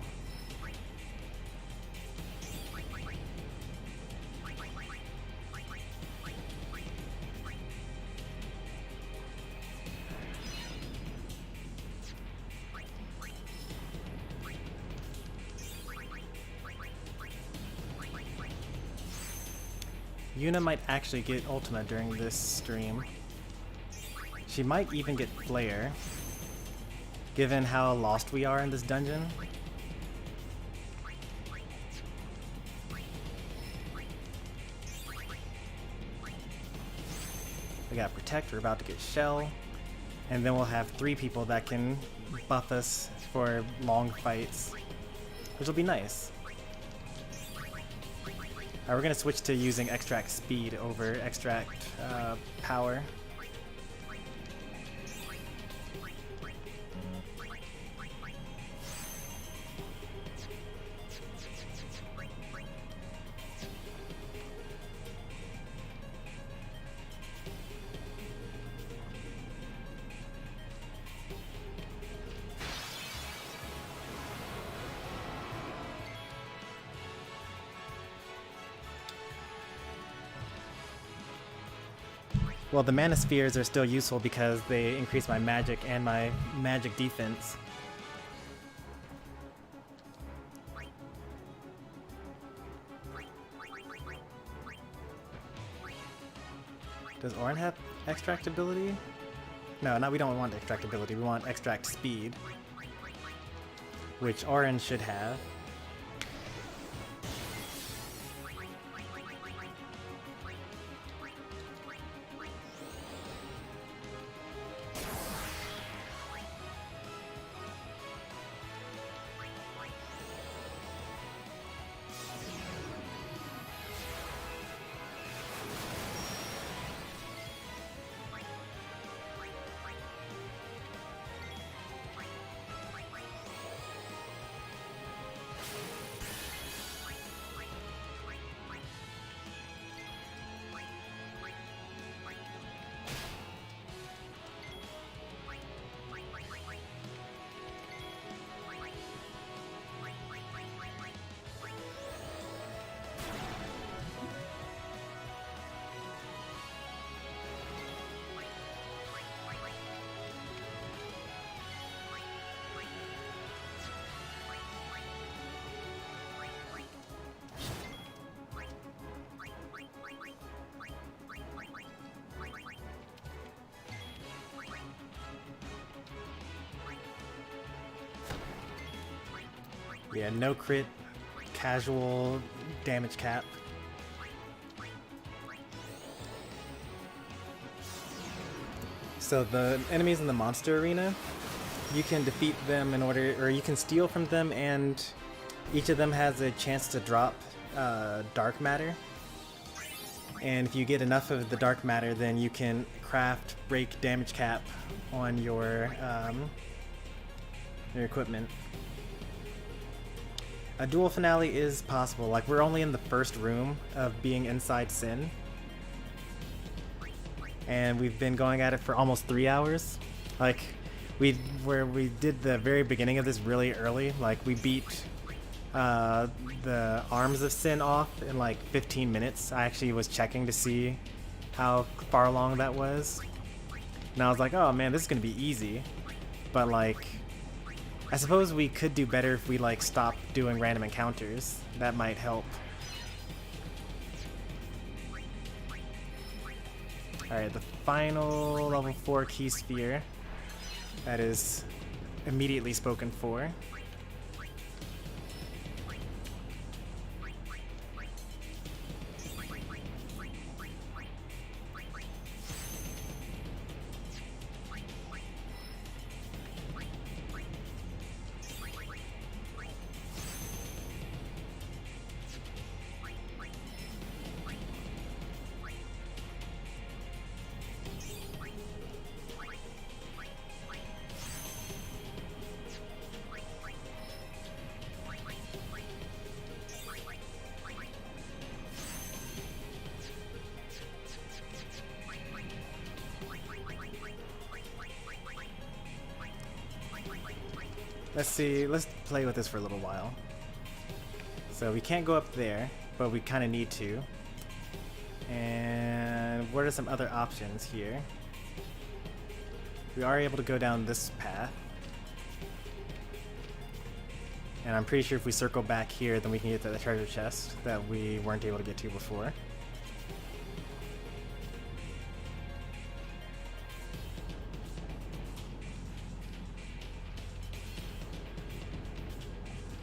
Yuna might actually get Ultima during this stream. She might even get Flare, given how lost we are in this dungeon. We got Protect, we're about to get Shell, and then we'll have 3 people that can buff us for long fights, which will be nice. Alright, we're gonna switch to using Extract Speed over Extract Power. Well, the Mana Spheres are still useful because they increase my magic and my magic defense. Does Orin have Extract ability? No, we don't want Extract ability, we want Extract Speed, which Orin should have. Yeah, no crit, casual damage cap. So the enemies in the monster arena, you can defeat them in order, or you can steal from them, and each of them has a chance to drop dark matter. And if you get enough of the dark matter, then you can craft break damage cap on your equipment. A dual finale is possible. Like, we're only in the first room of being inside Sin, and we've been going at it for almost 3 hours. Like, we did the very beginning of this really early. Like, we beat the arms of Sin off in like 15 minutes. I actually was checking to see how far along that was, and I was like, oh man, this is gonna be easy. But like, I suppose we could do better if we like stopped doing random encounters. That might help. Alright, the final level 4 key sphere that is immediately spoken for. Let's see, let's play with this for a little while. So we can't go up there, but we kind of need to. And what are some other options here? We are able to go down this path. And I'm pretty sure if we circle back here, then we can get to the treasure chest that we weren't able to get to before.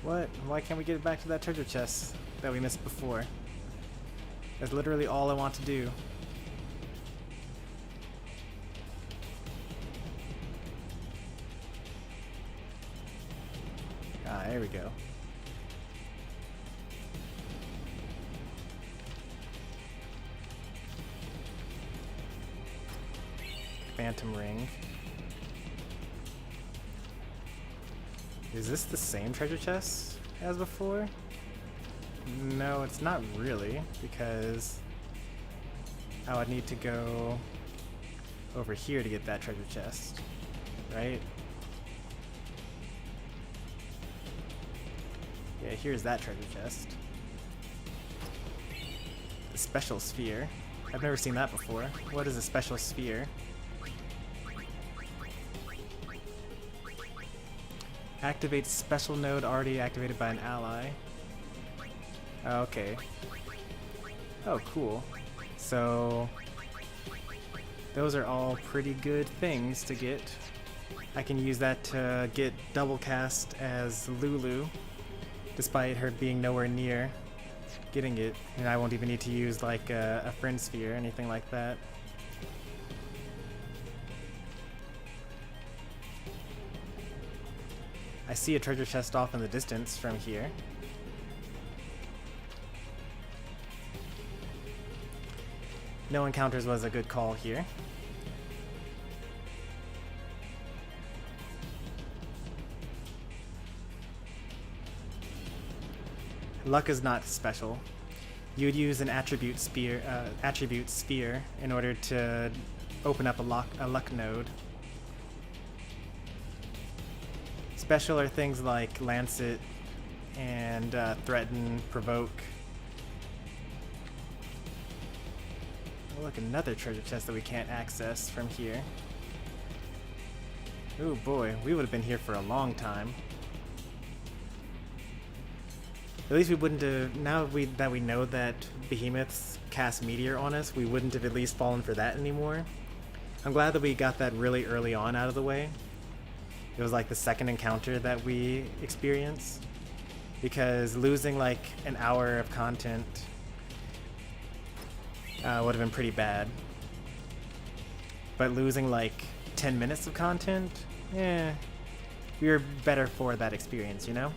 What? Why can't we get back to that treasure chest that we missed before? That's literally all I want to do. Ah, there we go. Phantom ring. Is this the same treasure chest as before? No, it's not really, because I would need to go over here to get that treasure chest, right? Yeah, here's that treasure chest. The special sphere. I've never seen that before. What is a special sphere? Activates special node already activated by an ally. Okay. Oh, cool. So those are all pretty good things to get. I can use that to get double cast as Lulu, despite her being nowhere near getting it, and I won't even need to use like a friend sphere or anything like that. I see a treasure chest off in the distance from here. No encounters was a good call here. Luck is not special. You would use an attribute sphere in order to open up a luck node. Special are things like Lancet and Threaten, Provoke. Oh, look, another treasure chest that we can't access from here. Oh boy, we would have been here for a long time. At least we wouldn't have, now that we know that behemoths cast Meteor on us, we wouldn't have at least fallen for that anymore. I'm glad that we got that really early on out of the way. It was like the second encounter that we experienced, because losing like an hour of content would have been pretty bad. But losing like 10 minutes of content, we were better for that experience, you know?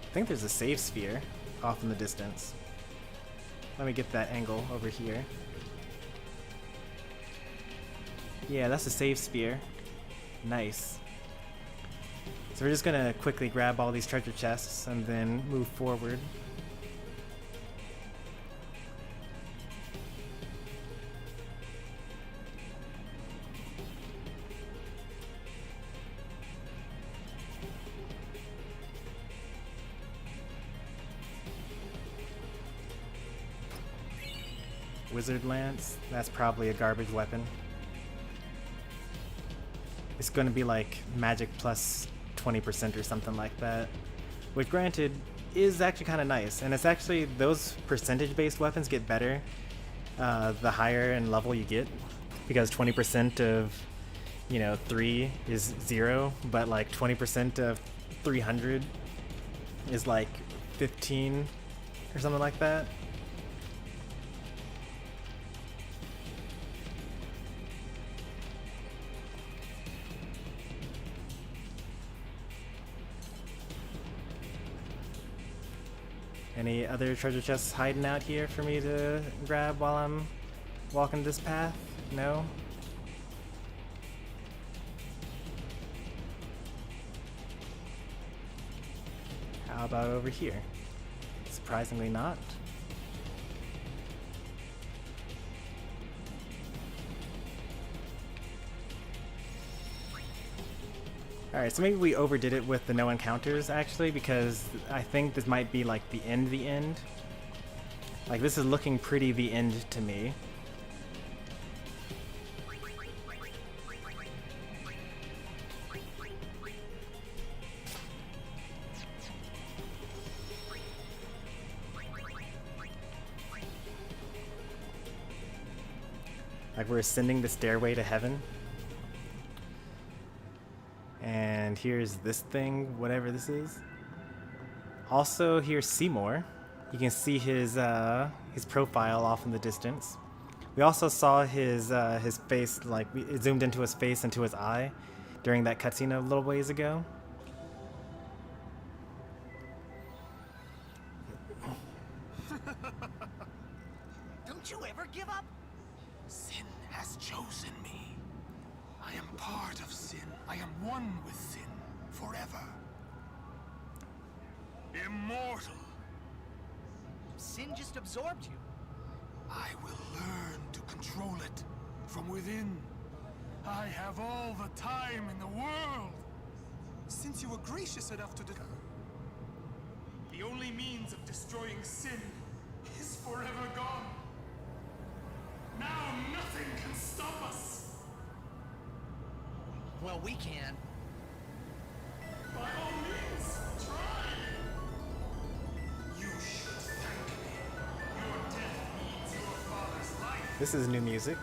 I think there's a save sphere off in the distance. Let me get that angle over here. Yeah, that's a save sphere. Nice. So we're just gonna quickly grab all these treasure chests and then move forward. Wizard Lance, that's probably a garbage weapon. It's going to be like magic plus 20% or something like that, which granted is actually kind of nice. And it's actually, those percentage based weapons get better the higher in level you get, because 20% of, you know, 3 is 0, but like 20% of 300 is like 15 or something like that. Any other treasure chests hiding out here for me to grab while I'm walking this path? No? How about over here? Surprisingly not. Alright, so maybe we overdid it with the no encounters, actually, because I think this might be like the end. Like, this is looking pretty the end to me. Like, we're ascending the stairway to heaven. And here's this thing, whatever this is. Also, here's Seymour. You can see his profile off in the distance. We also saw his face, like it zoomed into his face, into his eye, during that cutscene a little ways ago.
Don't you ever give up? Sin has chosen me. I am part of sin. I am one with sin forever. Immortal.
Sin just absorbed you.
I will learn to control it from within. I have all the time in the world. Since you were gracious enough to the only means of destroying sin is forever gone. Now nothing can stop us.
Well, we can.
By all means, try. You should thank me. Your death means your father's life.
This is new music.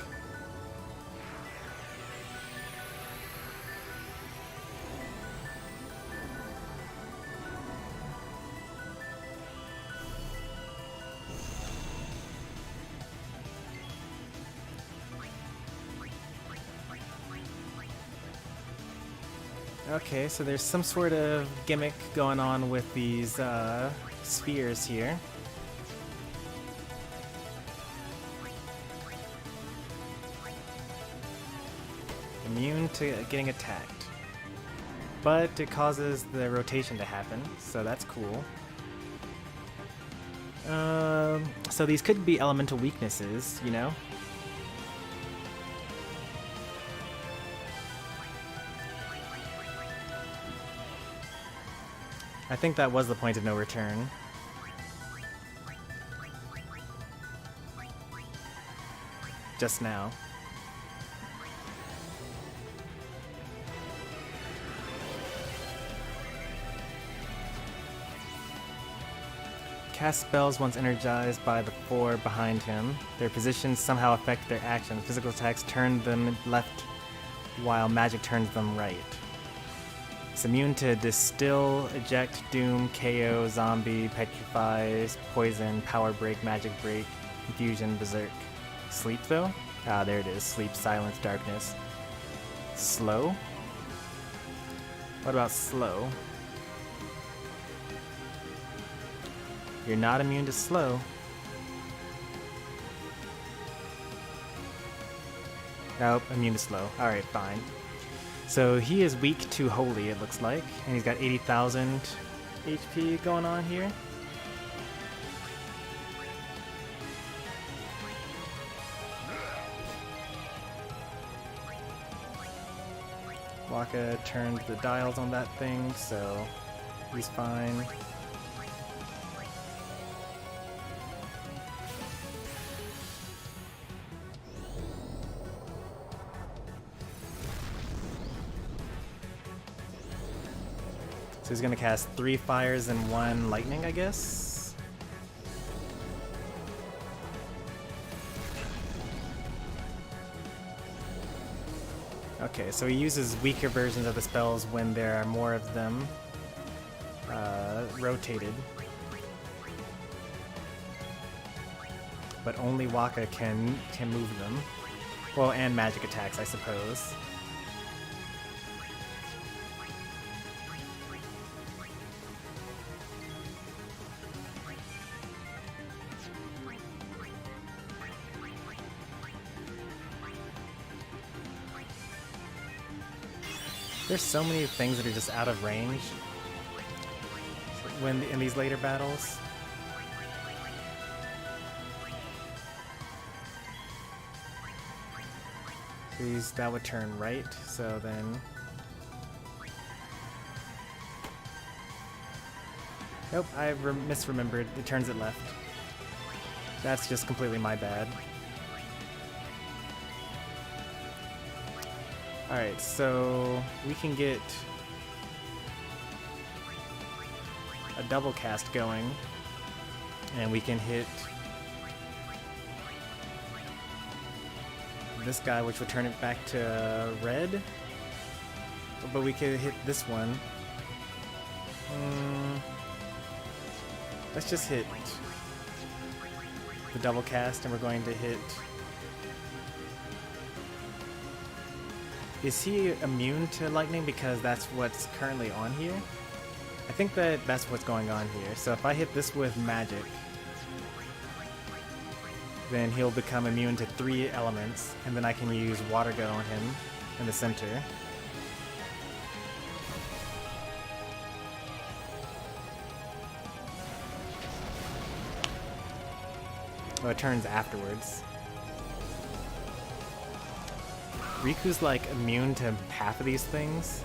Okay, so there's some sort of gimmick going on with these spheres here. Immune to getting attacked. But it causes the rotation to happen, so that's cool. So these could be elemental weaknesses, you know? I think that was the point of no return. Just now. Cast spells once energized by the four behind him. Their positions somehow affect their actions. Physical attacks turn them left while magic turns them right. It's immune to Distill, Eject, Doom, KO, Zombie, Petrify, Poison, Power Break, Magic Break, Confusion, Berserk. Sleep though? Ah, there it is. Sleep, Silence, Darkness. Slow? What about slow? You're not immune to slow. Nope, immune to slow. Alright, fine. So he is weak to holy, it looks like. And he's got 80,000 HP going on here. Waka turned the dials on that thing, so he's fine. So he's gonna cast 3 fires and 1 lightning, I guess? Okay, so he uses weaker versions of the spells when there are more of them rotated. But only Waka can move them. Well, and magic attacks, I suppose. There's so many things that are just out of range when in these later battles. That would turn right, so then... Nope, I misremembered. It turns it left. That's just completely my bad. Alright, so we can get a double cast going, and we can hit this guy, which will turn it back to red. but we could hit this one. Let's just hit the double cast, and we're going to hit... Is he immune to lightning because that's what's currently on here? I think that that's what's going on here. So if I hit this with magic, then he'll become immune to 3 elements, and then I can use water gun on him in the center. Oh, it turns afterwards. Riku's like immune to half of these things.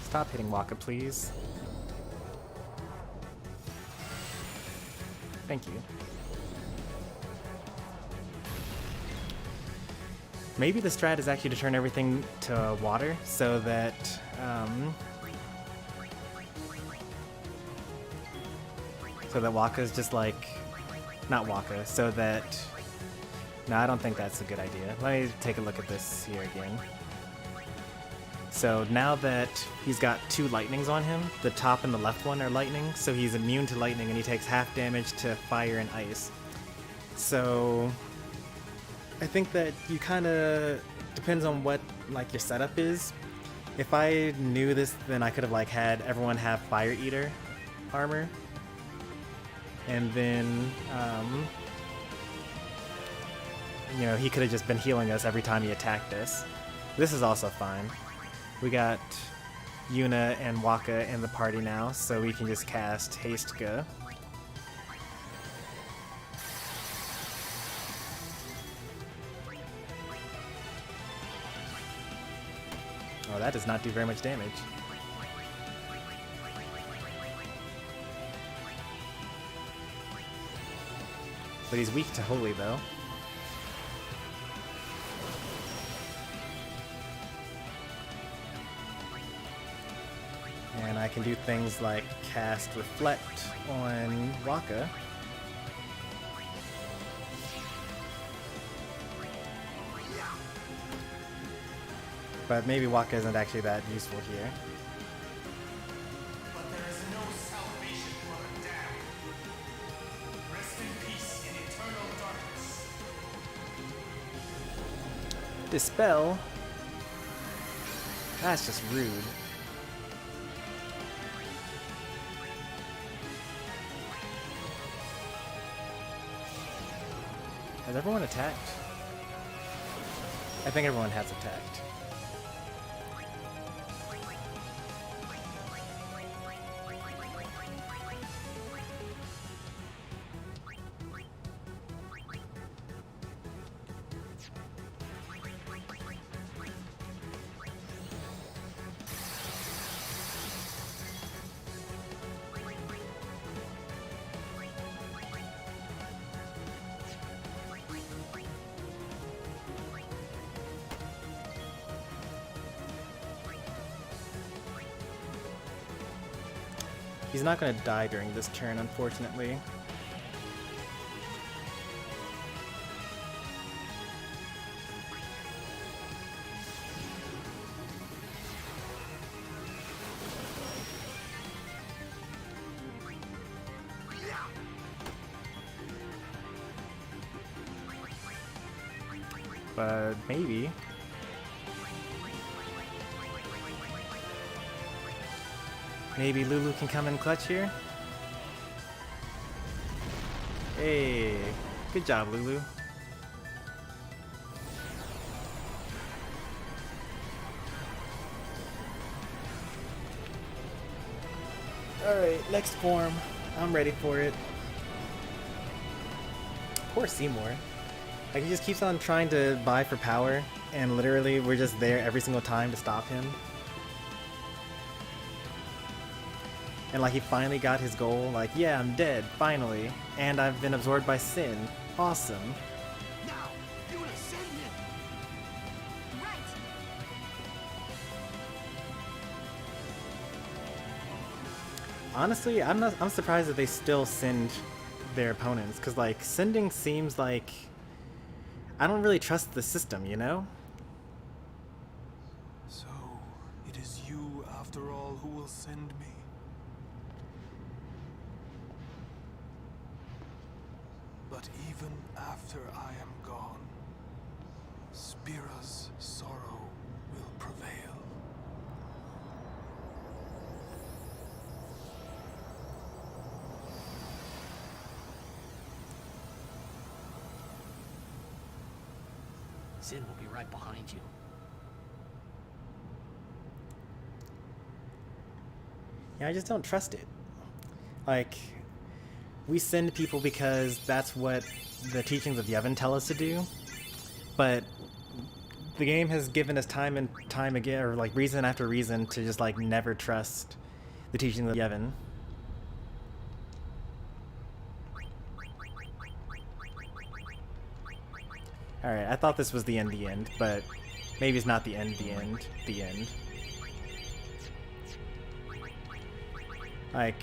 Stop hitting Waka, please. Thank you. Maybe the strat is actually to turn everything to water so that Waka's just like, not Waka, so that, no, I don't think that's a good idea. Let me take a look at this here again. So now that he's got 2 lightnings on him, the top and the left one are lightning, so he's immune to lightning and he takes half damage to fire and ice. So I think that you kind of, depends on what like your setup is. If I knew this, then I could have like had everyone have Fire Eater armor, and then you know, he could have just been healing us every time he attacked us. This is also fine. We got Yuna and Waka in the party now, so we can just cast Haste-Ga. Oh, that does not do very much damage. But he's weak to Holy, though. And I can do things like cast Reflect on Waka. But maybe Waka isn't actually that useful here.
But there is no salvation for the damned. Rest in peace in eternal darkness.
Dispel? That's just rude. Has everyone attacked? I think everyone has attacked. He's not going to die during this turn, unfortunately. But maybe. Maybe Lulu can come in clutch here? Hey, good job, Lulu. Alright, next form. I'm ready for it. Poor Seymour. Like, he just keeps on trying to buy for power, and literally we're just there every single time to stop him. And like, he finally got his goal, like, yeah, I'm dead, finally. And I've been absorbed by sin. Awesome.
Now, Yuna, send him.
Right.
Honestly, I'm surprised that they still send their opponents, because like, sending seems like, I don't really trust the system, you know?
is you, after all, who will send me. But even after I am gone, Spira's sorrow will prevail.
Sin will be right behind you.
Yeah, I just don't trust it. Like, we send people because that's what the teachings of Yevon tell us to do, but the game has given us time and time again, or like reason after reason, to just like never trust the teachings of Yevon. Alright, I thought this was the end, but maybe it's not the end. Like,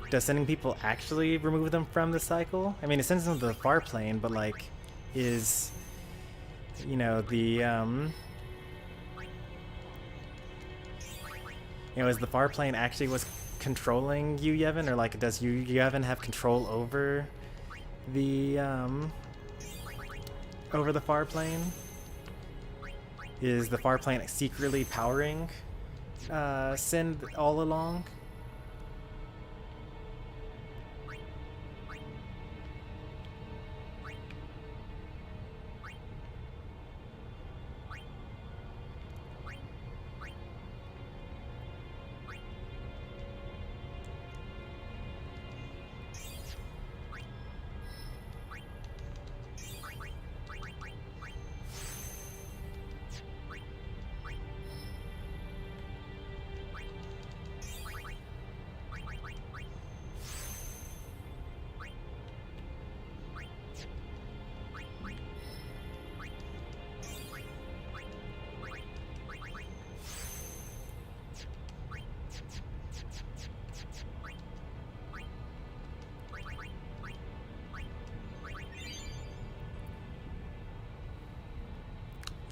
does sending people actually remove them from the cycle? I mean, it sends them to the far plane, but like, is, you know, is the far plane actually what's controlling you, Yevon? Or like, does you, Yevon, have control over the far plane? Is the far plane secretly powering Sin all along?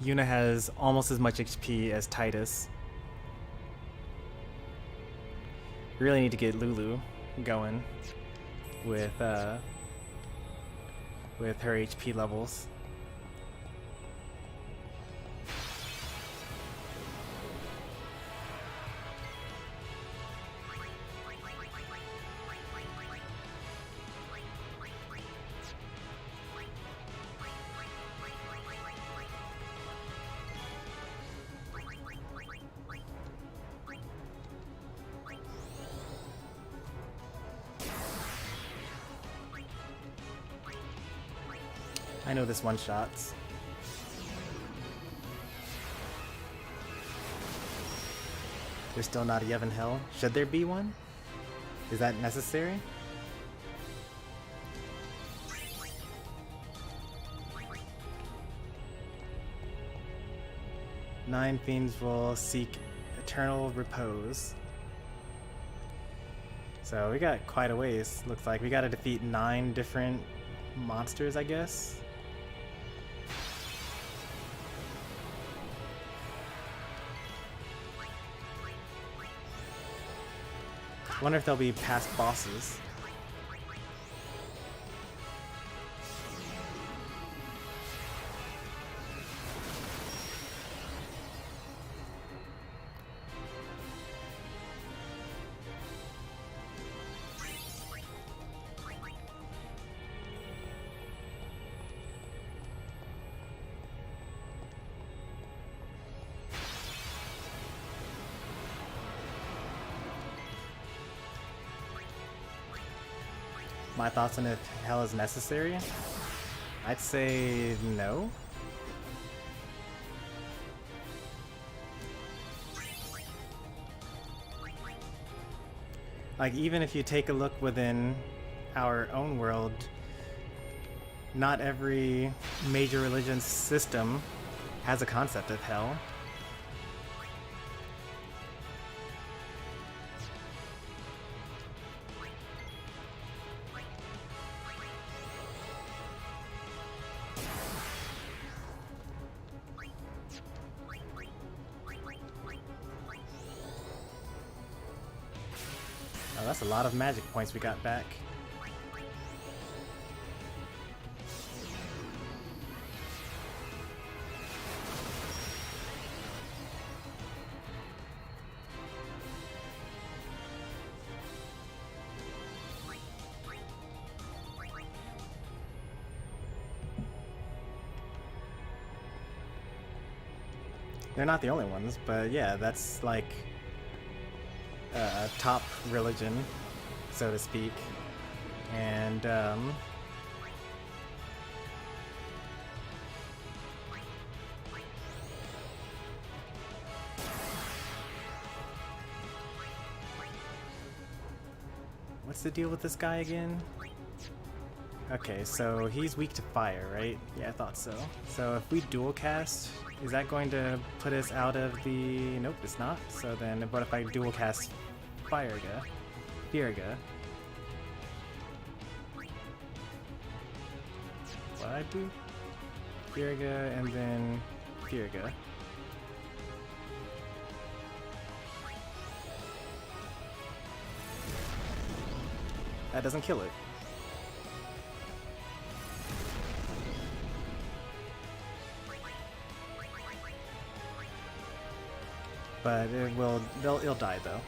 Yuna has almost as much HP as Tidus. Really need to get Lulu going with her HP levels. I know this one-shots. There's still not a Yevon Hell. Should there be one? Is that necessary? Nine fiends will seek eternal repose. So we got quite a ways. Looks like we got to defeat 9 different monsters, I guess. I wonder if they'll be past bosses. My thoughts on if hell is necessary? I'd say no. Like, even if you take a look within our own world, not every major religion system has a concept of hell. that's a lot of magic points we got back. They're not the only ones, but yeah, that's like top religion, so to speak. And what's the deal with this guy again? Okay, so he's weak to fire, right? Yeah, I thought so. So if we dual cast, is that going to put us out of the... Nope, it's not. So then what if I dual cast Firega? What I do? Firega and then Firega. That doesn't kill it. But it will, it'll die though.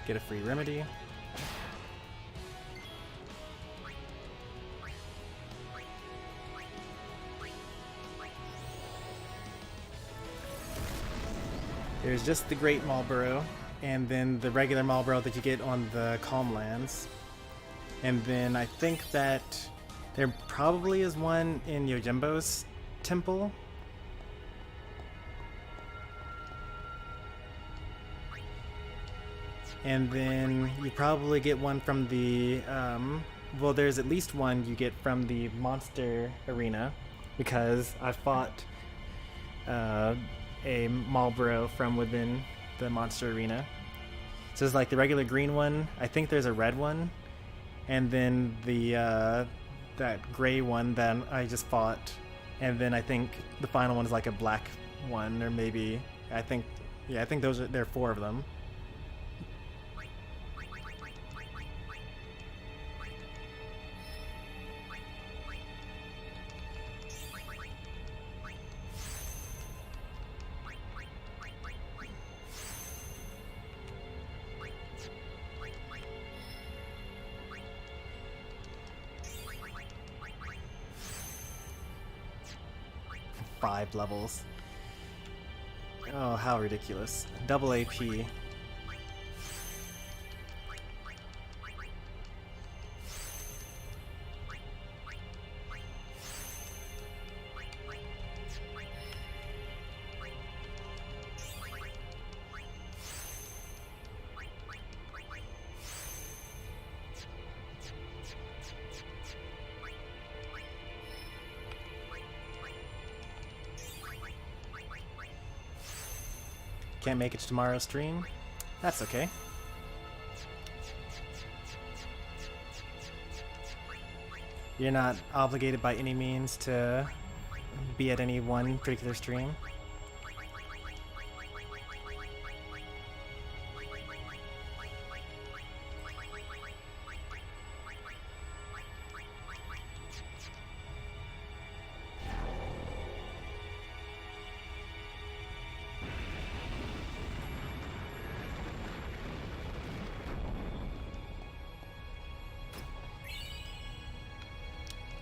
Get a free remedy. There's just the Great Marlborough, and then the regular Marlborough that you get on the Calm Lands. And then I think that there probably is one in Yojimbo's temple. And then you probably get one from the, well, there's at least one you get from the monster arena, because I fought a Marlborough from within the monster arena. So it's like the regular green one. I think there's a red one. And then the that gray one that I just fought, and then I think the final one is like a black one, or maybe I think those are, there are 4 of them. Five levels. Oh, how ridiculous. Double AP. Can't make it to tomorrow's stream? That's okay. You're not obligated by any means to be at any one particular stream.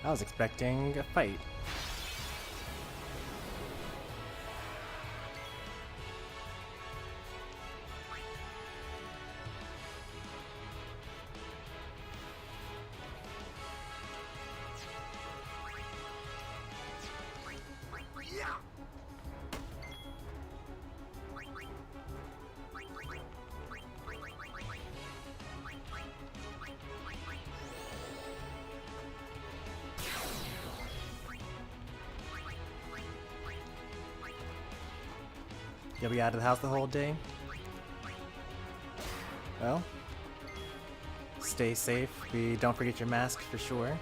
I was expecting a fight. You'll be out of the house the whole day? Well, stay safe. Don't forget your mask for sure.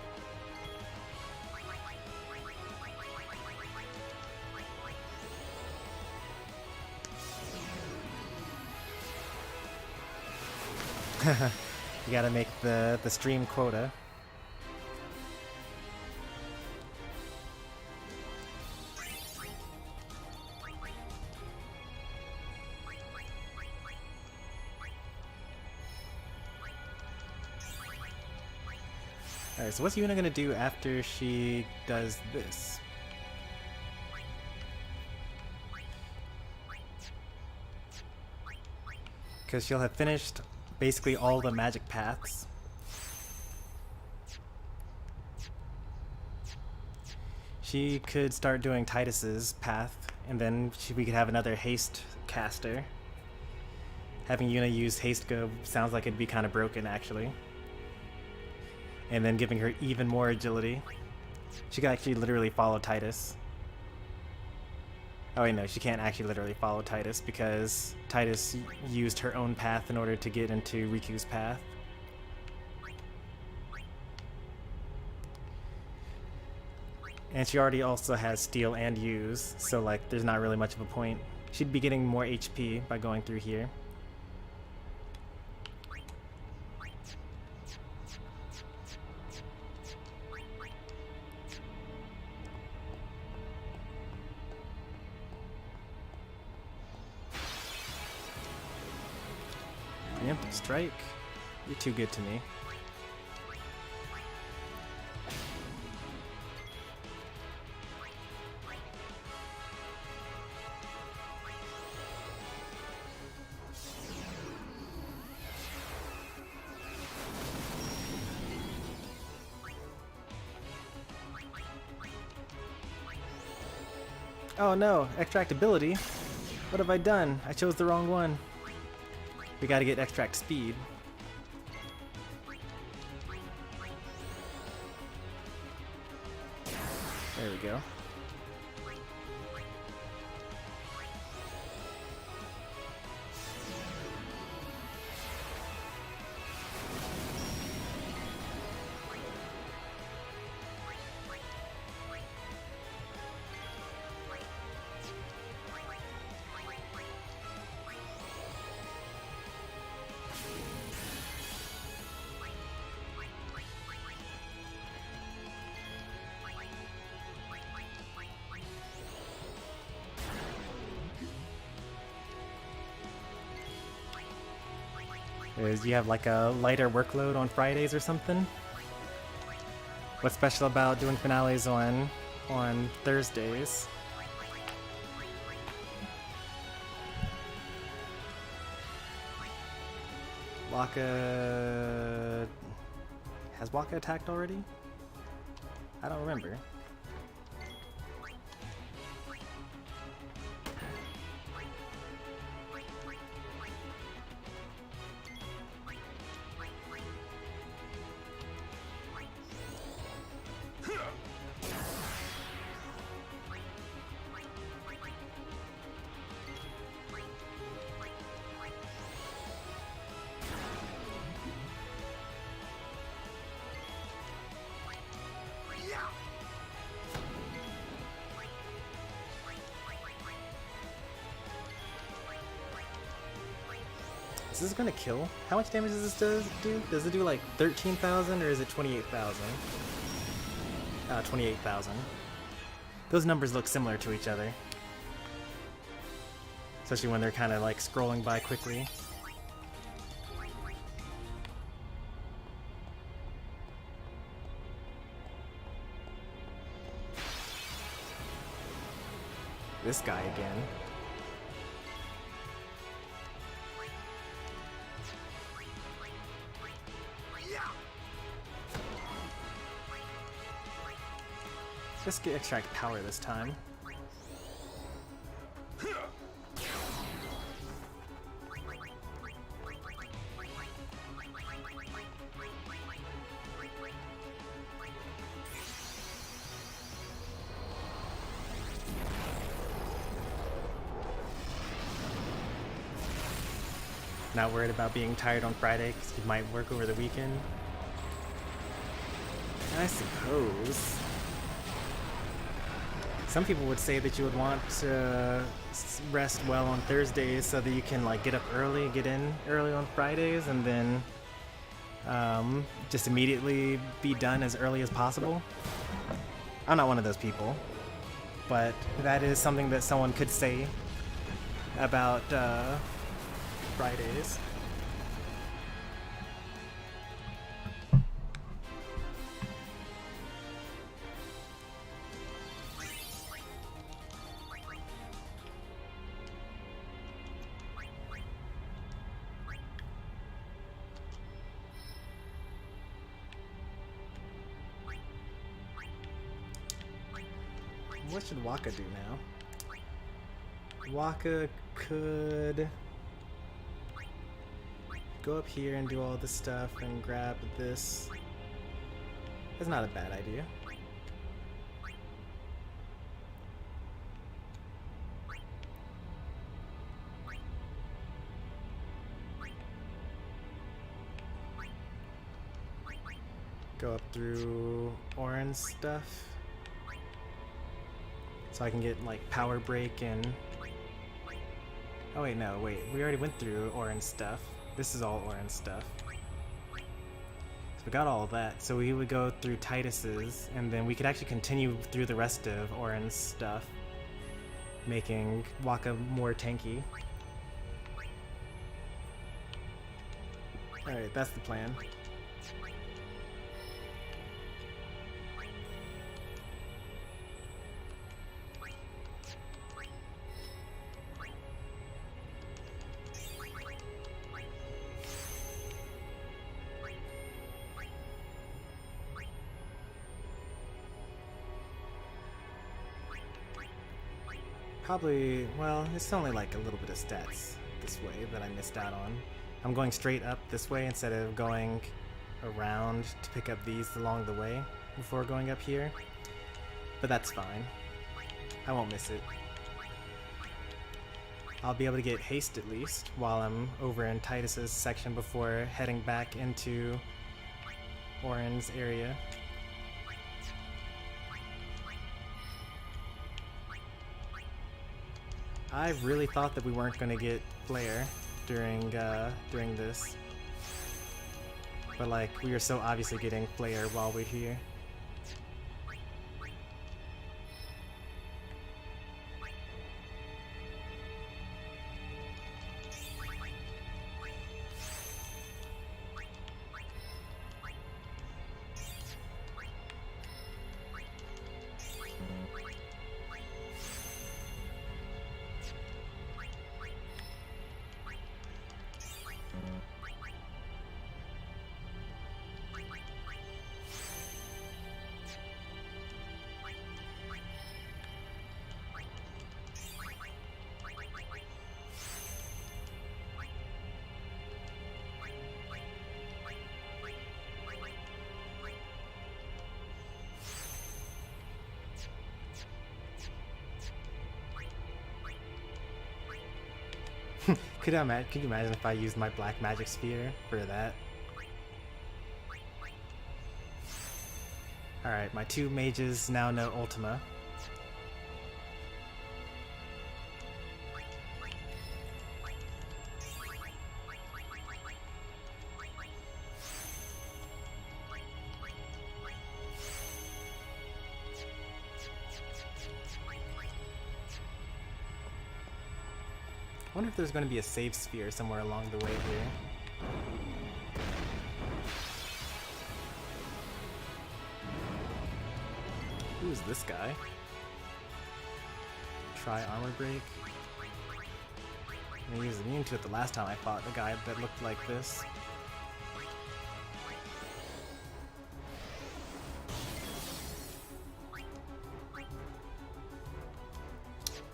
You gotta make the stream quota. Alright, so what's Yuna gonna do after she does this? Because she'll have finished basically all the magic paths. She could start doing Tidus's path, and then we could have another haste caster. Having Yuna use haste go sounds like it'd be kind of broken, actually. And then giving her even more agility. She could actually literally follow Tidus. Oh wait, no, she can't actually literally follow Tidus because Tidus used her own path in order to get into Riku's path. And she already also has steal and use, so like there's not really much of a point. She'd be getting more HP by going through here. Preemptive strike? You're too good to me. Oh no, extract ability? What have I done? I chose the wrong one. We gotta get extract speed. There we go. Do you have like a lighter workload on Fridays or something? What's special about doing finales on Thursdays? Waka... Has Waka attacked already? I don't remember. Is this gonna kill? How much damage does this do? Does it do like 13,000 or is it 28,000? 28,000. Those numbers look similar to each other. Especially when they're kind of like scrolling by quickly. This guy again. Just get extract power this time. Not worried about being tired on Friday because you might work over the weekend. I suppose. Some people would say that you would want to rest well on Thursdays so that you can like get up early, get in early on Fridays, and then just immediately be done as early as possible. I'm not one of those people, but that is something that someone could say about Fridays. What should Waka do now? Waka could go up here and do all this stuff and grab this. That's not a bad idea. Go up through orange stuff. So I can get like power break and... Oh wait, no, wait. We already went through orange stuff. This is all orange stuff. So we got all of that. So we would go through Tidus's, and then we could actually continue through the rest of orange stuff, making Waka more tanky. Alright, that's the plan. Probably, well, it's only like a little bit of stats this way that I missed out on. I'm going straight up this way instead of going around to pick up these along the way before going up here. But that's fine. I won't miss it. I'll be able to get haste at least while I'm over in Tidus's section before heading back into Orin's area. I really thought that we weren't going to get flare during this, but like we are so obviously getting flare while we're here. Could you imagine if I used my black magic sphere for that? Alright, my two mages now know Ultima. I wonder if there's going to be a save sphere somewhere along the way here. Who is this guy? Try armor break. I mean, he was immune to it the last time I fought a guy that looked like this.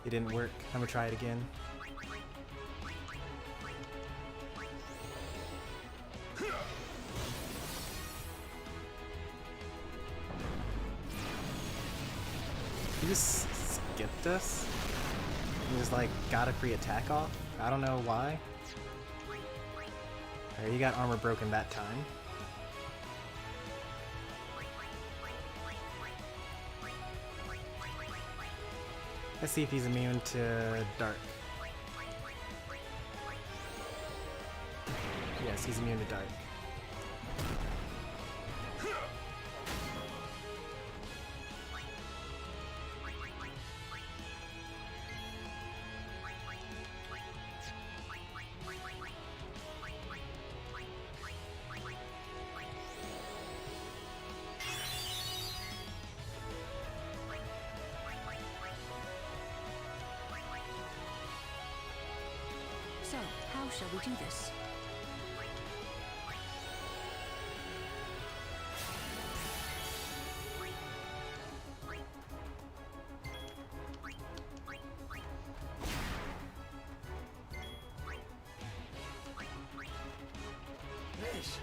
It didn't work. I'm gonna try it again. He just skipped us? He just like got a free attack off? I don't know why. Alright, you got armor broken that time. Let's see if he's immune to dark. Yes, he's immune to dark.
So, how shall we do this?
Yes.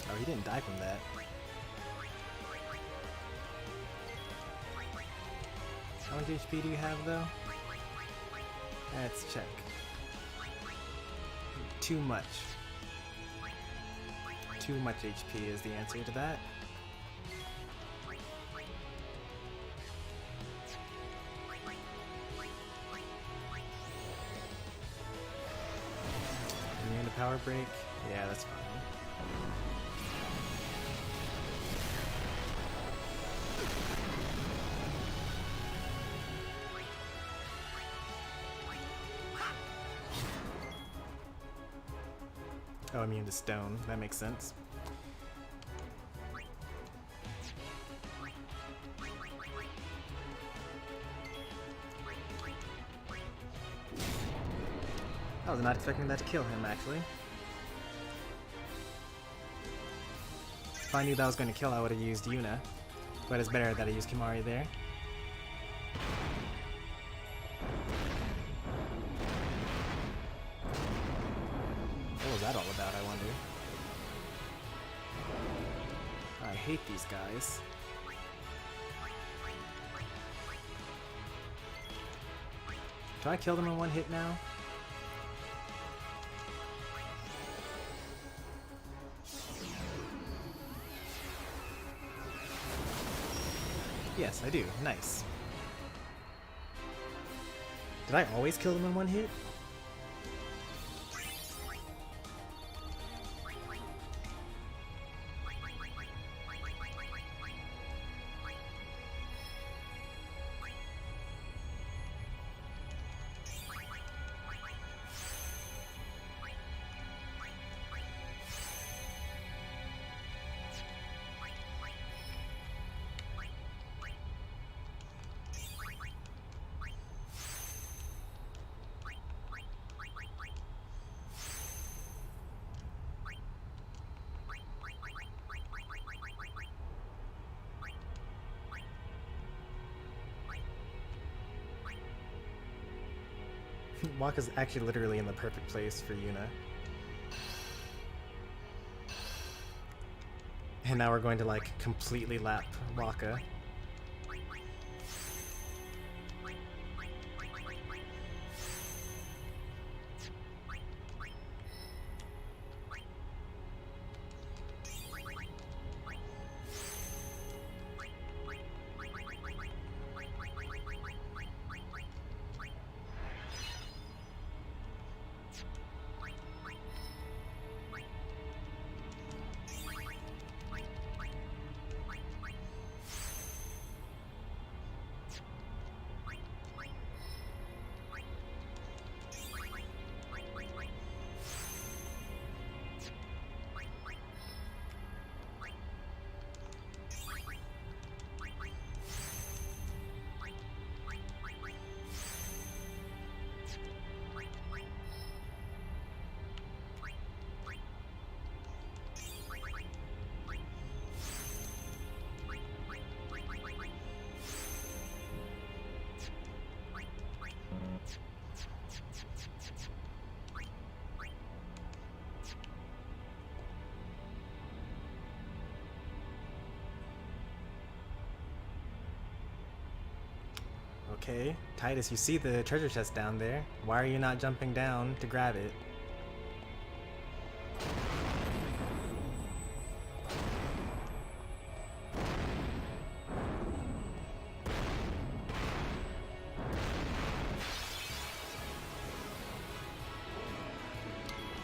Oh, he didn't die from that. How much HP do you have, though? Let's check. Too much. Too much HP is the answer to that. Immune to power break? Yeah, that's fine. Oh, immune to stone. That makes sense. I was not expecting that to kill him, actually. If I knew that was going to kill, I would have used Yuna. But it's better that I used Kimari there. What was that all about, I wonder? I hate these guys. Can I kill them in one hit now? Yes, I do. Nice. Did I always kill them in one hit? Waka's actually literally in the perfect place for Yuna. And now we're going to like completely lap Waka. Okay, Tidus, you see the treasure chest down there. Why are you not jumping down to grab it?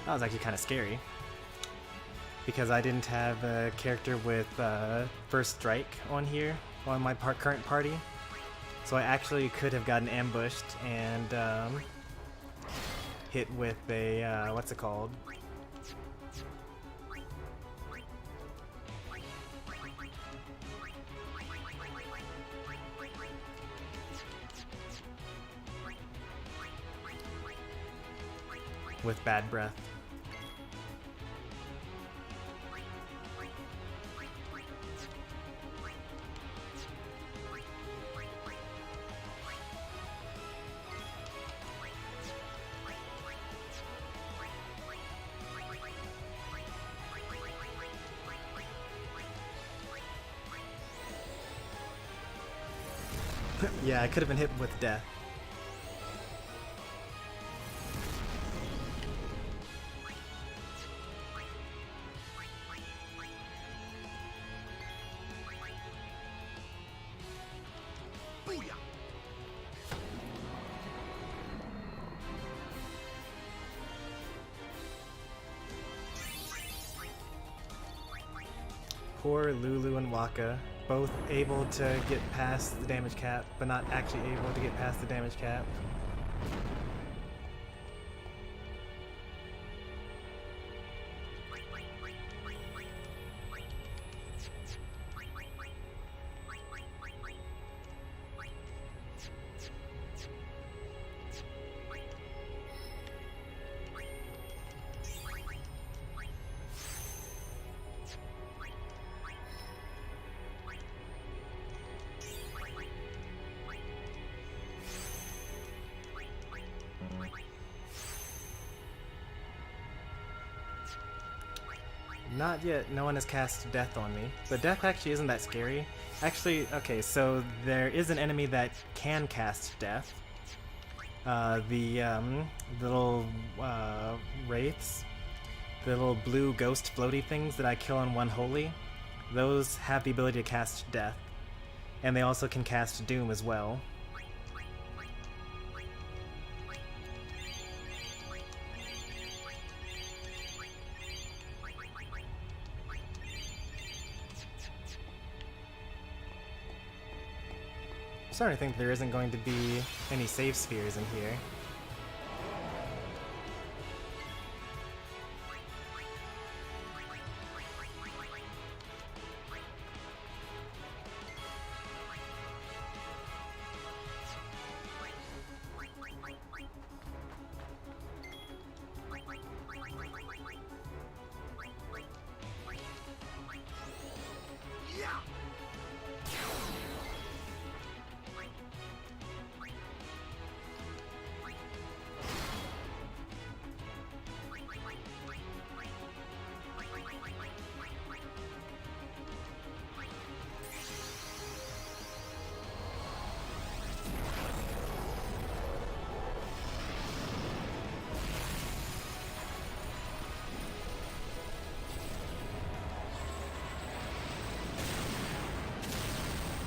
That was actually kind of scary, because I didn't have a character with first strike on here, on my current party. So I actually could have gotten ambushed and hit with a, what's it called? With bad breath. Yeah, I could have been hit with death. Poor Lulu and Waka, both able to get past the damage cap, but not actually able to get past the damage cap. Not yet, no one has cast death on me, but death actually isn't that scary. Actually, okay, so there is an enemy that can cast death. The little wraiths, the little blue ghost floaty things that I kill on one holy, those have the ability to cast death, and they also can cast doom as well. I'm starting to think there isn't going to be any save spheres in here.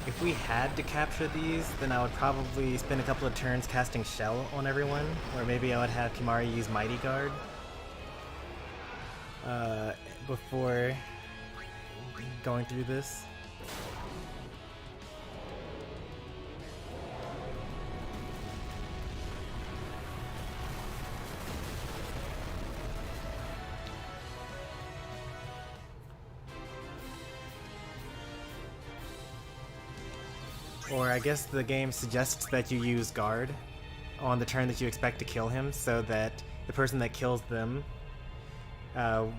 If we had to capture these, then I would probably spend a couple of turns casting Shell on everyone, or maybe I would have Kimari use Mighty Guard before going through this. Or I guess the game suggests that you use guard on the turn that you expect to kill him, so that the person that kills them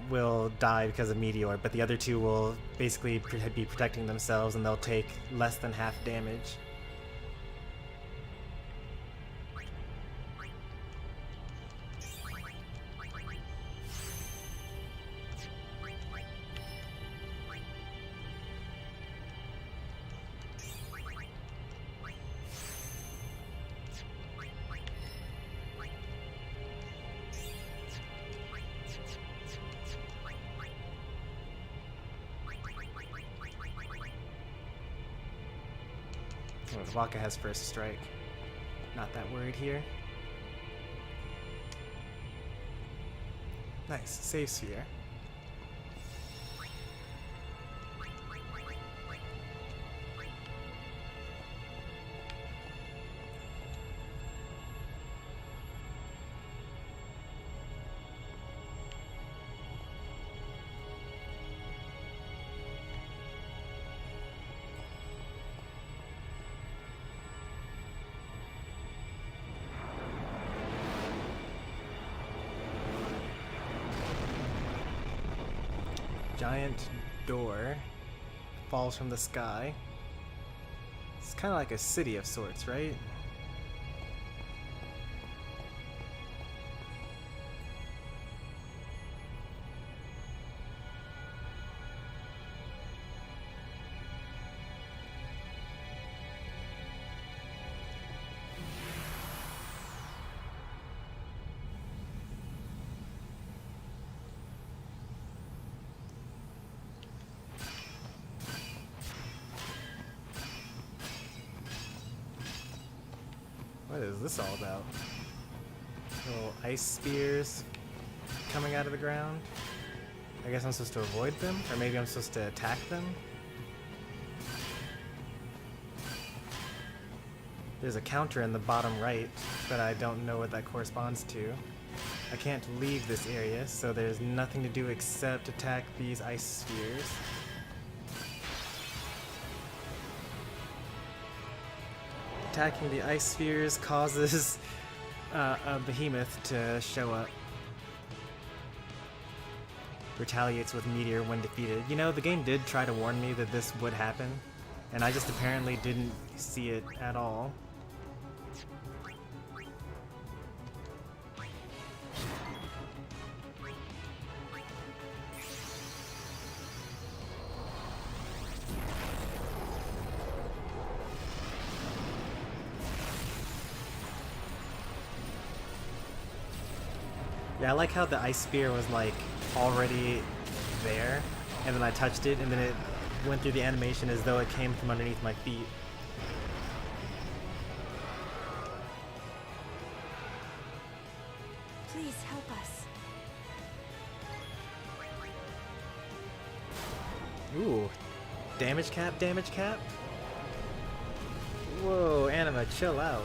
will die because of meteor, but the other two will basically be protecting themselves and they'll take less than half damage. Oh, Waka has first strike. Not that worried here. Nice, save sphere. Giant door falls from the sky. It's kind of like a city of sorts, right? What is this all about? Little ice spears coming out of the ground. I guess I'm supposed to avoid them, or maybe I'm supposed to attack them. There's a counter in the bottom right, but I don't know what that corresponds to. I can't leave this area, so there's nothing to do except attack these ice spheres. Attacking the ice spheres causes a behemoth to show up. Retaliates with meteor when defeated. You know, the game did try to warn me that this would happen, and I just apparently didn't see it at all. Yeah, I like how the ice spear was like already there, and then I touched it, and then it went through the animation as though it came from underneath my feet.
Please help us.
Ooh, damage cap, damage cap? Whoa, Anima, chill out.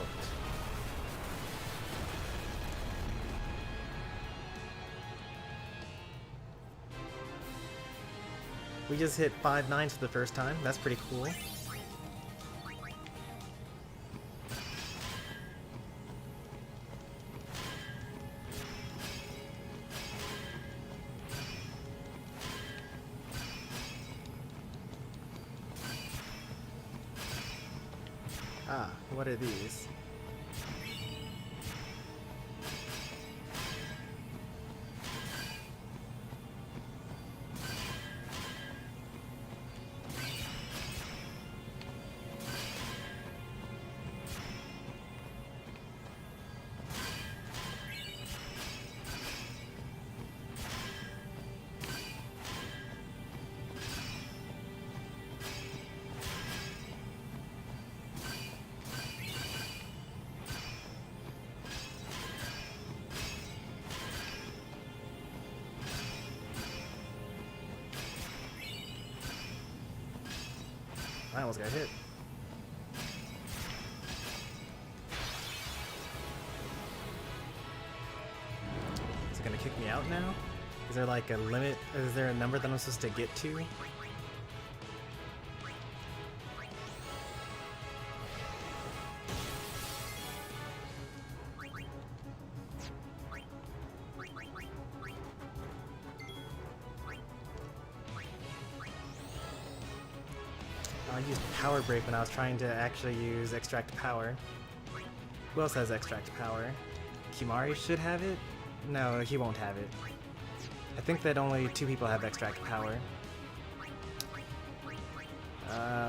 We just hit 5 9s for the first time. That's pretty cool. Ah, what are these? I almost got hit. Is it gonna kick me out now? Is there like a limit? Is there a number that I'm supposed to get to? I used Power Break when I was trying to actually use Extract Power. Who else has Extract Power? Kimari should have it? No, he won't have it. I think that only 2 people have Extract Power.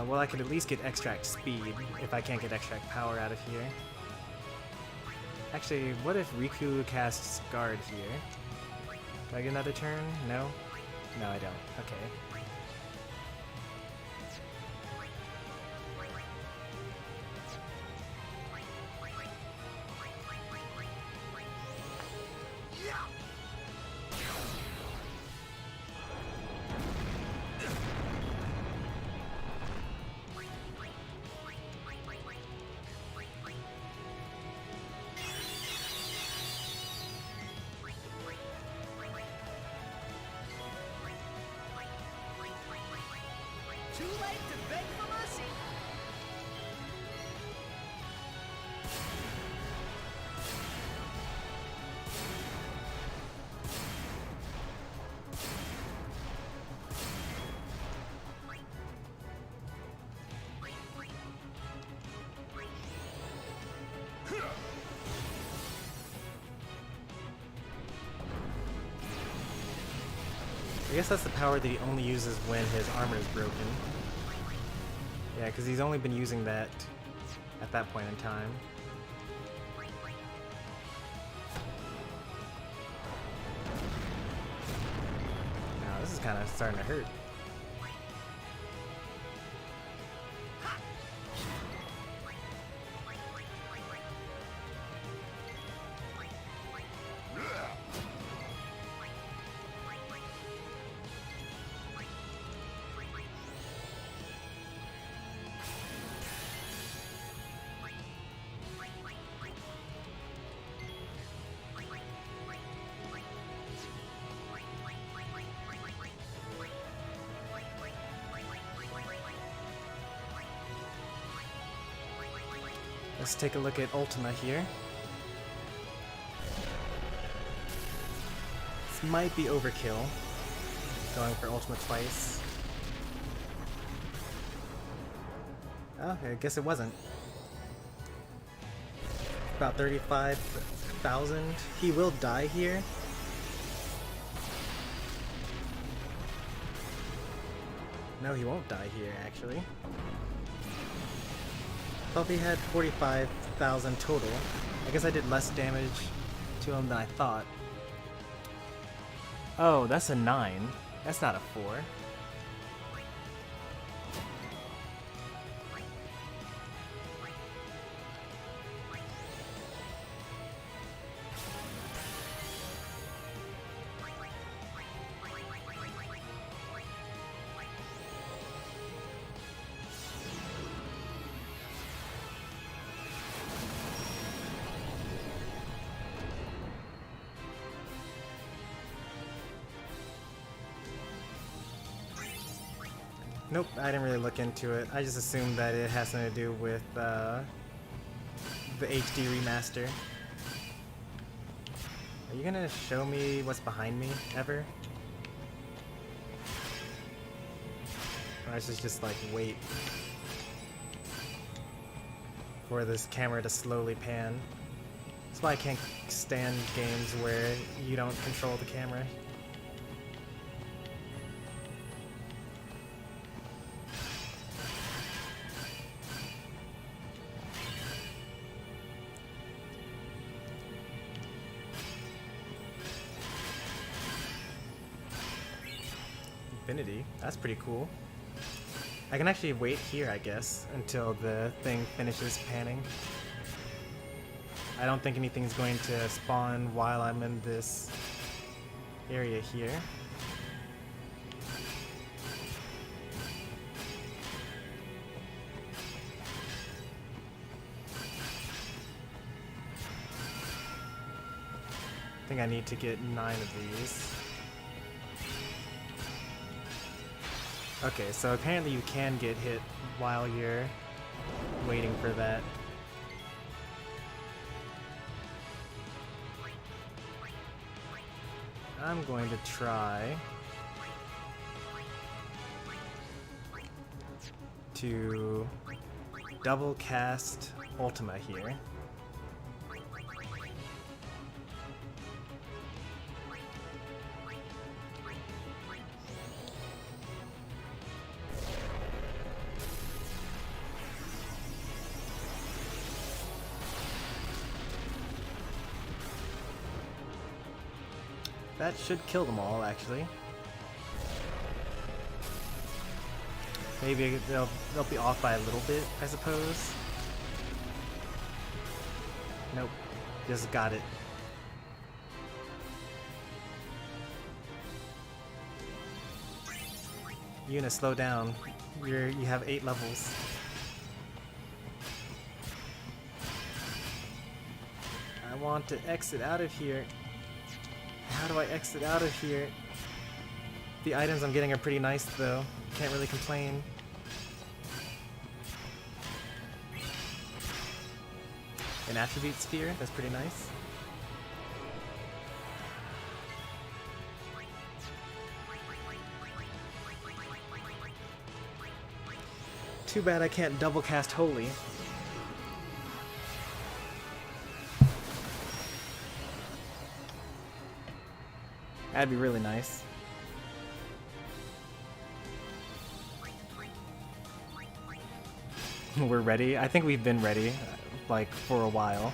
Well, I could at least get Extract Speed if I can't get Extract Power out of here. Actually, what if Riku casts Guard here? Do I get another turn? No? No, I don't. Okay.
Too late to beg for mercy.
I guess that's the power that he only uses when his armor is broken. Yeah, because he's only been using that at that point in time. Now this is kind of starting to hurt. Let's take a look at Ultima here. This might be overkill, going for Ultima twice. Oh, I guess it wasn't. About 35,000. He will die here. No, he won't die here, actually. Thought he had 45,000 total. I guess I did less damage to him than I thought. Oh, that's a 9. That's not a 4. Nope, I didn't really look into it. I just assumed that it has something to do with the HD remaster. Are you gonna show me what's behind me, ever? Or I should just like wait for this camera to slowly pan. That's why I can't stand games where you don't control the camera. Infinity. That's pretty cool. I can actually wait here, I guess, until the thing finishes panning. I don't think anything's going to spawn while I'm in this area here. I think I need to get 9 of these. Okay, so apparently you can get hit while you're waiting for that. I'm going to try to double cast Ultima here. That should kill them all, actually. Maybe they'll be off by a little bit, I suppose. Nope, just got it. Yuna, slow down. You have 8 levels. I want to exit out of here. How do I exit out of here? The items I'm getting are pretty nice though. Can't really complain. an attribute sphere. That's pretty nice. Too bad I can't double cast Holy. That'd be really nice. We're ready? I think we've been ready, like, for a while.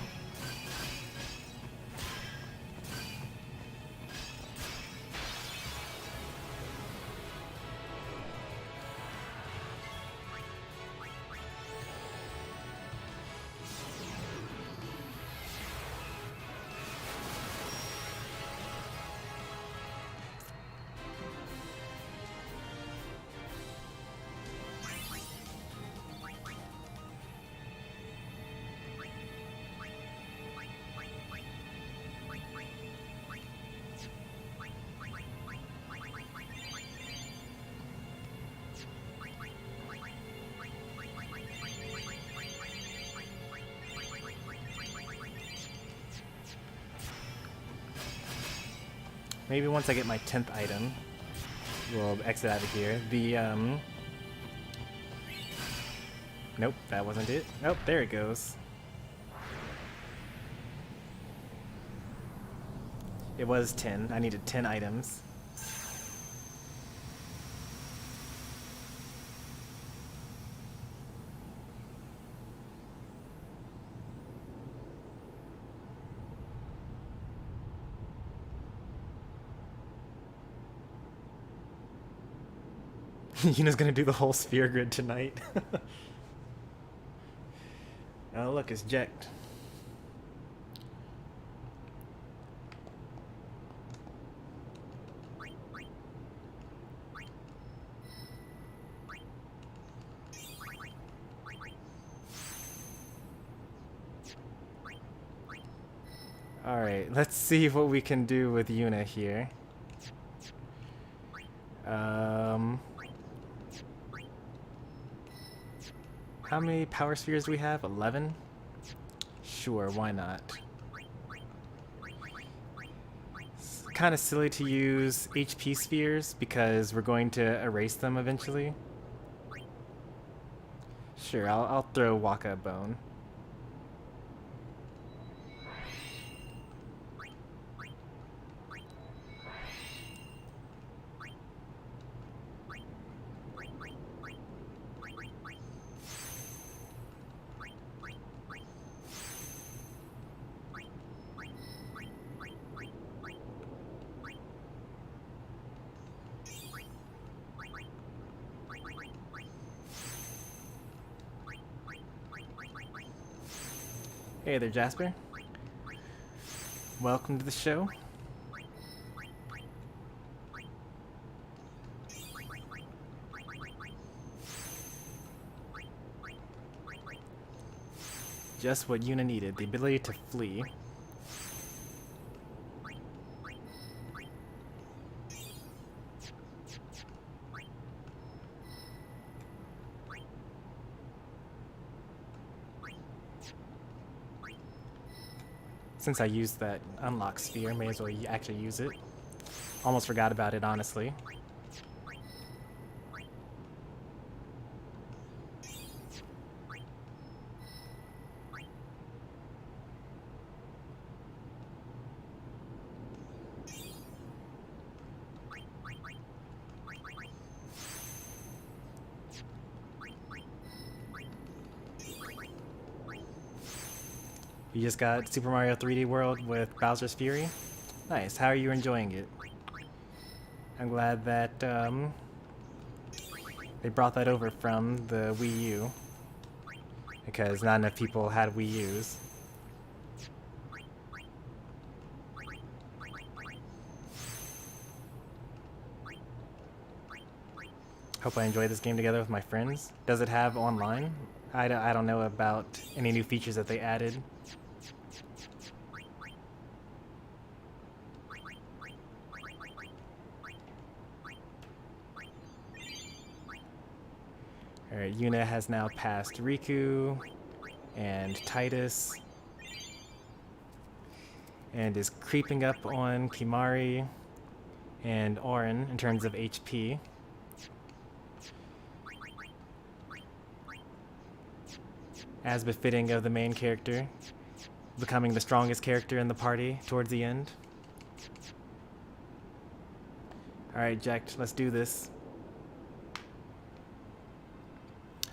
Maybe once I get my 10th item, we'll exit out of here. Nope, that wasn't it. Nope, there it goes. It was 10. I needed 10 items. Yuna's gonna do the whole sphere grid tonight. Oh look, it's Jekt. Alright, let's see what we can do with Yuna here. How many power spheres do we have? 11? Sure, why not? It's kind of silly to use HP spheres because we're going to erase them eventually. Sure, I'll throw Waka a bone. Hey there, Jasper. Welcome to the show. Just what Yuna needed, the ability to flee. Since I used that unlock sphere, may as well actually use it. Almost forgot about it, honestly. You just got Super Mario 3D World with Bowser's Fury? Nice. How are you enjoying it? I'm glad that they brought that over from the Wii U, because not enough people had Wii U's. Hope I enjoy this game together with my friends. Does it have online? I don't know about any new features that they added. Alright, Yuna has now passed Riku and Tidus and is creeping up on Kimari and Auron in terms of HP. As befitting of the main character, becoming the strongest character in the party towards the end. Alright, Jack, let's do this.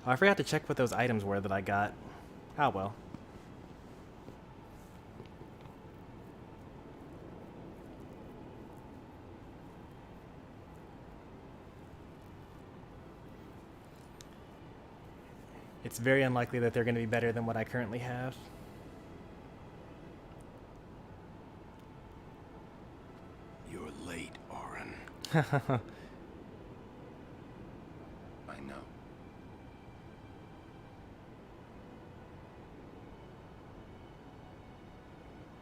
Oh, I forgot to check what those items were that I got. Oh well. It's very unlikely that they're going to be better than what I currently have.
You're late, Auron. I know.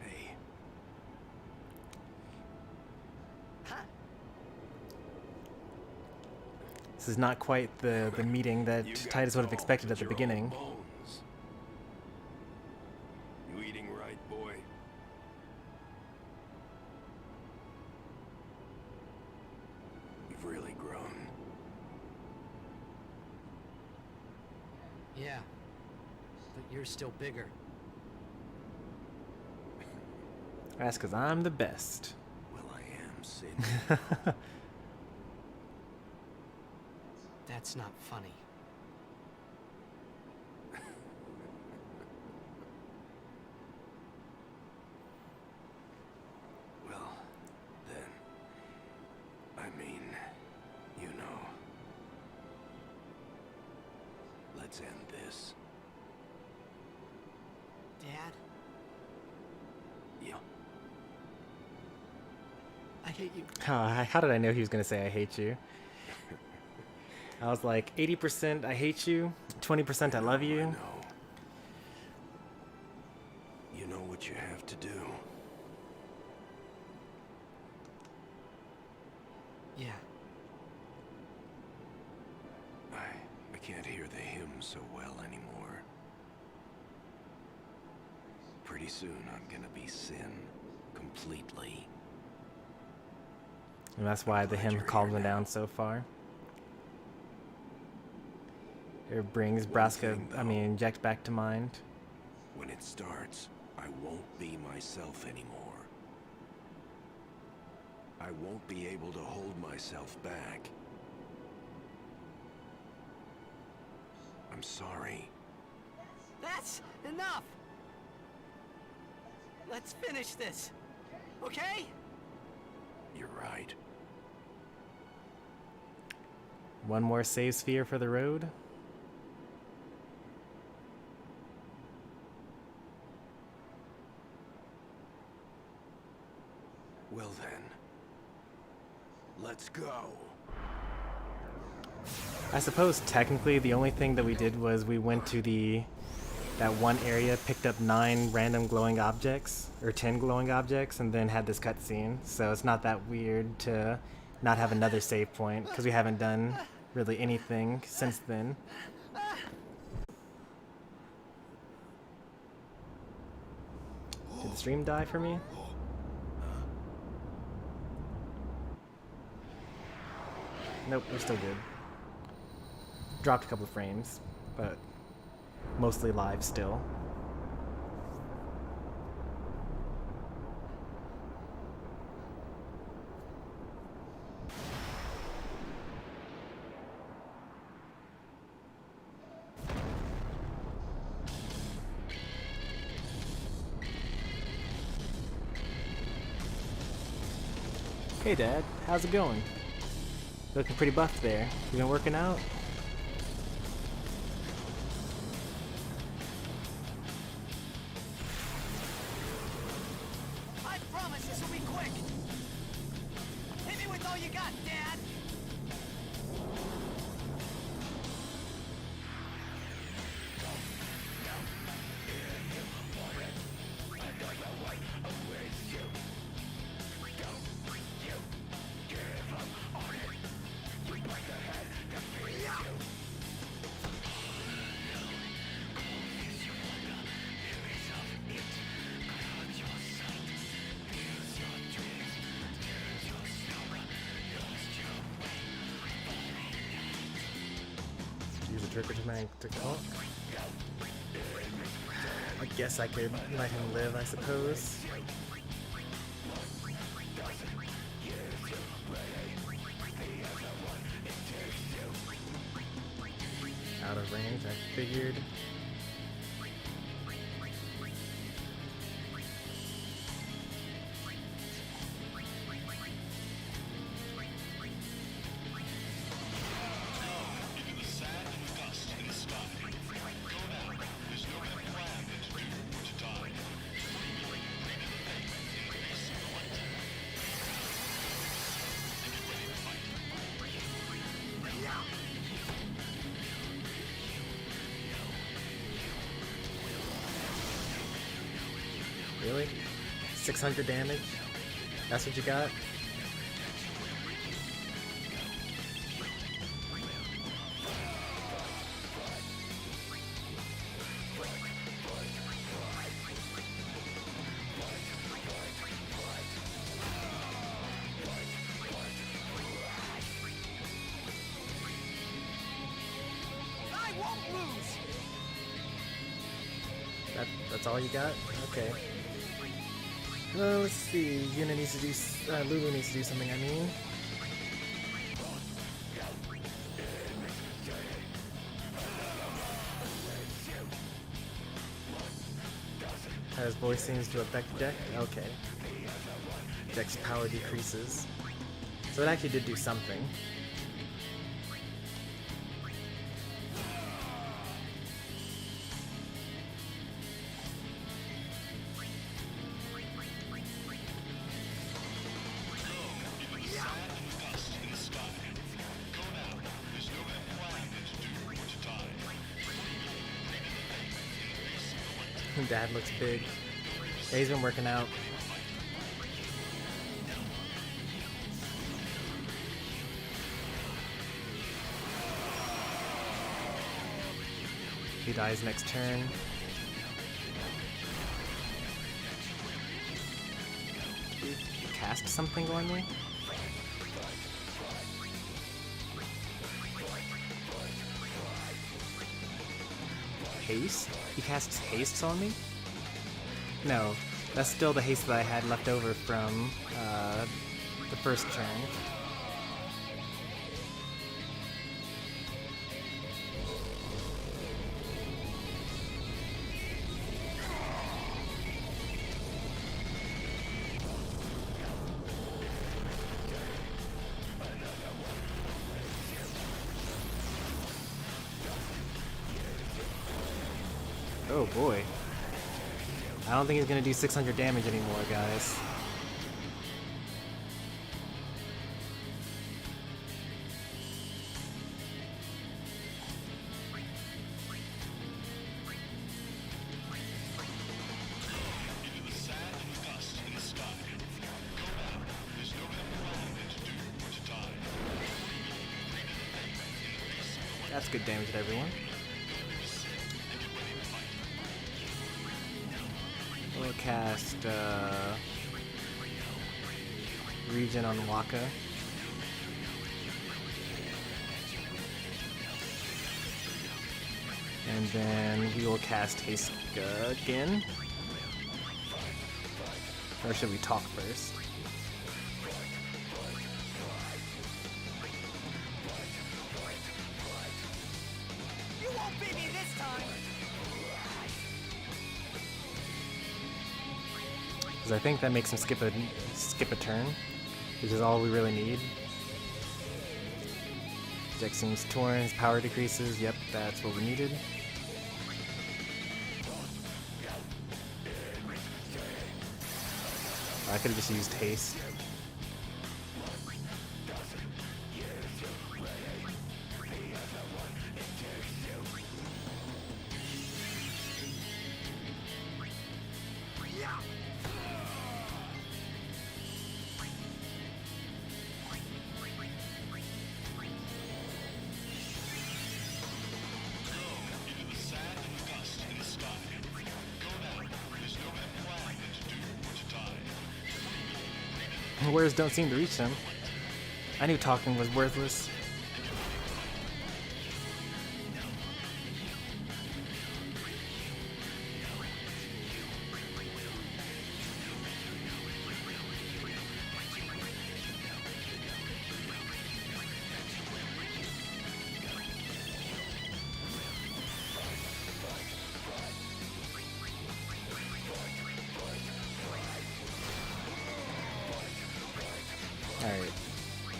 Hey.
This is not quite the meeting that Tidus would have expected at the beginning.
You eating right, boy? You've really grown.
Yeah, but you're still bigger.
That's because I'm the best.
Well, I am, Sid.
That's not funny.
Well, then, I mean, you know, let's end this.
Dad?
Yeah.
I hate you.
How did I know he was going to say I hate you? I was like, 80% I hate you, 20% I love you.
I know. You know what you have to do.
Yeah.
I can't hear the hymn so well anymore. Pretty soon I'm gonna be Sin, completely.
And that's why the hymn calmed him down so far. It brings Jack back to mind.
When it starts, I won't be myself anymore. I won't be able to hold myself back. I'm sorry.
That's enough! Let's finish this, okay?
You're right.
One more save sphere for the road.
Well then, let's go.
I suppose technically the only thing that we did was we went to that one area, picked up 9 random glowing objects, or 10 glowing objects, and then had this cutscene. So it's not that weird to not have another save point, because we haven't done really anything since then. Did the stream die for me? Nope, we're still good. Dropped a couple of frames, but mostly live still. Hey Dad, how's it going? Looking pretty buffed there. You been working out?
I promise this will be quick! Hit me with all you got, Dad!
use a trigger to talk. I guess I could let him live, I suppose. Out of range, I figured. Really? 600 damage? That's what you got?
I won't lose.
That's all you got? Okay. Well, let's see. Yuna needs to do. Lulu needs to do something. I mean. His voice seems to affect deck. Okay. Deck's power decreases. So it actually did do something. Dad looks big. Yeah, he's been working out. He dies next turn. Did he cast something on me? Haste? He casts haste on me? No, that's still the haste that I had left over from the first turn. Oh boy. I don't think he's gonna do 600 damage anymore, guys. That's good damage to everyone. We'll cast Regen on Waka. And then we will cast Haste again. Or should we talk first?
You won't beat me this time.
Because I think that makes him skip a turn, which is all we really need. Deck seems torn, his power decreases. Yep, that's what we needed. I could have just used haste. Words don't seem to reach him. I knew talking was worthless.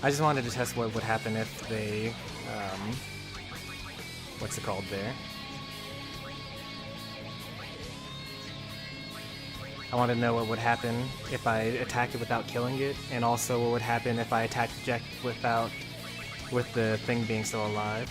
I just wanted to test what would happen if they, what's it called there? I wanted to know what would happen if I attacked it without killing it, and also what would happen if I attacked Jack with the thing being still alive.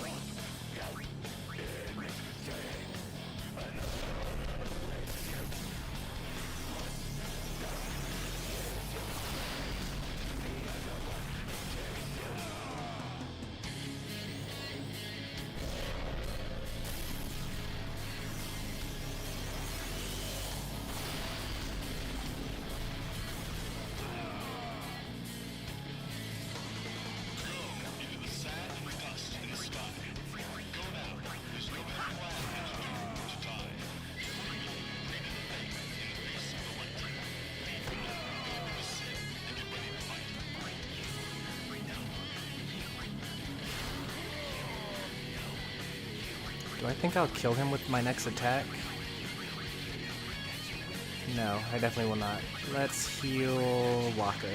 Do I think I'll kill him with my next attack? No, I definitely will not. Let's heal Waka.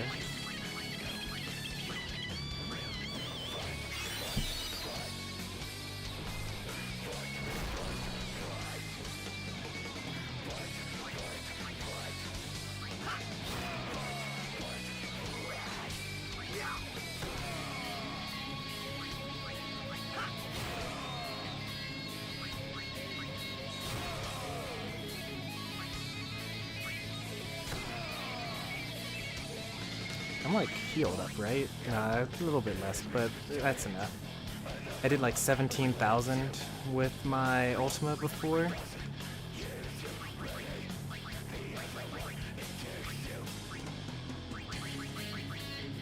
I'm like healed up, right? A little bit less, but that's enough. I did like 17,000 with my ultimate before.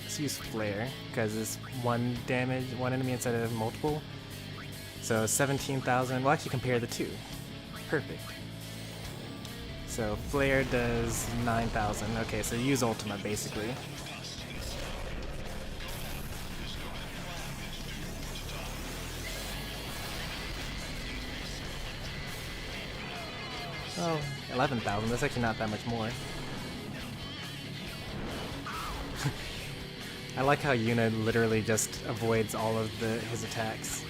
Let's use Flare, because it's one enemy instead of multiple. So 17,000, we'll actually compare the two. Perfect. So Flare does 9,000. Okay, so use ultimate basically. Oh, 11,000. That's actually not that much more. I like how Yuna literally just avoids all of his attacks.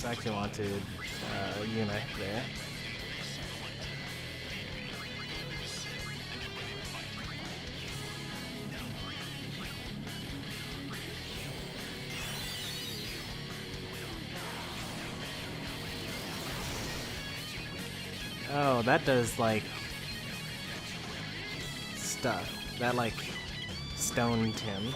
I actually wanted Yuna there. Oh, that does like stuff. That like stoned him.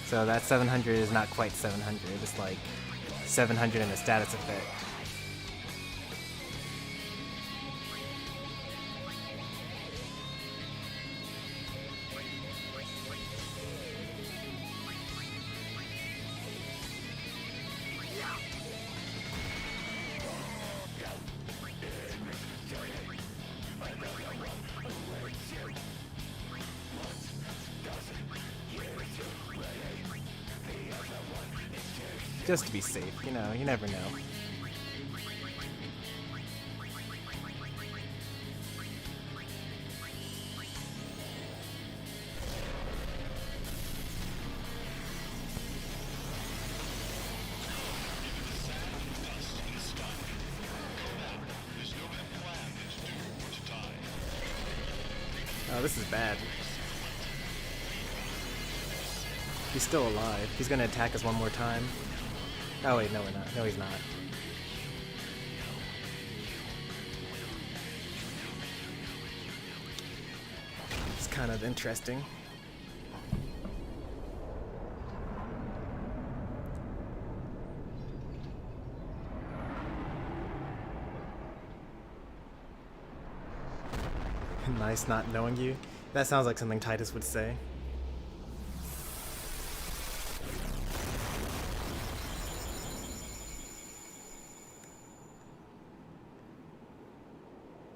So that 700 is not quite 700, it's like 700 in a status effect. Just to be safe, you know, you never know. Oh, this is bad. He's still alive. He's gonna attack us one more time. Oh wait, no we're not. No, he's not. It's kind of interesting. Nice not knowing you. That sounds like something Tidus would say.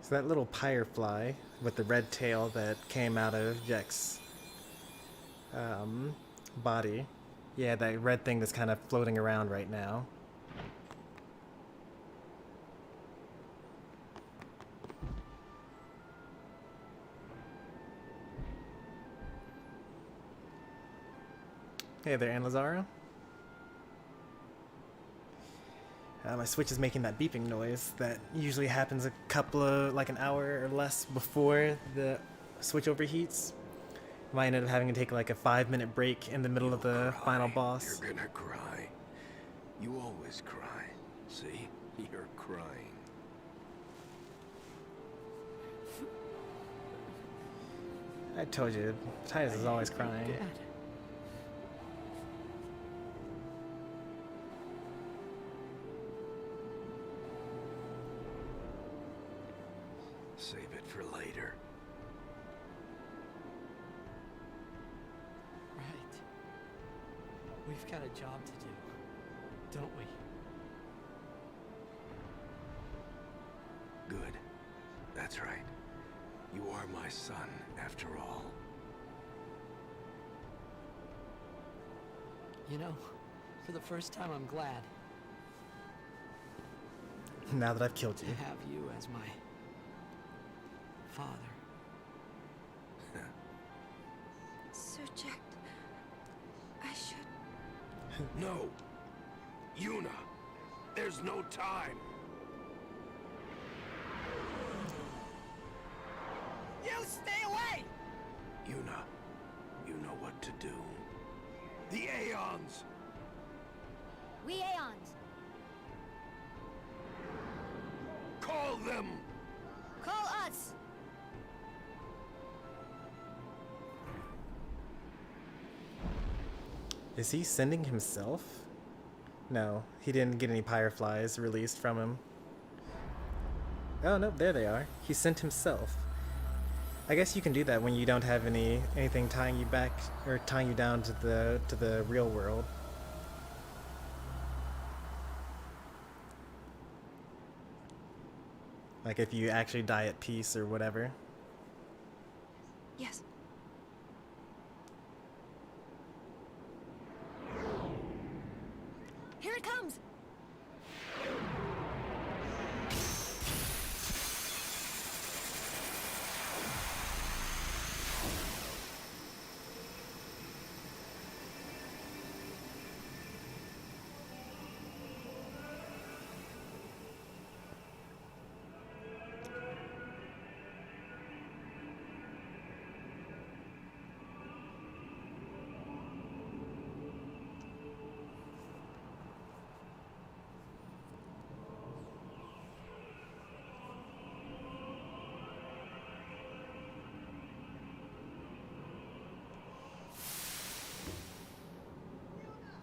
So that little firefly with the red tail that came out of Jack's body. Yeah, that red thing that's kind of floating around right now. Hey there, Anlazaro. My Switch is making that beeping noise that usually happens a couple of, like an hour or less before the Switch overheats. Might end up having to take like a 5-minute break in the middle of the final boss.
You're gonna cry. You always cry. See? You're crying.
I told you, Tidus is always crying.
Save it for later.
Right. We've got a job to do, don't we?
Good. That's right. You are my son, after all.
You know, for the first time I'm glad
Now that I've killed
to
you.
have you as my father.
Sir Jack, I should...
No! Yuna! There's no time!
You stay away!
Yuna, you know what to do. The Aeons!
We Aeons.
Call them!
Call us.
Is he sending himself? No, he didn't get any fireflies released from him. Oh no, there they are. He sent himself. I guess you can do that when you don't have anything tying you back or tying you down to the real world. Like if you actually die at peace or whatever.
Yes.
Here it comes.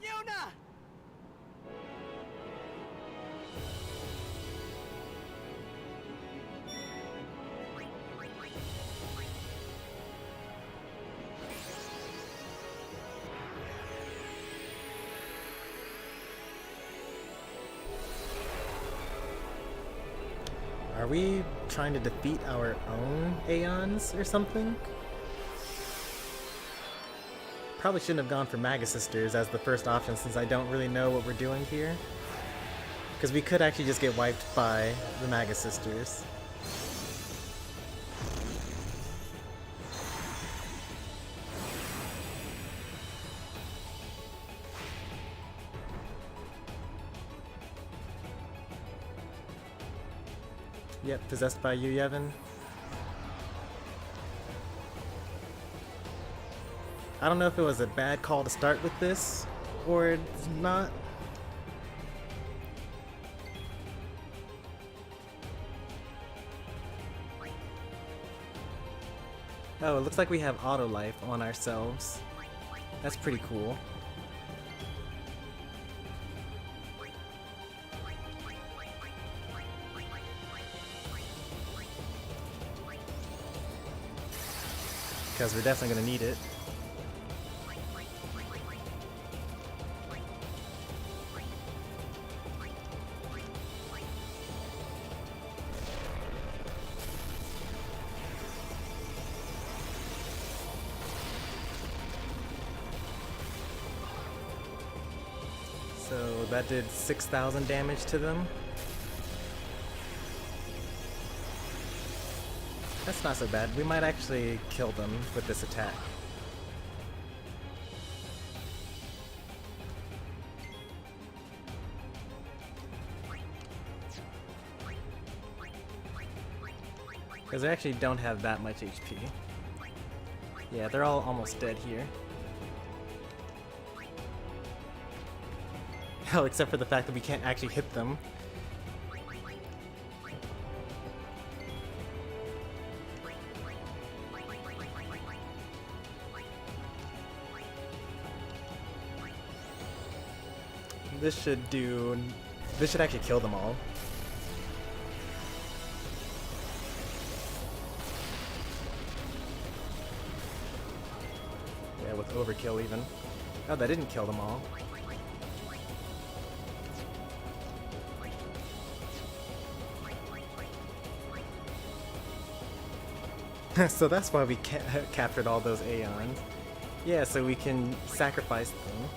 Yuna!
Are we trying to defeat our own Aeons or something? Probably shouldn't have gone for Maga Sisters as the first option since I don't really know what we're doing here. Because we could actually just get wiped by the Maga Sisters. Yep, possessed by you, Yevon. I don't know if it was a bad call to start with this or not. Oh, it looks like we have auto life on ourselves. That's pretty cool. Because we're definitely going to need it. So that did 6,000 damage to them. That's not so bad. We might actually kill them with this attack. Because they actually don't have that much HP. Yeah, they're all almost dead here. Hell, except for the fact that we can't actually hit them. This should actually kill them all. Yeah, with overkill even. Oh, that didn't kill them all. So that's why we captured all those Aeons. Yeah, so we can sacrifice them.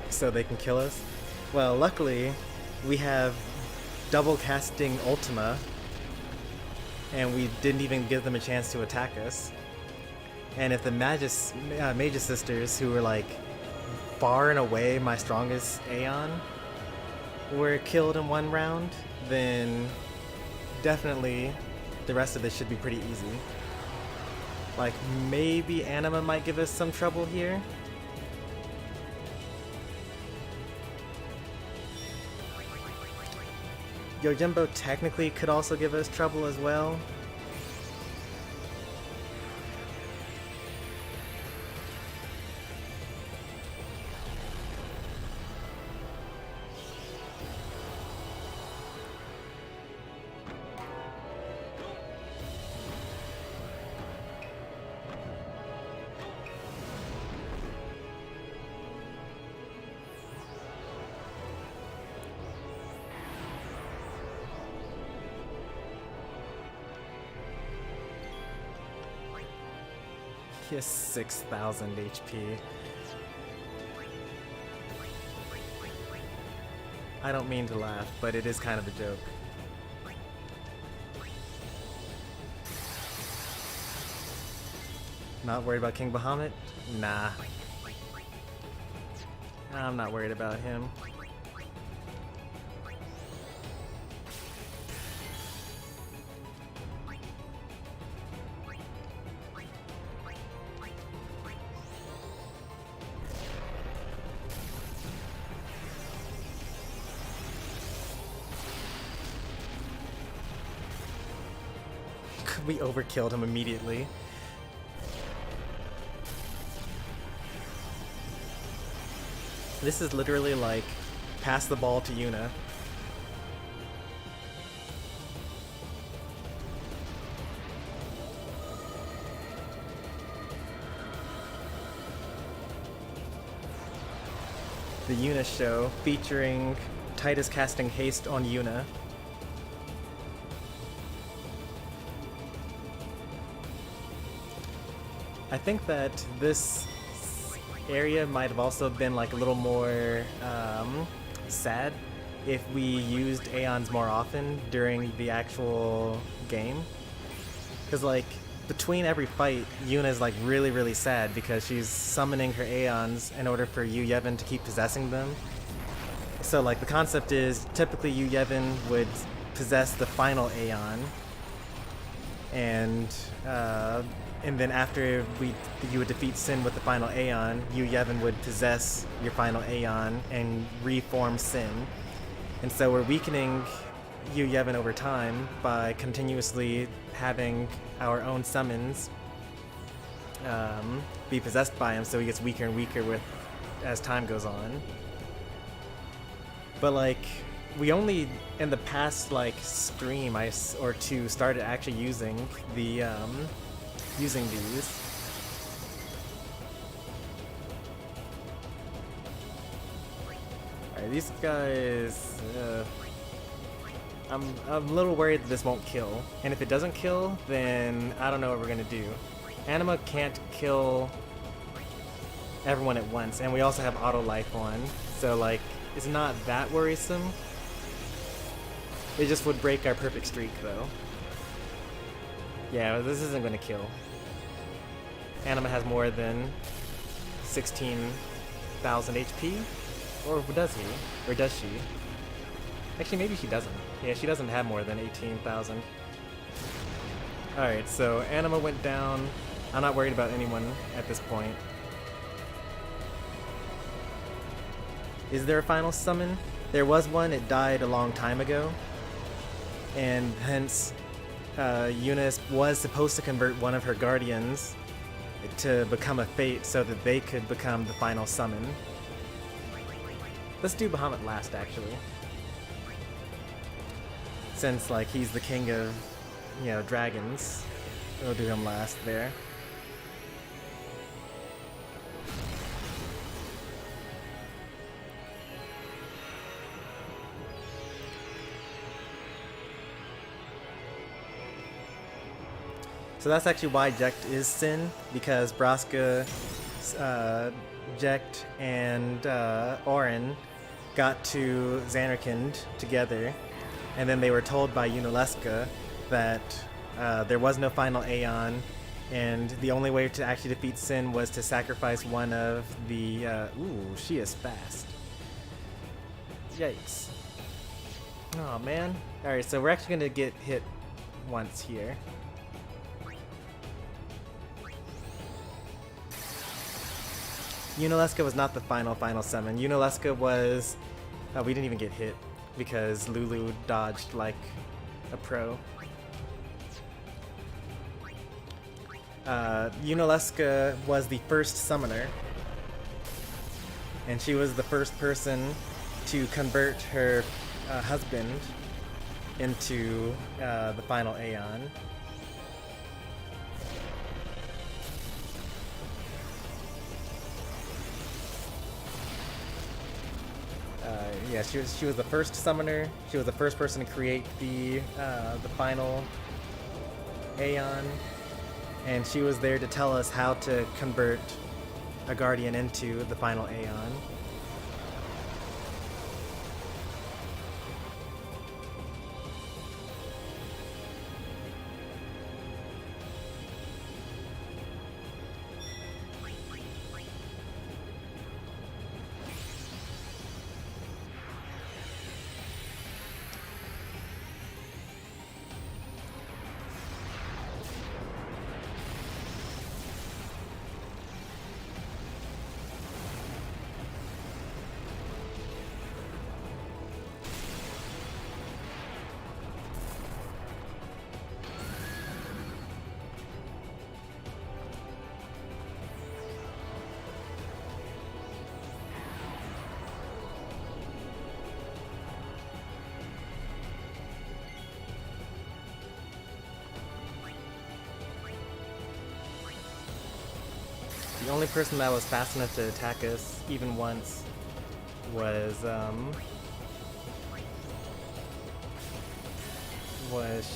So they can kill us. Well, luckily, we have double casting Ultima, and we didn't even give them a chance to attack us. And if the Magus Sisters, who were like far and away my strongest Aeon, were killed in one round, then definitely the rest of this should be pretty easy. Like, maybe Anima might give us some trouble here. Yojimbo technically could also give us trouble as well. He has 6,000 HP. I don't mean to laugh, but it is kind of a joke. Not worried about King Bahamut? Nah. I'm not worried about him. We overkilled him immediately. This is literally like pass the ball to Yuna. The Yuna show featuring Tidus casting haste on Yuna. I think that this area might have also been like a little more sad if we used Aeons more often during the actual game. Because like between every fight, Yuna is like really sad because she's summoning her Aeons in order for Yu Yevon to keep possessing them. So like the concept is typically Yu Yevon would possess the final Aeon, and then after you would defeat Sin with the final Aeon, you Yevon would possess your final Aeon and reform Sin. And so we're weakening you Yevon over time by continuously having our own summons be possessed by him, so he gets weaker and weaker as time goes on. But like, we only in the past like stream or two started actually using the using these. Alright, these guys, I'm a little worried that this won't kill. And if it doesn't kill, then I don't know what we're gonna do. Anima can't kill everyone at once, and we also have auto life on, so like, it's not that worrisome. It just would break our perfect streak though. Yeah, this isn't gonna kill. Anima has more than 16,000 HP, or does he? Or does she? Actually, maybe she doesn't. Yeah, she doesn't have more than 18,000. Alright, so Anima went down. I'm not worried about anyone at this point. Is there a final summon? There was one, it died a long time ago. And hence, Yuna was supposed to convert one of her guardians to become a Fate so that they could become the final summon. Let's do Bahamut last, actually. Since, like, he's the king of, you know, dragons. We'll do him last there. So that's actually why Jekt is Sin, because Braska, Jekt, and Orin got to Zanarkand together, and then they were told by Yunalesca that there was no final Aeon, and the only way to actually defeat Sin was to sacrifice one of the... ooh, she is fast. Yikes. Oh man. Alright, so we're actually gonna get hit once here. Yunalesca was not the final summon. Yunalesca was... we didn't even get hit because Lulu dodged like a pro. Yunalesca was the first summoner, and she was the first person to convert her husband into the final Aeon. Yeah, she was the first summoner. She was the first person to create the final Aeon, and she was there to tell us how to convert a guardian into the final Aeon. The only person that was fast enough to attack us even once was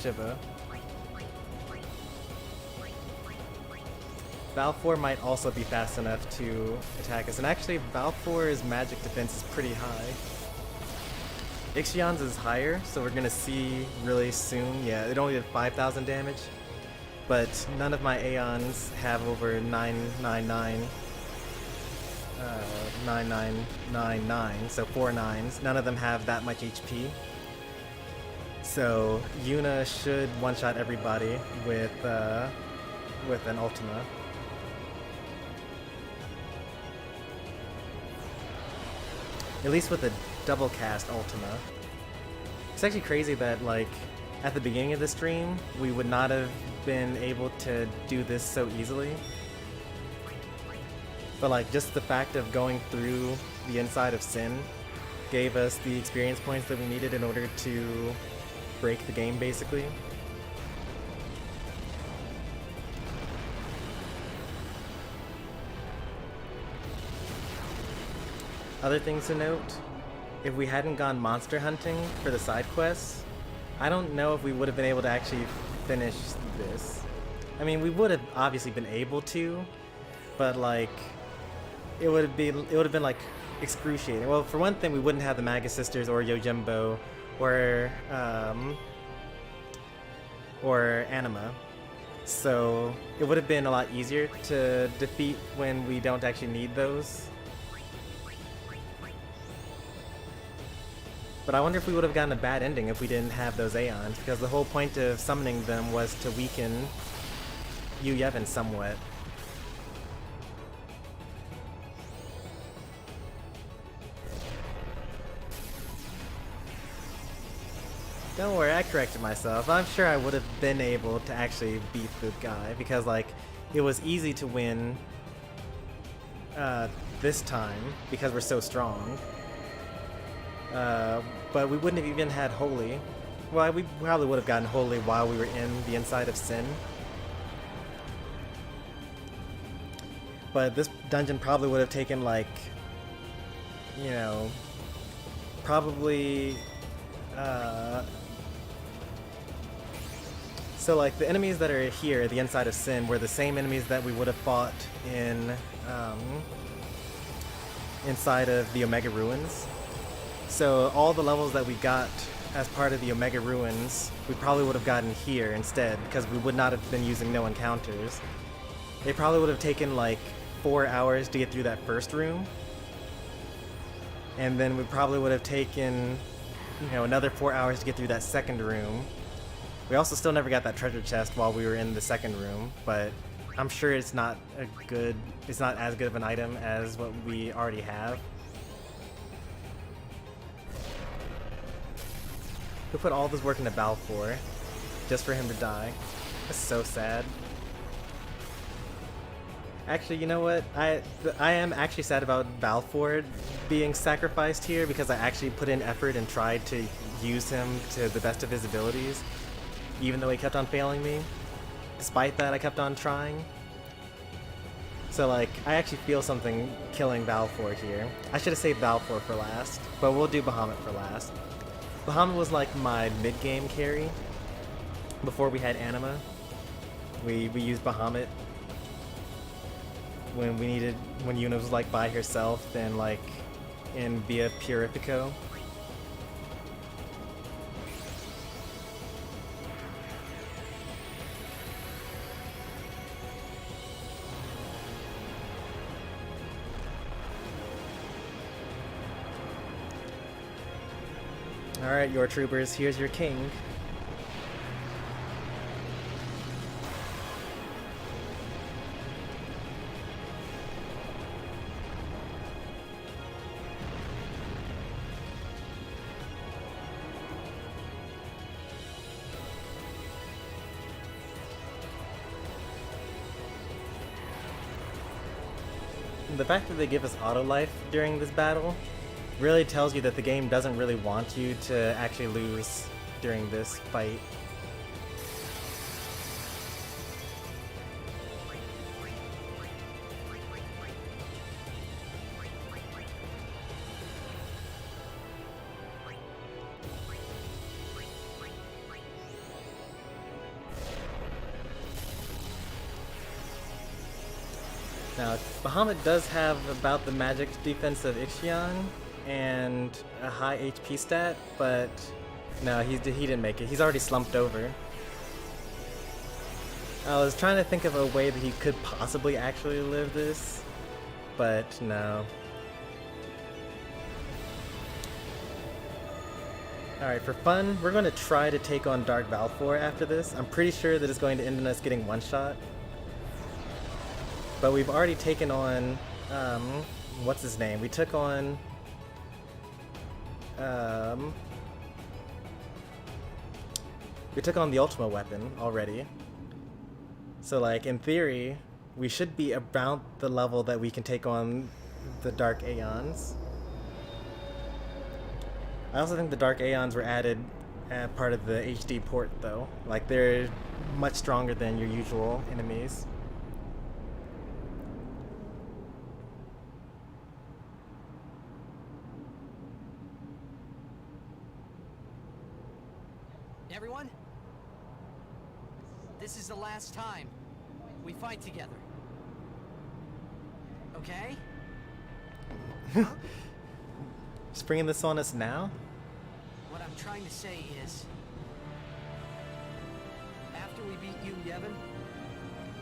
Shiva. Balfour might also be fast enough to attack us, and actually Balfour's magic defense is pretty high. Ixion's is higher, so we're gonna see really soon. Yeah, it only did 5,000 damage. But none of my Aeons have over 9999, so 4 9s. None of them have that much HP. So Yuna should one-shot everybody with an Ultima. At least with a double cast Ultima. It's actually crazy that, like, at the beginning of the stream, we would not have been able to do this so easily. But, like, just the fact of going through the inside of Sin gave us the experience points that we needed in order to break the game, basically. Other things to note, if we hadn't gone monster hunting for the side quests, I don't know if we would have been able to actually finish this. I mean, we would have obviously been able to, but like, it would have been like excruciating. Well, for one thing, we wouldn't have the Magus Sisters or Yojimbo or Anima, so it would have been a lot easier to defeat when we don't actually need those. But I wonder if we would have gotten a bad ending if we didn't have those Aeons, because the whole point of summoning them was to weaken Yu Yevon somewhat. Don't worry, I corrected myself. I'm sure I would have been able to actually beat the guy, because like, it was easy to win this time, because we're so strong. But we wouldn't have even had Holy. Well, we probably would have gotten Holy while we were in the inside of Sin. But this dungeon probably would have taken, like, you know, probably, so like the enemies that are here, the inside of Sin, were the same enemies that we would have fought in, inside of the Omega Ruins. So all the levels that we got as part of the Omega Ruins, we probably would have gotten here instead, because we would not have been using no encounters. It probably would have taken like 4 hours to get through that first room. And then we probably would have taken, you know, another 4 hours to get through that second room. We also still never got that treasure chest while we were in the second room, but I'm sure it's not as good of an item as what we already have. We put all this work into Balfour just for him to die. That's so sad. Actually, you know what? I am actually sad about Balfour being sacrificed here, because I actually put in effort and tried to use him to the best of his abilities, even though he kept on failing me. Despite that, I kept on trying. So like, I actually feel something killing Balfour here. I should have saved Balfour for last, but we'll do Bahamut for last. Bahamut was like my mid-game carry before we had Anima. We used Bahamut when Yuna was like by herself and like in Via Purifico. Alright, your troopers, here's your king. The fact that they give us auto life during this battle really tells you that the game doesn't really want you to actually lose during this fight. Now, Bahamut does have about the magic defense of Ixion and a high HP stat, but no, he didn't make it. He's already slumped over. I was trying to think of a way that he could possibly actually live this, but no. Alright, for fun, we're going to try to take on Dark Balfour after this. I'm pretty sure that it's going to end in us getting one shot. But we've already taken on, what's his name? We took on, the Ultima weapon already. So like, in theory, we should be about the level that we can take on the Dark Aeons. I also think the Dark Aeons were added as part of the HD port though. Like, they're much stronger than your usual enemies.
Everyone? This is the last time we fight together. Okay?
Springing this on us now?
What I'm trying to say is, after we beat you, Yevon,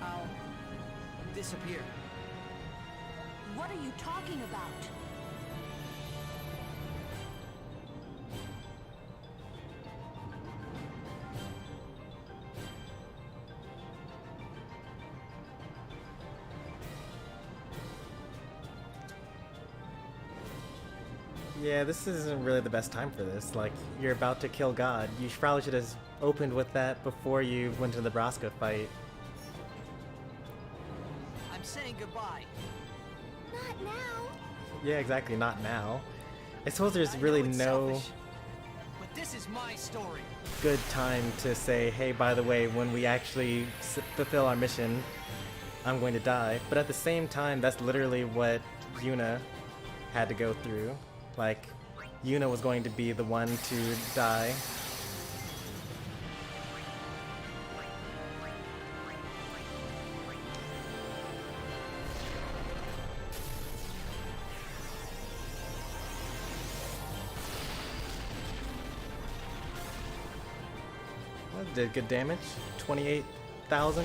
I'll disappear.
What are you talking about?
Yeah, this isn't really the best time for this. Like, you're about to kill God. You probably should have opened with that before you went to the Nebraska fight.
I'm saying goodbye.
Not now.
Yeah, exactly, not now. I suppose there's really
it's
no
selfish, but this is my story.
good time to say, hey, by the way, when we actually fulfill our mission, I'm going to die. But at the same time, that's literally what Yuna had to go through. Like, Yuna was going to be the one to die. That did good damage. 28,000.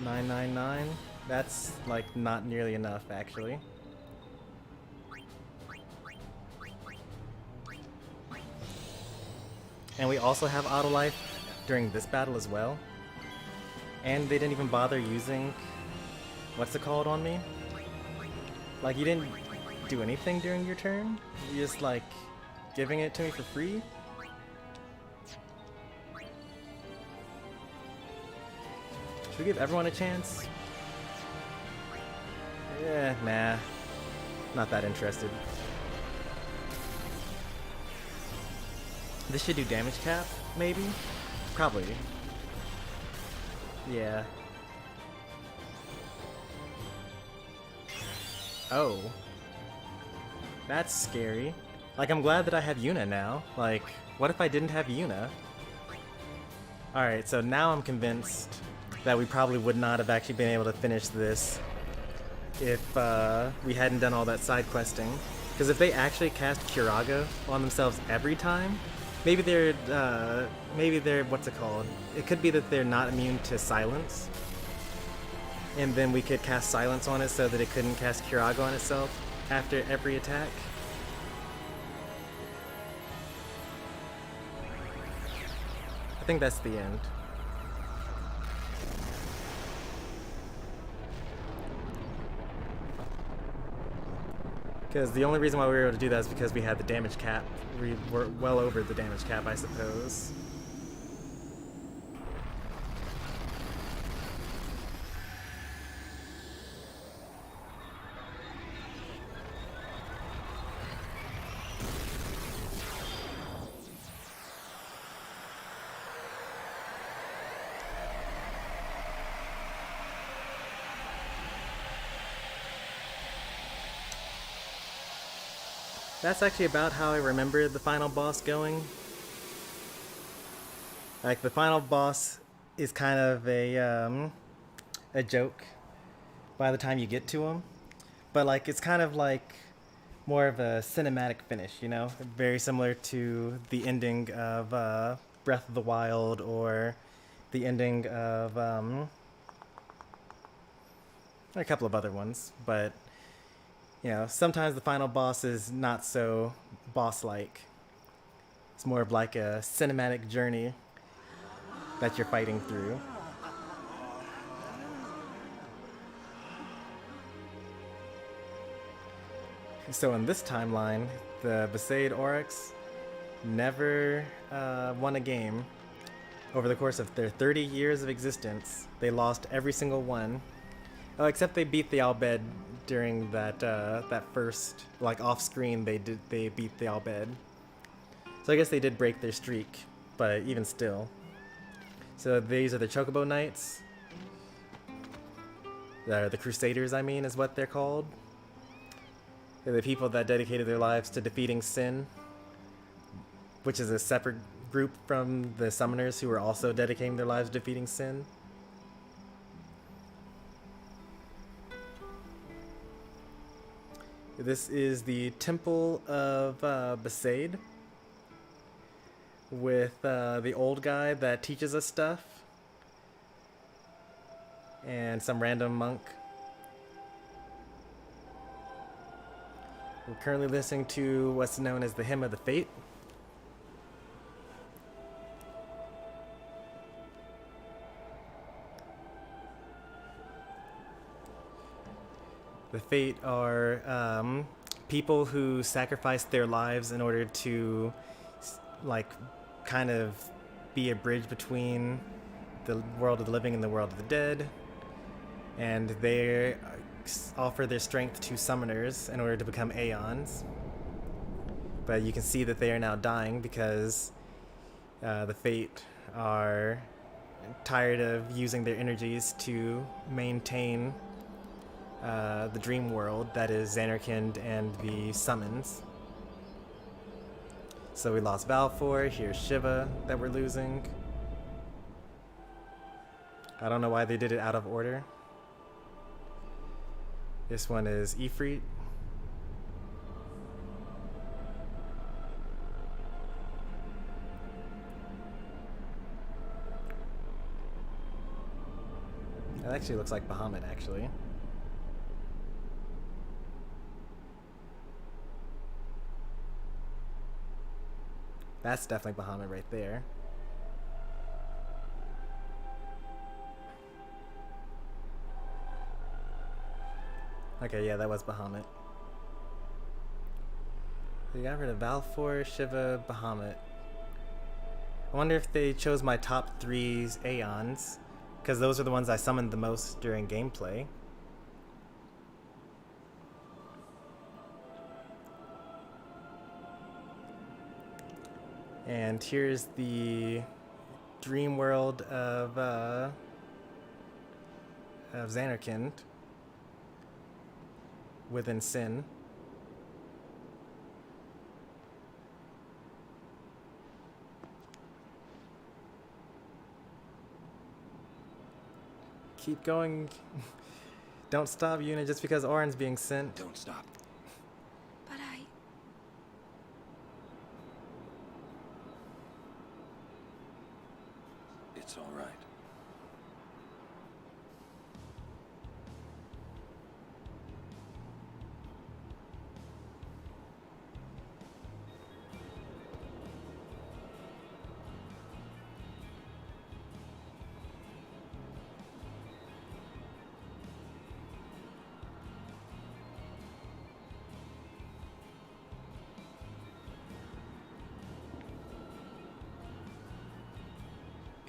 $999. That's like not nearly enough, actually. And we also have auto life during this battle as well. And they didn't even bother using what's it called on me? Like, you didn't do anything during your turn? You just like giving it to me for free? Should we give everyone a chance? Yeah, nah. Not that interested. This should do damage cap, maybe? Probably. Yeah. Oh. That's scary. Like, I'm glad that I have Yuna now. Like, what if I didn't have Yuna? Alright, so now I'm convinced that we probably would not have actually been able to finish this if we hadn't done all that side questing. Because if they actually cast Curaga on themselves every time, maybe they're what's it called? It could be that they're not immune to silence, and then we could cast silence on it so that it couldn't cast Curaga on itself after every attack. I think that's the end. Because the only reason why we were able to do that is because we had the damage cap. We were well over the damage cap, I suppose. That's actually about how I remember the final boss going. Like, the final boss is kind of a joke by the time you get to him. But, like, it's kind of like more of a cinematic finish, you know? Very similar to the ending of Breath of the Wild or the ending of a couple of other ones, but you know, sometimes the final boss is not so boss-like. It's more of like a cinematic journey that you're fighting through. So in this timeline, the Besaid Oryx never won a game. Over the course of their 30 years of existence, they lost every single one. Oh, except they beat the Albed during that that first, like, off-screen. They beat the Albed. So I guess they did break their streak, but even still. So these are the Chocobo Knights. The Crusaders, I mean, is what they're called. They're the people that dedicated their lives to defeating Sin, which is a separate group from the Summoners who are also dedicating their lives to defeating Sin. This is the Temple of Besaid, with the old guy that teaches us stuff, and some random monk. We're currently listening to what's known as the Hymn of the Fate. The Fate are people who sacrifice their lives in order to, like, kind of be a bridge between the world of the living and the world of the dead. And they offer their strength to summoners in order to become Aeons. But you can see that they are now dying because the Fate are tired of using their energies to maintain the dream world that is Xanarkand and the summons. So we lost Balfour, here's Shiva that we're losing. I don't know why they did it out of order. This one is Ifrit. That actually looks like Bahamut, actually. That's definitely Bahamut right there. Okay, yeah, that was Bahamut. They got rid of Balfour, Shiva, Bahamut. I wonder if they chose my top 3 Aeons, because those are the ones I summoned the most during gameplay. And here's the dream world of Xanarkand within Sin. Keep going. Don't stop, Yuna, just because Orin's being sent.
Don't stop.
But
It's all right.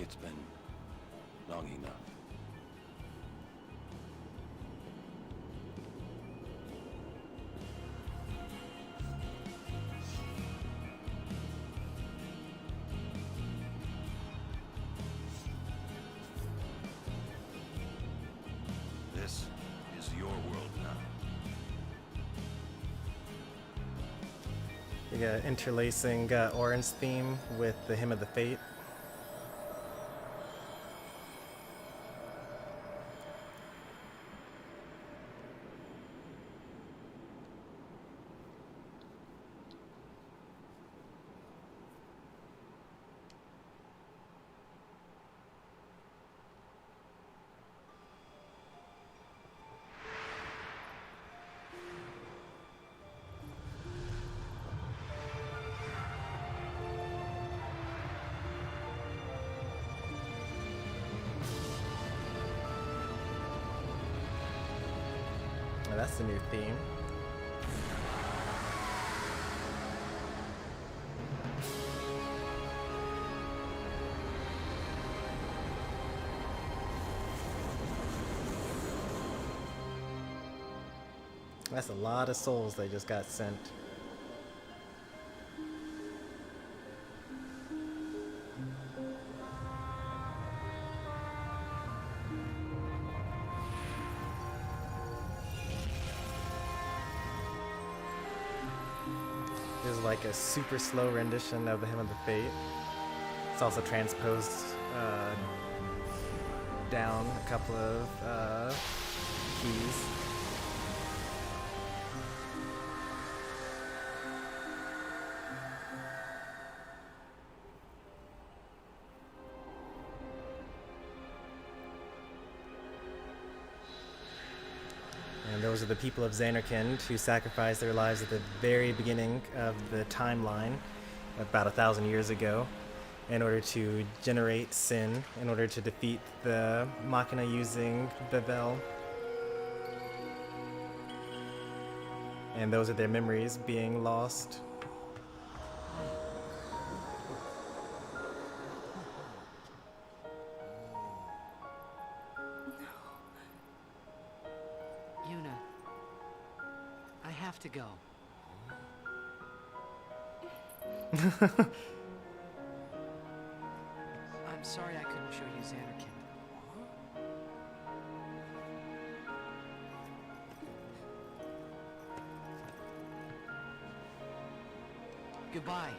It's been long enough. This is your world now.
You got interlacing Orin's theme with the Hymn of the Fate. that's the new theme. That's a lot of souls they just got sent. This is like a super slow rendition of the Hymn of the Fate. It's also transposed down a couple of keys. And those are the people of Zanarkand who sacrificed their lives at the very beginning of the timeline, about 1,000 years ago, in order to generate sin, in order to defeat the Machina using Bevel. And those are their memories being lost.
Yuna, I have to go. I'm sorry I couldn't show you Zanarkand. Goodbye.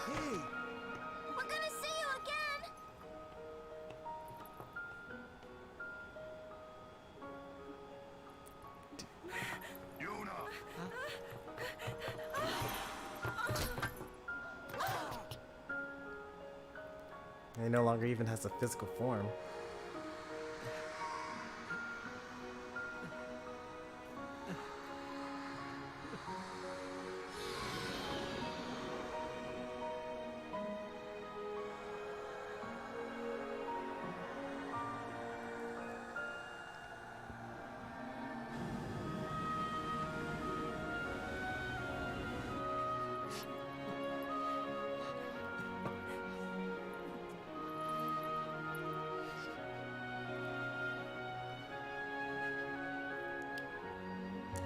Hey!
We're gonna see you again!
Yuna!
He no longer even has a physical form.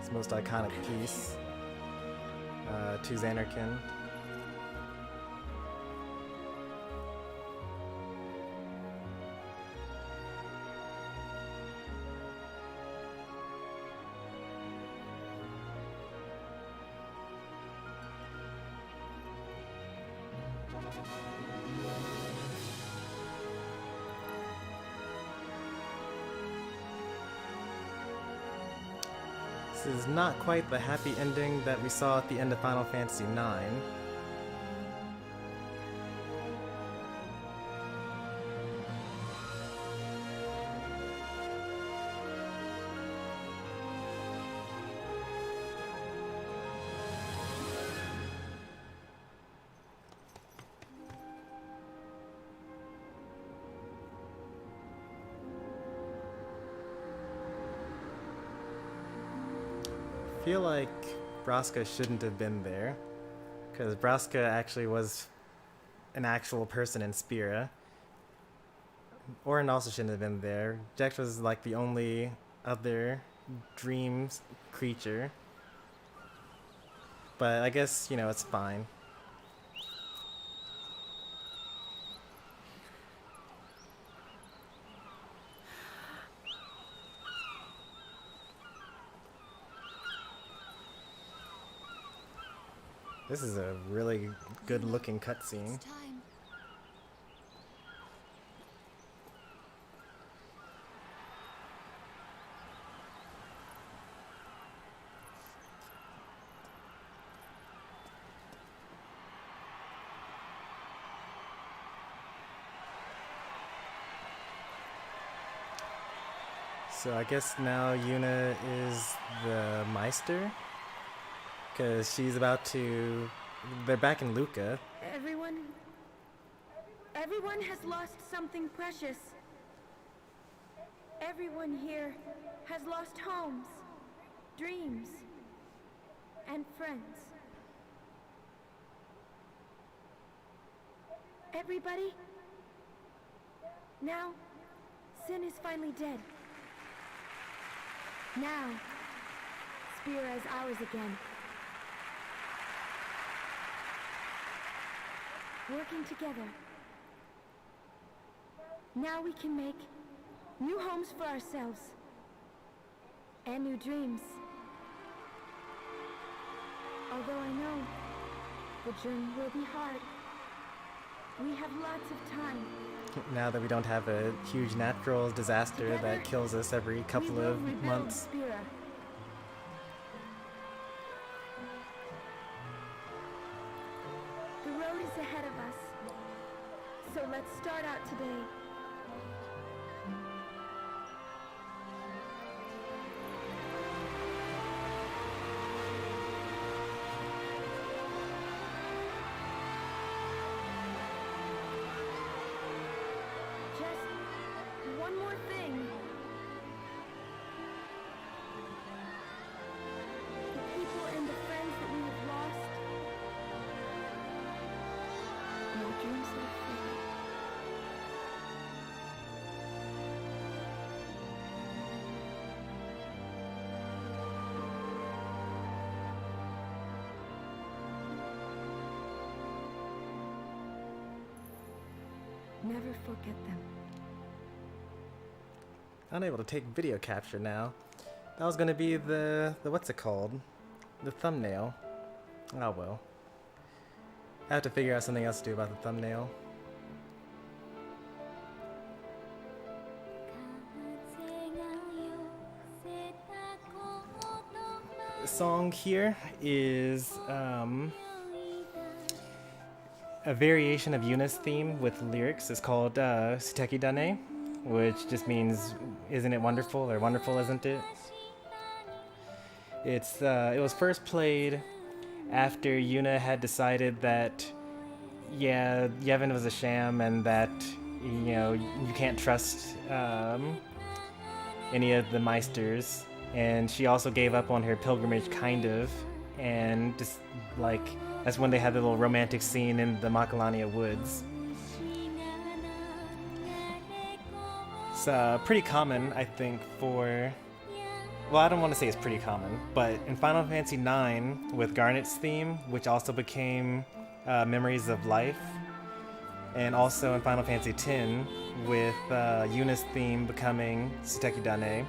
His most iconic piece to Zanarkand. This is not quite the happy ending that we saw at the end of Final Fantasy IX. I feel like Braska shouldn't have been there, because Braska actually was an actual person in Spira. Orin also shouldn't have been there. Jex was like the only other dreams creature. But I guess, you know, it's fine. This is a really good looking cutscene. So I guess now Yuna is the Meister? Because she's about to... They're back in Luca.
Everyone has lost something precious. Everyone here has lost homes. dreams, and friends. Everybody, now, Sin is finally dead. Now, Spira is ours again. Working together. Now we can make new homes for ourselves. And new dreams. Although I know the journey will be hard, we have lots of time.
Now that we don't have a huge natural disaster
Together,
that kills us every couple
we will
of
rebuild
months.
Spira. The road is ahead of us. So let's start out today. Just one more thing. The people and the friends that we have lost. No dreams are free. Never forget them.
Unable to take video capture now. That was gonna be the what's it called? The thumbnail. Oh well. I have to figure out something else to do about the thumbnail. The song here is a variation of Yuna's theme with lyrics. It's called Suteki Dane, which just means isn't it wonderful, or wonderful isn't it? It was first played after Yuna had decided that yeah, Yevon was a sham and that you know you can't trust any of the Meisters, and she also gave up on her pilgrimage kind of, and just like that's when they had the little romantic scene in the Makalania woods. It's pretty common, I think, for... Well, I don't want to say it's pretty common, but in Final Fantasy IX, with Garnet's theme, which also became Memories of Life, and also in Final Fantasy X, with Yuna's theme becoming Suteki Dane,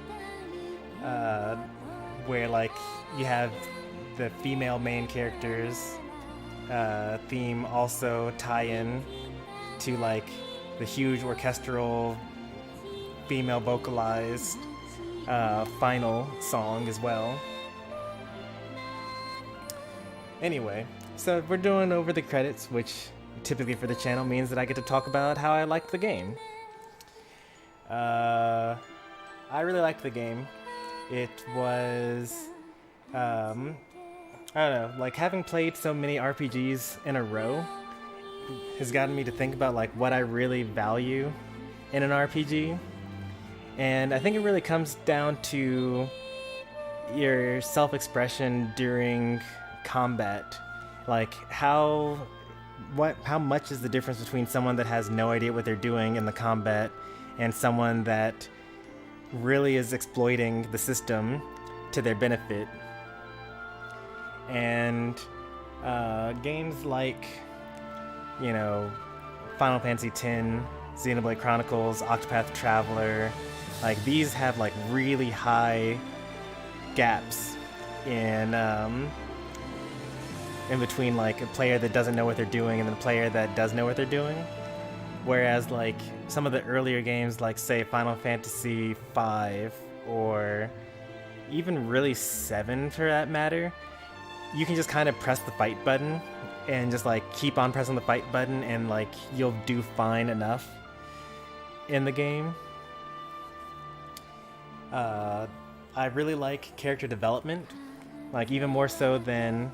where, like, you have the female main characters theme also tie in to like the huge orchestral female vocalized final song as well. Anyway, so we're doing over the credits, which typically for the channel means that I get to talk about how I liked the game. I really liked the game. It was I don't know, like having played so many RPGs in a row has gotten me to think about like what I really value in an RPG. And I think it really comes down to your self-expression during combat. Like how much is the difference between someone that has no idea what they're doing in the combat and someone that really is exploiting the system to their benefit. And games like, you know, Final Fantasy X, Xenoblade Chronicles, Octopath Traveler, like these have like really high gaps in between like a player that doesn't know what they're doing and then a player that does know what they're doing. Whereas like some of the earlier games, like say Final Fantasy V or even really 7 for that matter, you can just kind of press the fight button and just like keep on pressing the fight button and like you'll do fine enough in the game. I really like character development, like even more so than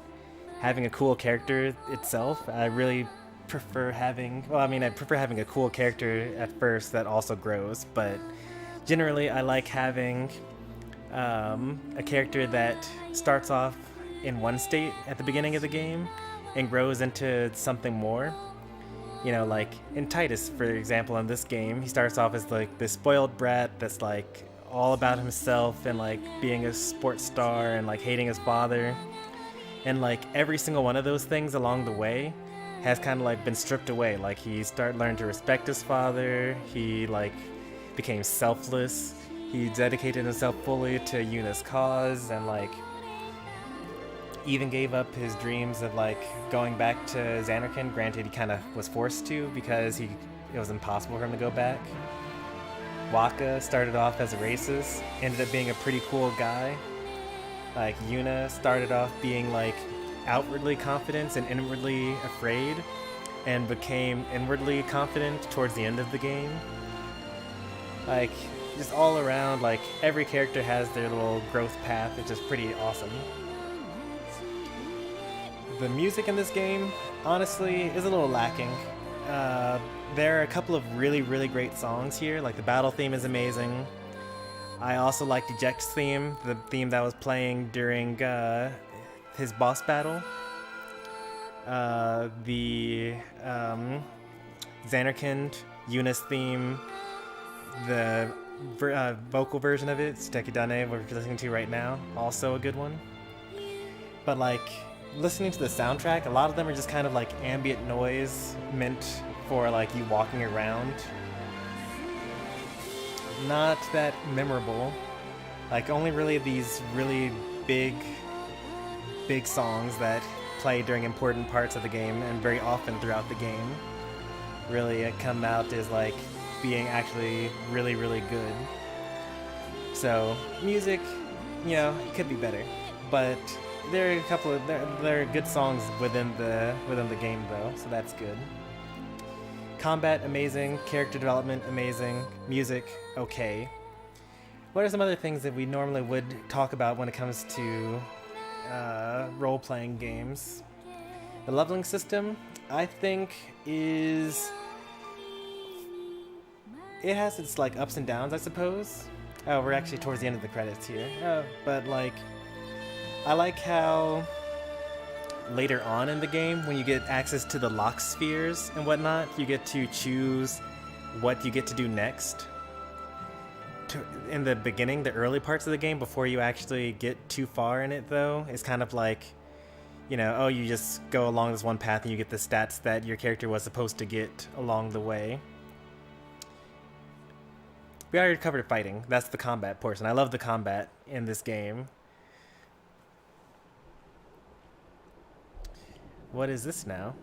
having a cool character itself. I really prefer having, well, I mean, I prefer having a cool character at first that also grows, but generally I like having a character that starts off in one state at the beginning of the game and grows into something more. You know, like in Tidus, for example, in this game, he starts off as like this spoiled brat that's like all about himself and like being a sports star and like hating his father. And like every single one of those things along the way has kind of like been stripped away. Like he learned to respect his father. He like became selfless. He dedicated himself fully to Yuna's cause and like even gave up his dreams of like going back to Xanarkand. Granted, he kind of was forced to because it was impossible for him to go back. Waka started off as a racist, ended up being a pretty cool guy. Like Yuna started off being like outwardly confident and inwardly afraid, and became inwardly confident towards the end of the game. Like just all around, like every character has their little growth path, which is pretty awesome. The music in this game, honestly, is a little lacking. There are a couple of really, really great songs here. Like the battle theme is amazing. I also liked Eject's theme, the theme that was playing during his boss battle. The Xanarkand, Yuna's theme, the vocal version of it, Stekidane, we're listening to right now, also a good one. But like, listening to the soundtrack, a lot of them are just kind of like ambient noise meant for like you walking around. Not that memorable. Like only really these really big songs that play during important parts of the game and very often throughout the game really come out as like being actually really, really good. So music, you know, it could be better, but there are a couple of there are good songs within the game though, so that's good. Combat amazing, character development amazing, music okay. What are some other things that we normally would talk about when it comes to role-playing games? The leveling system, I think, it has its like ups and downs, I suppose. Oh, we're actually towards the end of the credits here. But like, I like how later on in the game, when you get access to the lock spheres and whatnot, you get to choose what you get to do next. In the beginning, the early parts of the game, before you actually get too far in it though, it's kind of like, you know, oh, you just go along this one path and you get the stats that your character was supposed to get along the way. We already covered fighting. That's the combat portion. I love the combat in this game. What is this now?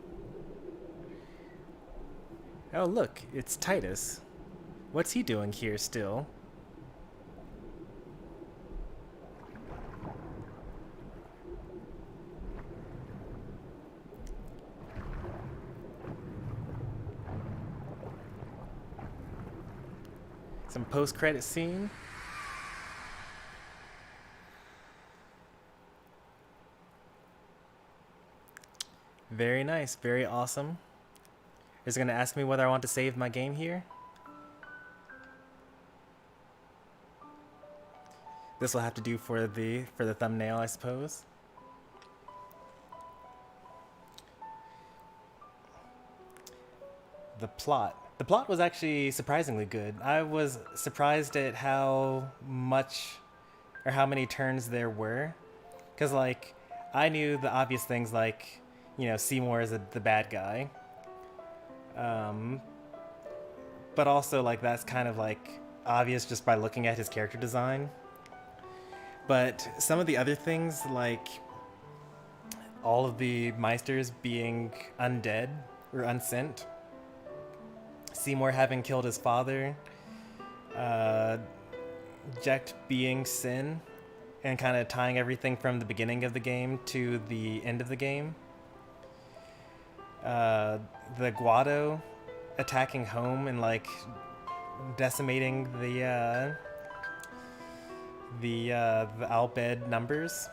Oh look, it's Tidus. What's he doing here still? Some post-credit scene. Very nice, very awesome. Is it gonna ask me whether I want to save my game here? This will have to do for the thumbnail, I suppose. The plot. The plot was actually surprisingly good. I was surprised at how much or how many turns there were. Because, like, I knew the obvious things like, you know, Seymour is the bad guy. But also, like, that's kind of, like, obvious just by looking at his character design. But some of the other things, like all of the Meisters being undead or unsent, Seymour having killed his father, Jekt being Sin, and kind of tying everything from the beginning of the game to the end of the game. The Guado attacking home and like decimating the Albed numbers.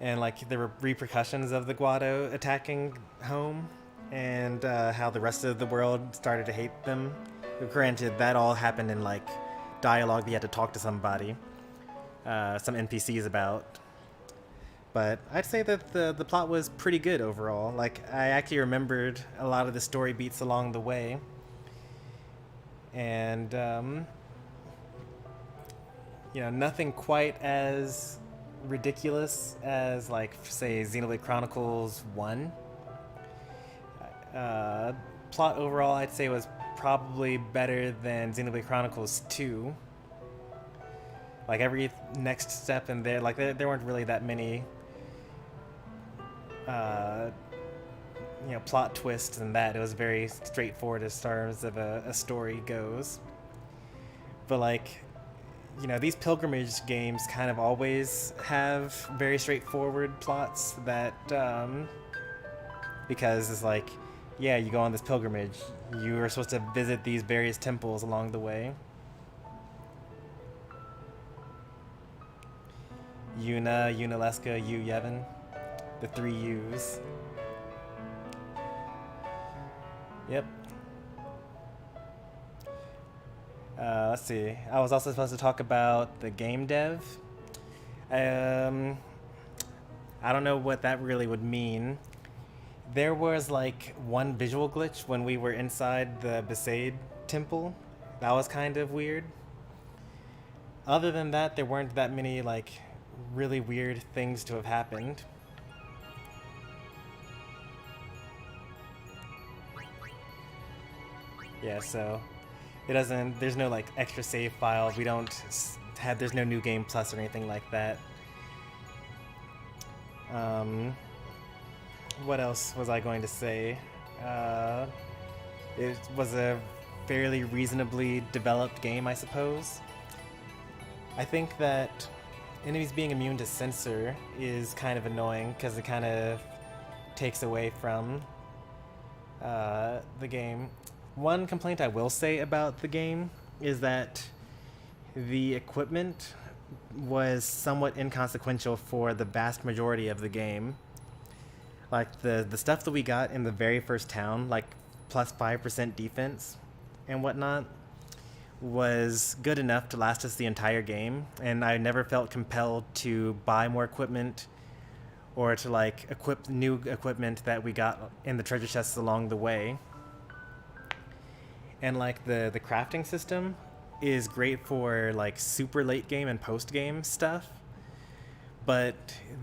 And like the repercussions of the Guado attacking home. And how the rest of the world started to hate them. Granted, that all happened in like dialogue that you had to talk to somebody, some NPCs about. But I'd say that the plot was pretty good overall. Like, I actually remembered a lot of the story beats along the way. And, you know, nothing quite as ridiculous as, like, say, Xenoblade Chronicles 1. Plot overall, I'd say, was probably better than Xenoblade Chronicles 2. Like, every next step in there, like, there weren't really that many, you know, plot twists and that. It was very straightforward as far as of a story goes. But, like, you know, these pilgrimage games kind of always have very straightforward plots that, because it's like, yeah, you go on this pilgrimage. You are supposed to visit these various temples along the way. Yuna, Yunaleska, Yu Yevon. The 3 U's. Yep. Let's see. I was also supposed to talk about the game dev. I don't know what that really would mean. There was like one visual glitch when we were inside the Besaid temple. That was kind of weird. Other than that, there weren't that many like really weird things to have happened. Yeah, so it doesn't, there's no like extra save file. We don't have, there's no new game plus or anything like that. What else was I going to say? It was a fairly reasonably developed game, I suppose. I think that enemies being immune to sensor is kind of annoying because it kind of takes away from the game. One complaint I will say about the game is that the equipment was somewhat inconsequential for the vast majority of the game. Like the stuff that we got in the very first town, like plus 5% defense and whatnot, was good enough to last us the entire game, and I never felt compelled to buy more equipment or to like equip new equipment that we got in the treasure chests along the way. And like the crafting system is great for like super late game and post game stuff, but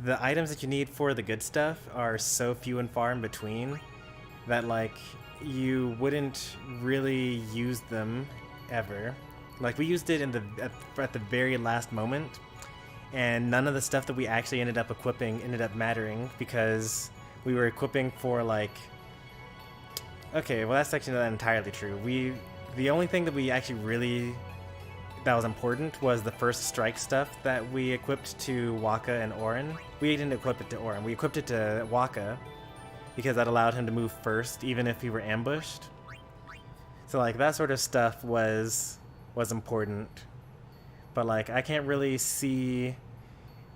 the items that you need for the good stuff are so few and far in between that like you wouldn't really use them ever. Like we used it in at the very last moment, and none of the stuff that we actually ended up equipping ended up mattering because we were equipping for like, okay, well that's actually not entirely true. The only thing that we actually really that was important was the first strike stuff that we equipped to Waka and Orin. We didn't equip it to Orin, we equipped it to Waka because that allowed him to move first even if he were ambushed. So like that sort of stuff was important. But like I can't really see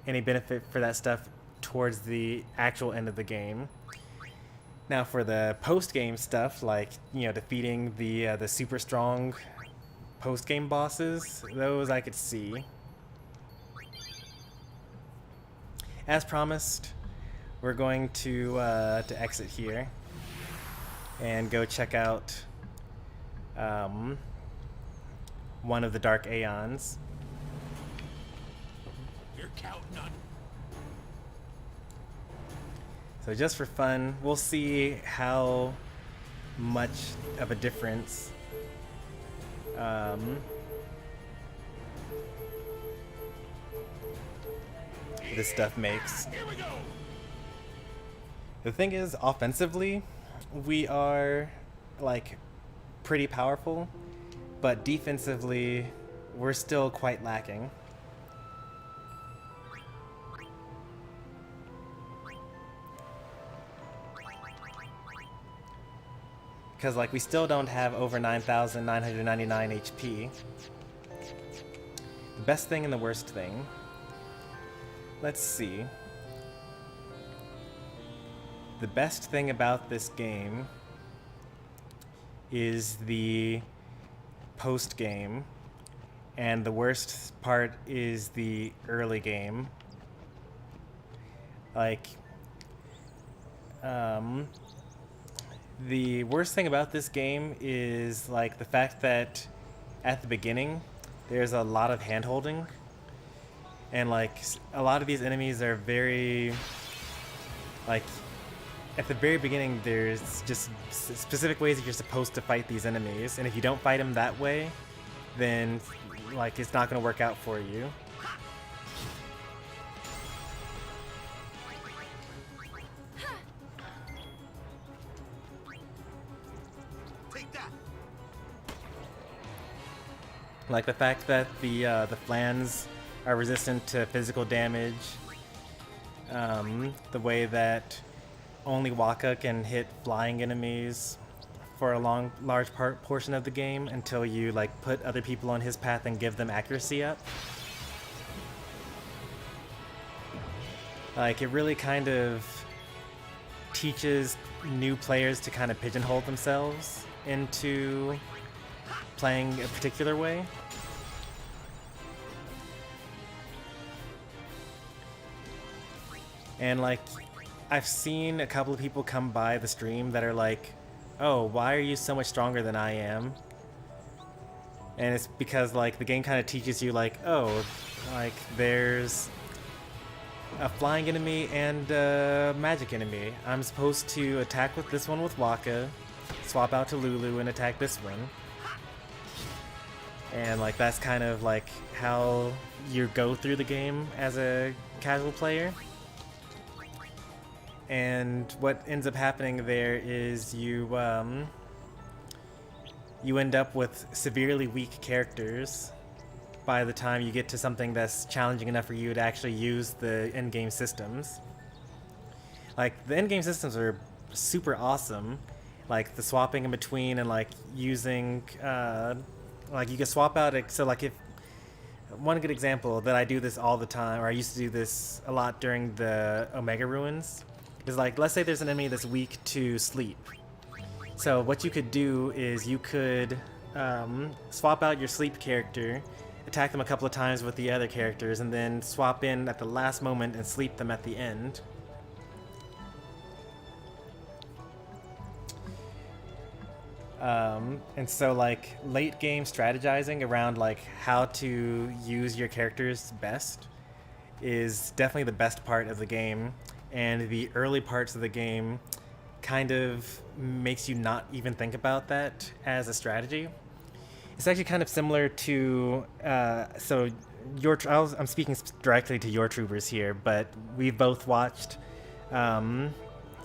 any benefit for that stuff towards the actual end of the game. Now for the post-game stuff, like, you know, defeating the super strong post-game bosses, those I could see. As promised, we're going to exit here and go check out one of the Dark Aeons.
You're counting on.
So just for fun, we'll see how much of a difference this stuff makes.
Here we go.
The thing is, offensively, we are like pretty powerful, but defensively, we're still quite lacking. Because like we still don't have over 9,999 HP. The best thing and the worst thing. Let's see. The best thing about this game is the post game and the worst part is the early game. Like, the worst thing about this game is like the fact that at the beginning there's a lot of hand-holding, and like a lot of these enemies are very, like, at the very beginning there's just specific ways that you're supposed to fight these enemies, and if you don't fight them that way, then like it's not going to work out for you. Like the fact that the flans are resistant to physical damage, the way that only Waka can hit flying enemies for a large portion of the game until you like put other people on his path and give them accuracy up. Like, it really kind of teaches new players to kind of pigeonhole themselves into playing a particular way. And like, I've seen a couple of people come by the stream that are like, oh, why are you so much stronger than I am? And it's because like the game kind of teaches you like, oh, like there's a flying enemy and a magic enemy. I'm supposed to attack with this one with Waka, swap out to Lulu and attack this one. And like that's kind of like how you go through the game as a casual player. And what ends up happening there is you end up with severely weak characters by the time you get to something that's challenging enough for you to actually use the in-game systems. Like, the in-game systems are super awesome. Like, the swapping in between and, like, using, like, you can swap out, so, like, if, one good example that I do this all the time, or I used to do this a lot during the Omega Ruins, is like, let's say there's an enemy that's weak to sleep. So what you could do is you could swap out your sleep character, attack them a couple of times with the other characters, and then swap in at the last moment and sleep them at the end. And so like late game strategizing around like how to use your characters best is definitely the best part of the game. And the early parts of the game kind of makes you not even think about that as a strategy. It's actually kind of similar to, so I'm speaking directly to your troopers here, but we've both watched,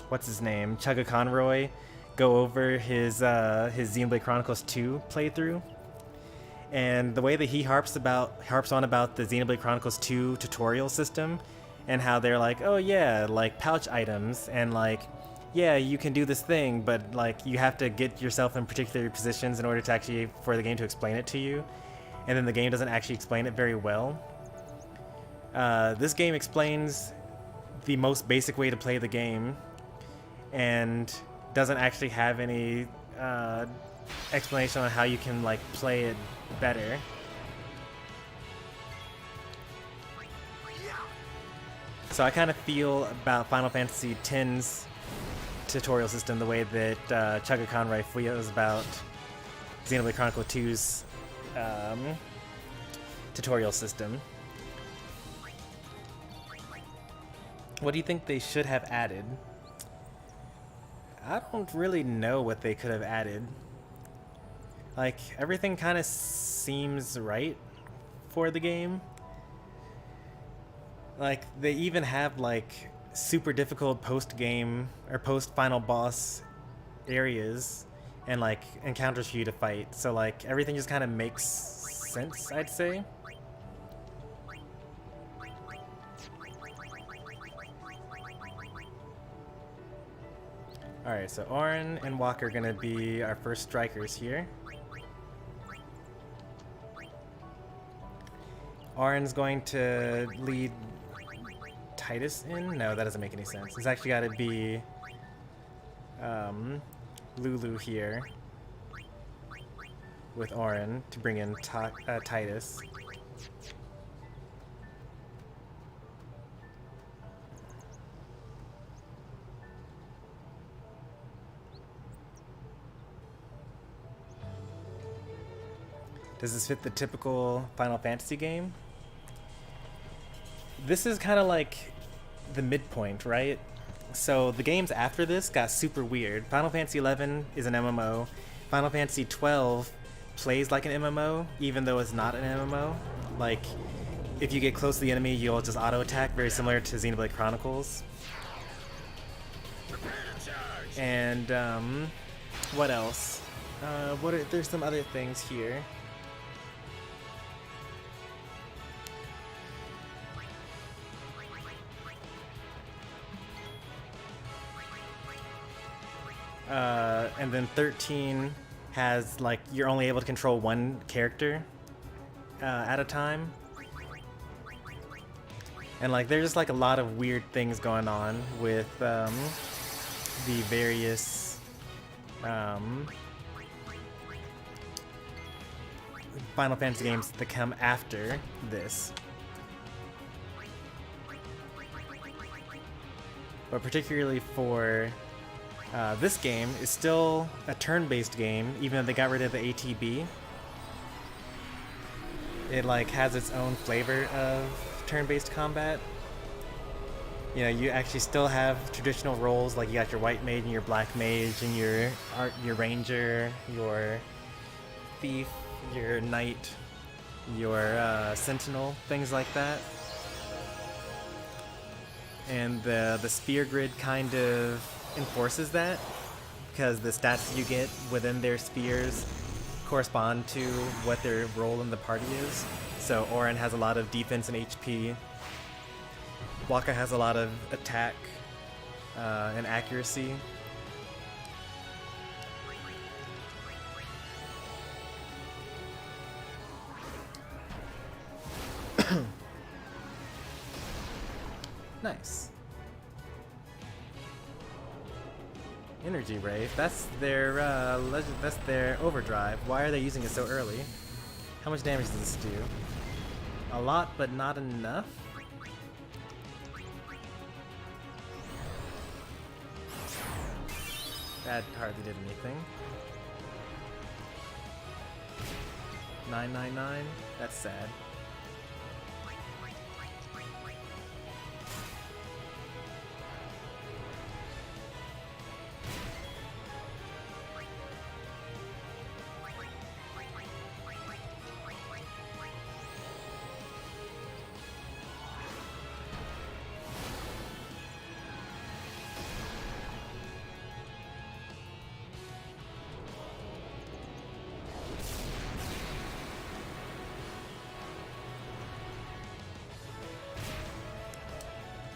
what's his name, Chugga Conroy go over his Xenoblade Chronicles 2 playthrough. And the way that he harps on about the Xenoblade Chronicles 2 tutorial system, and how they're like, oh yeah, like pouch items, and like, yeah, you can do this thing, but like you have to get yourself in particular positions in order to actually, for the game to explain it to you, and then the game doesn't actually explain it very well. This game explains the most basic way to play the game, and doesn't actually have any explanation on how you can like play it better. So I kind of feel about Final Fantasy X's tutorial system the way that Chugga Conroy feels about Xenoblade Chronicles 2's tutorial system. What do you think they should have added? I don't really know what they could have added. Like, everything kind of seems right for the game. Like, they even have, like, super difficult post-game or post-final boss areas and, like, encounters for you to fight. So, like, everything just kind of makes sense, I'd say. Alright, so Auron and Waka are going to be our first strikers here. Auron's going to lead Tidus in? No, that doesn't make any sense. It's actually got to be Lulu here. with Auron to bring in Tidus. Does this fit the typical Final Fantasy game? This is kind of like the midpoint, right? So the games after this got super weird. Final Fantasy XI is an MMO. Final Fantasy XII plays like an MMO, even though it's not an MMO. Like, if you get close to the enemy, you'll just auto-attack, very similar to Xenoblade Chronicles. And, what else? There's some other things here. And then 13 has, like, you're only able to control one character at a time. And, like, there's just, like, a lot of weird things going on with the various Final Fantasy games that come after this. But particularly for this game is still a turn-based game, even though they got rid of the ATB. It like has its own flavor of turn-based combat. You know, you actually still have traditional roles, like you got your white mage and your black mage and your ranger, your thief, your knight, your sentinel, things like that. And the spear grid kind of enforces that, because the stats you get within their spears correspond to what their role in the party is. So Auron has a lot of defense and HP. Wakka has a lot of attack and accuracy. Nice. Energy Ray. That's their overdrive. Why are they using it so early? How much damage does this do? A lot, but not enough. That hardly did anything. 999. That's sad.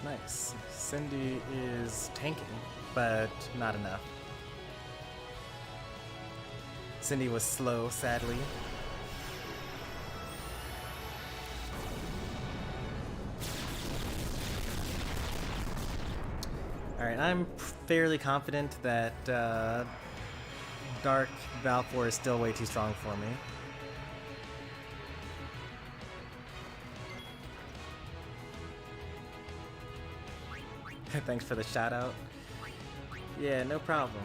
Nice. Cindy is tanking, but not enough. Cindy was slow, sadly. Alright, I'm fairly confident that Dark Balfour is still way too strong for me. Thanks for the shout out. Yeah, no problem.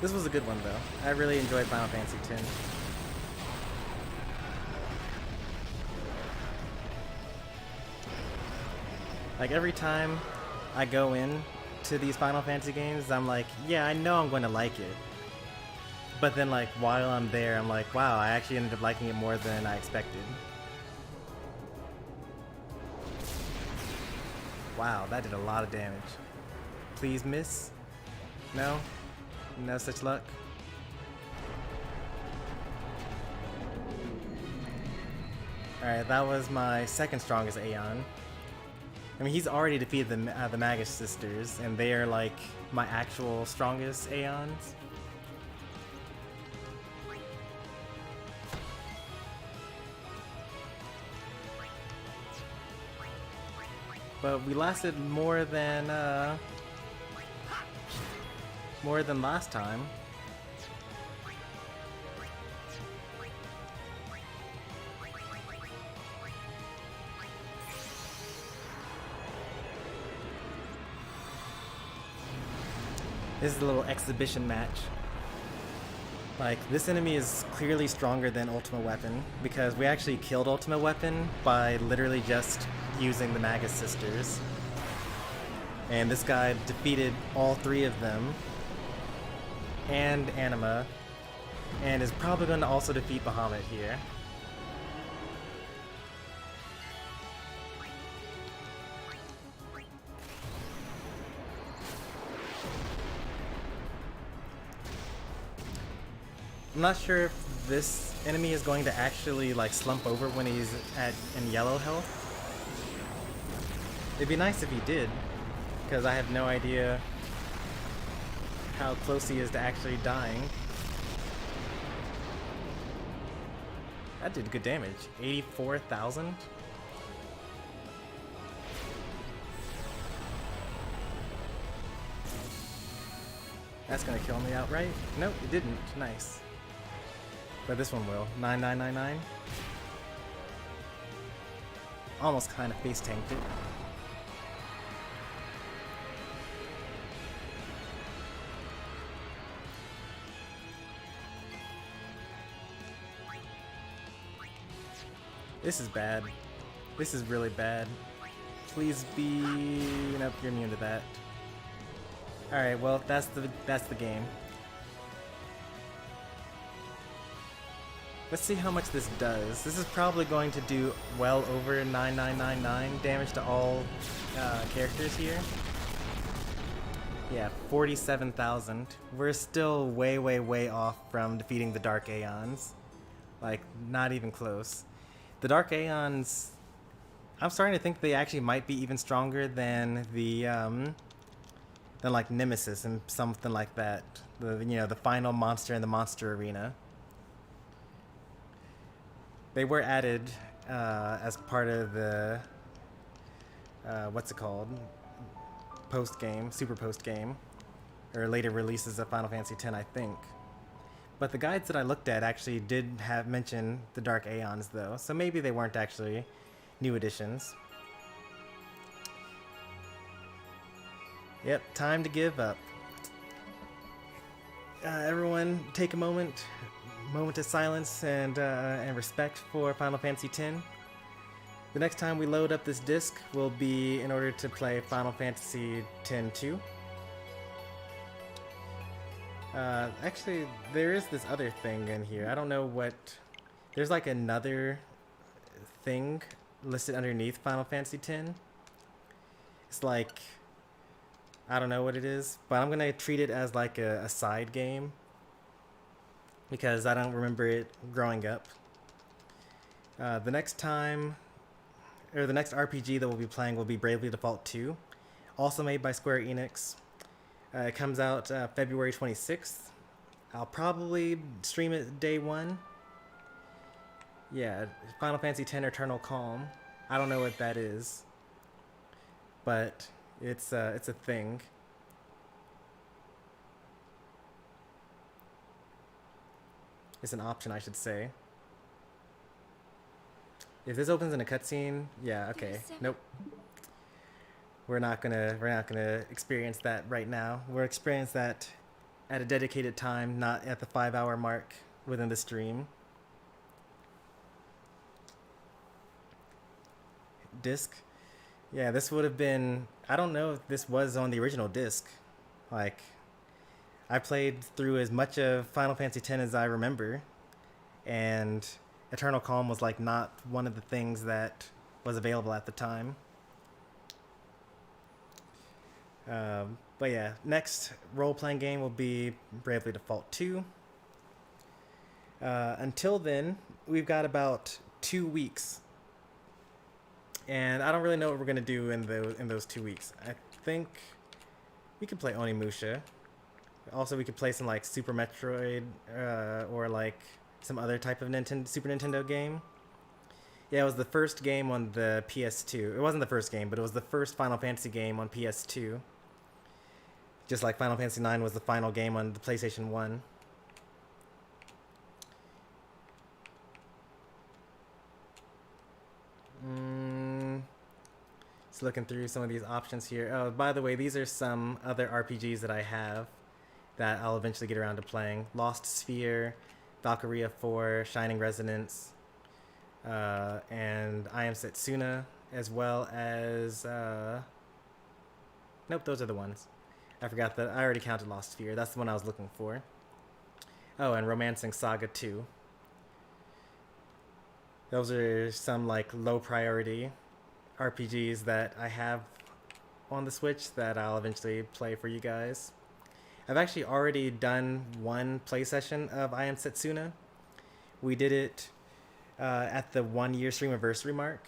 This was a good one, though. I really enjoyed Final Fantasy X. Like, every time I go in to these Final Fantasy games, I'm like, yeah, I know I'm going to like it. But then, like, while I'm there, I'm like, wow, I actually ended up liking it more than I expected. Wow, that did a lot of damage. Please miss. No? No such luck? Alright, that was my second strongest Aeon. I mean, he's already defeated the Magus sisters, and they are like my actual strongest Aeons. But we lasted more than last time. This is a little exhibition match. Like, this enemy is clearly stronger than Ultimate Weapon, because we actually killed Ultimate Weapon by literally just using the Magus sisters. And this guy defeated all three of them, and Anima, and is probably going to also defeat Bahamut here. I'm not sure if this enemy is going to actually like slump over when he's in yellow health. It'd be nice if he did, because I have no idea how close he is to actually dying. That did good damage. 84,000? That's gonna kill me outright. Nope, it didn't. Nice. But this one will. 9999. Almost kind of face tanked it. This is bad. This is really bad. Please be... Nope, you're immune to that. Alright, well, that's the game. Let's see how much this does. This is probably going to do well over 9999 damage to all characters here. Yeah, 47,000. We're still way, way, way off from defeating the Dark Aeons. Like, not even close. The Dark Aeons, I'm starting to think they actually might be even stronger than the, than like Nemesis and something like that. The, you know, the final monster in the monster arena. They were added as part of the, what's it called? Post-game, super post-game, or later releases of Final Fantasy X, I think. But the guides that I looked at actually did have mention the Dark Aeons, though, so maybe they weren't actually new additions. Yep, time to give up. Everyone, take a moment of silence and respect for Final Fantasy X. The next time we load up this disc will be in order to play Final Fantasy X-2. Actually, there is this other thing in here. I don't know what... There's like another thing listed underneath Final Fantasy X. It's like... I don't know what it is, but I'm gonna treat it as like a side game, because I don't remember it growing up. The next time, or the next RPG that we'll be playing will be Bravely Default 2, also made by Square Enix. It comes out February 26th. I'll probably stream it day one. Yeah, Final Fantasy X Eternal Calm. I don't know what that is, but it's a thing. It's an option, I should say. If this opens in a cutscene, yeah, okay. Nope. We're not gonna experience that right now. We'll experience that at a dedicated time, not at the 5-hour mark within the stream. Disc. Yeah, this would have been... I don't know if this was on the original disc. Like, I played through as much of Final Fantasy X as I remember, and Eternal Calm was like not one of the things that was available at the time. But yeah, next role-playing game will be Bravely Default 2. Until then, we've got about 2 weeks. And I don't really know what we're going to do in those 2 weeks. I think we could play Onimusha. Also, we could play some like Super Metroid or like some other type of Super Nintendo game. Yeah, it was the first game on the PS2. It wasn't the first game, but it was the first Final Fantasy game on PS2. Just like Final Fantasy IX was the final game on the PlayStation 1. Just looking through some of these options here. Oh, by the way, these are some other RPGs that I have that I'll eventually get around to playing. Lost Sphere, Valkyria 4, Shining Resonance, and I Am Setsuna, as well as... Nope, those are the ones. I forgot that I already counted Lost Sphere. That's the one I was looking for. Oh, and Romancing Saga 2. Those are some like low priority RPGs that I have on the Switch that I'll eventually play for you guys. I've actually already done one play session of I Am Setsuna. We did it at the 1-year Streamiversary mark.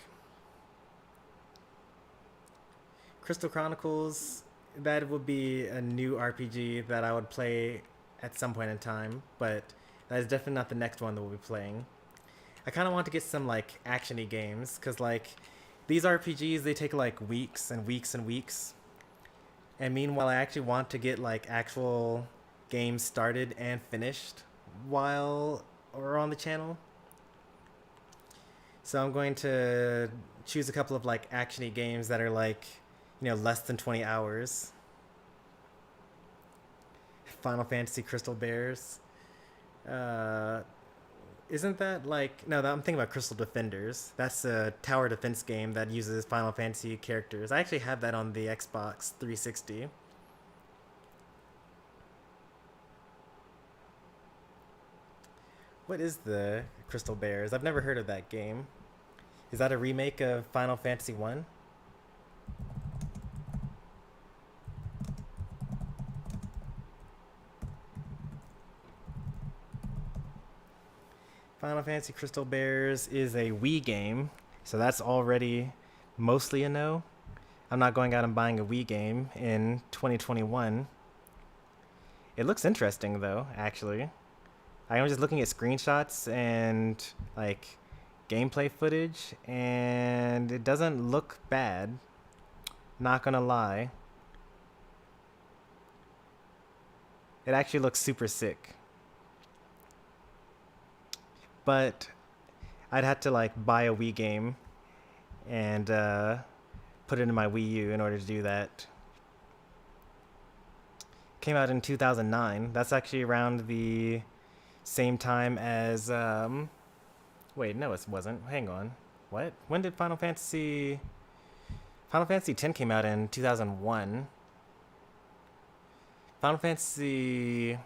Crystal Chronicles, that would be a new RPG that I would play at some point in time, but that is definitely not the next one that we'll be playing. I kind of want to get some like action-y games, because like these RPGs, they take like weeks and weeks and weeks. And meanwhile, I actually want to get like actual games started and finished while we're on the channel. So I'm going to choose a couple of like action-y games that are like, you know, less than 20 hours. Final Fantasy Crystal Bears. Isn't that like... No, I'm thinking about Crystal Defenders. That's a tower defense game that uses Final Fantasy characters. I actually have that on the Xbox 360. What is the Crystal Bears? I've never heard of that game. Is that a remake of Final Fantasy 1? Final Fantasy Crystal Bears is a Wii game, so that's already mostly a no. I'm not going out and buying a Wii game in 2021. It looks interesting though, actually. I am just looking at screenshots and like gameplay footage, and it doesn't look bad. Not gonna lie. It actually looks super sick. But I'd have to like buy a Wii game and put it in my Wii U in order to do that. Came out in 2009. That's actually around the same time as wait, no, it wasn't. Hang on. What? When did Final Fantasy X came out in 2001? Final Fantasy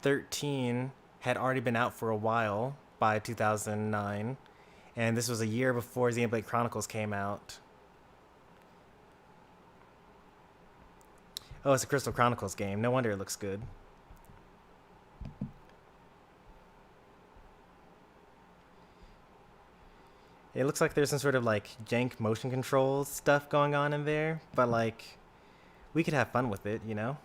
13 had already been out for a while by 2009, and this was a year before Xenoblade Chronicles came out. Oh, it's a Crystal Chronicles game. No wonder it looks good. It looks like there's some sort of like jank motion control stuff going on in there, but like we could have fun with it, you know?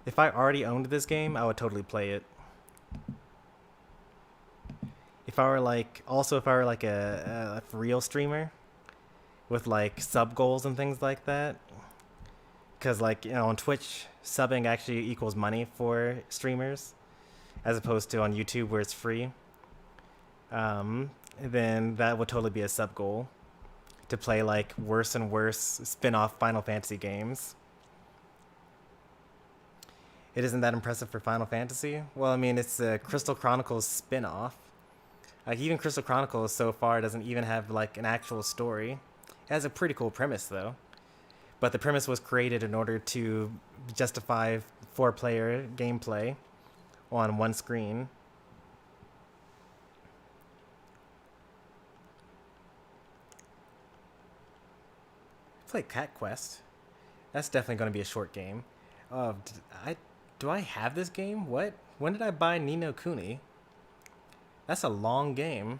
If I already owned this game, I would totally play it. If I were like a for real streamer with like sub goals and things like that, because like, you know, on Twitch, subbing actually equals money for streamers as opposed to on YouTube where it's free, then that would totally be a sub goal, to play like worse and worse spin-off Final Fantasy games. It isn't that impressive for Final Fantasy? Well, I mean, it's a Crystal Chronicles spin-off. Like, even Crystal Chronicles so far doesn't even have like an actual story. It has a pretty cool premise though. But the premise was created in order to justify 4-player gameplay on one screen. play Cat Quest. That's definitely going to be a short game. Do I have this game? What? When did I buy Ni no Kuni? That's a long game.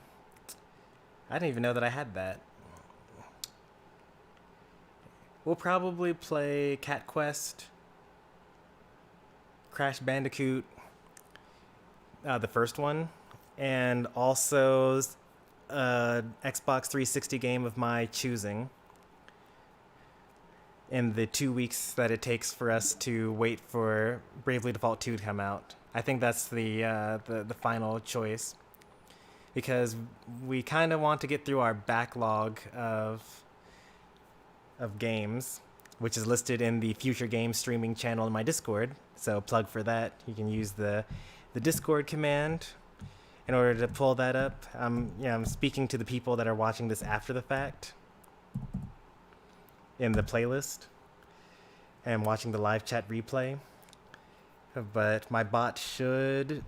I didn't even know that I had that. We'll probably play Cat Quest, Crash Bandicoot, the first one, and also Xbox 360 game of my choosing in the 2 weeks that it takes for us to wait for Bravely Default 2 to come out. I think that's the final choice, because we kind of want to get through our backlog of games, which is listed in the Future Game streaming channel in my Discord. So plug for that. You can use the Discord command in order to pull that up. I'm speaking to the people that are watching this after the fact in the playlist and watching the live chat replay. But my bot should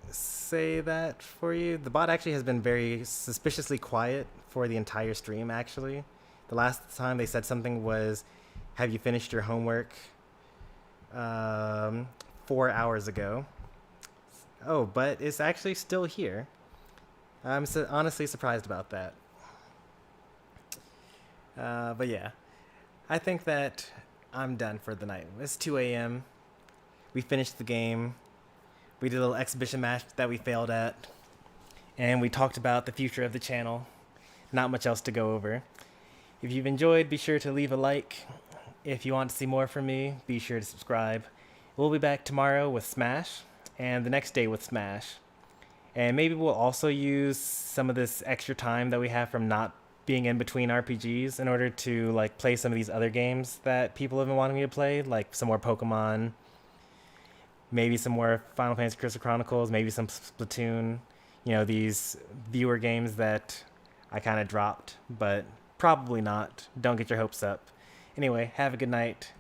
say that for you. The bot actually has been very suspiciously quiet for the entire stream, actually. The last time they said something was, "Have you finished your homework?" 4 hours ago. Oh, but it's actually still here. I'm honestly surprised about that. But yeah, I think that I'm done for the night. It's 2 a.m. We finished the game. We did a little exhibition match that we failed at. And we talked about the future of the channel. Not much else to go over. If you've enjoyed, be sure to leave a like. If you want to see more from me, be sure to subscribe. We'll be back tomorrow with Smash, and the next day with Smash. And maybe we'll also use some of this extra time that we have from not being in between RPGs in order to like play some of these other games that people have been wanting me to play, like some more Pokemon, maybe some more Final Fantasy Crystal Chronicles, maybe some Splatoon. You know, these viewer games that I kind of dropped, but probably not. Don't get your hopes up. Anyway, have a good night,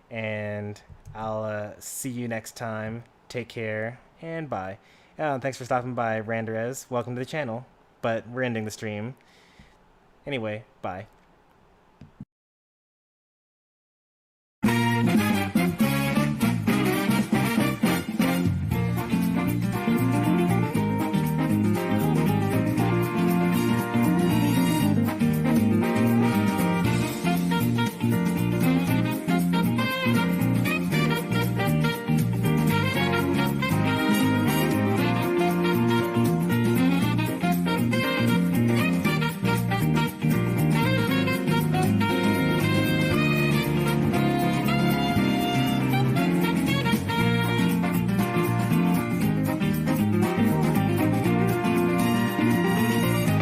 and I'll see you next time. Take care, and bye. Thanks for stopping by, Randerez. Welcome to the channel, but we're ending the stream. Anyway, bye.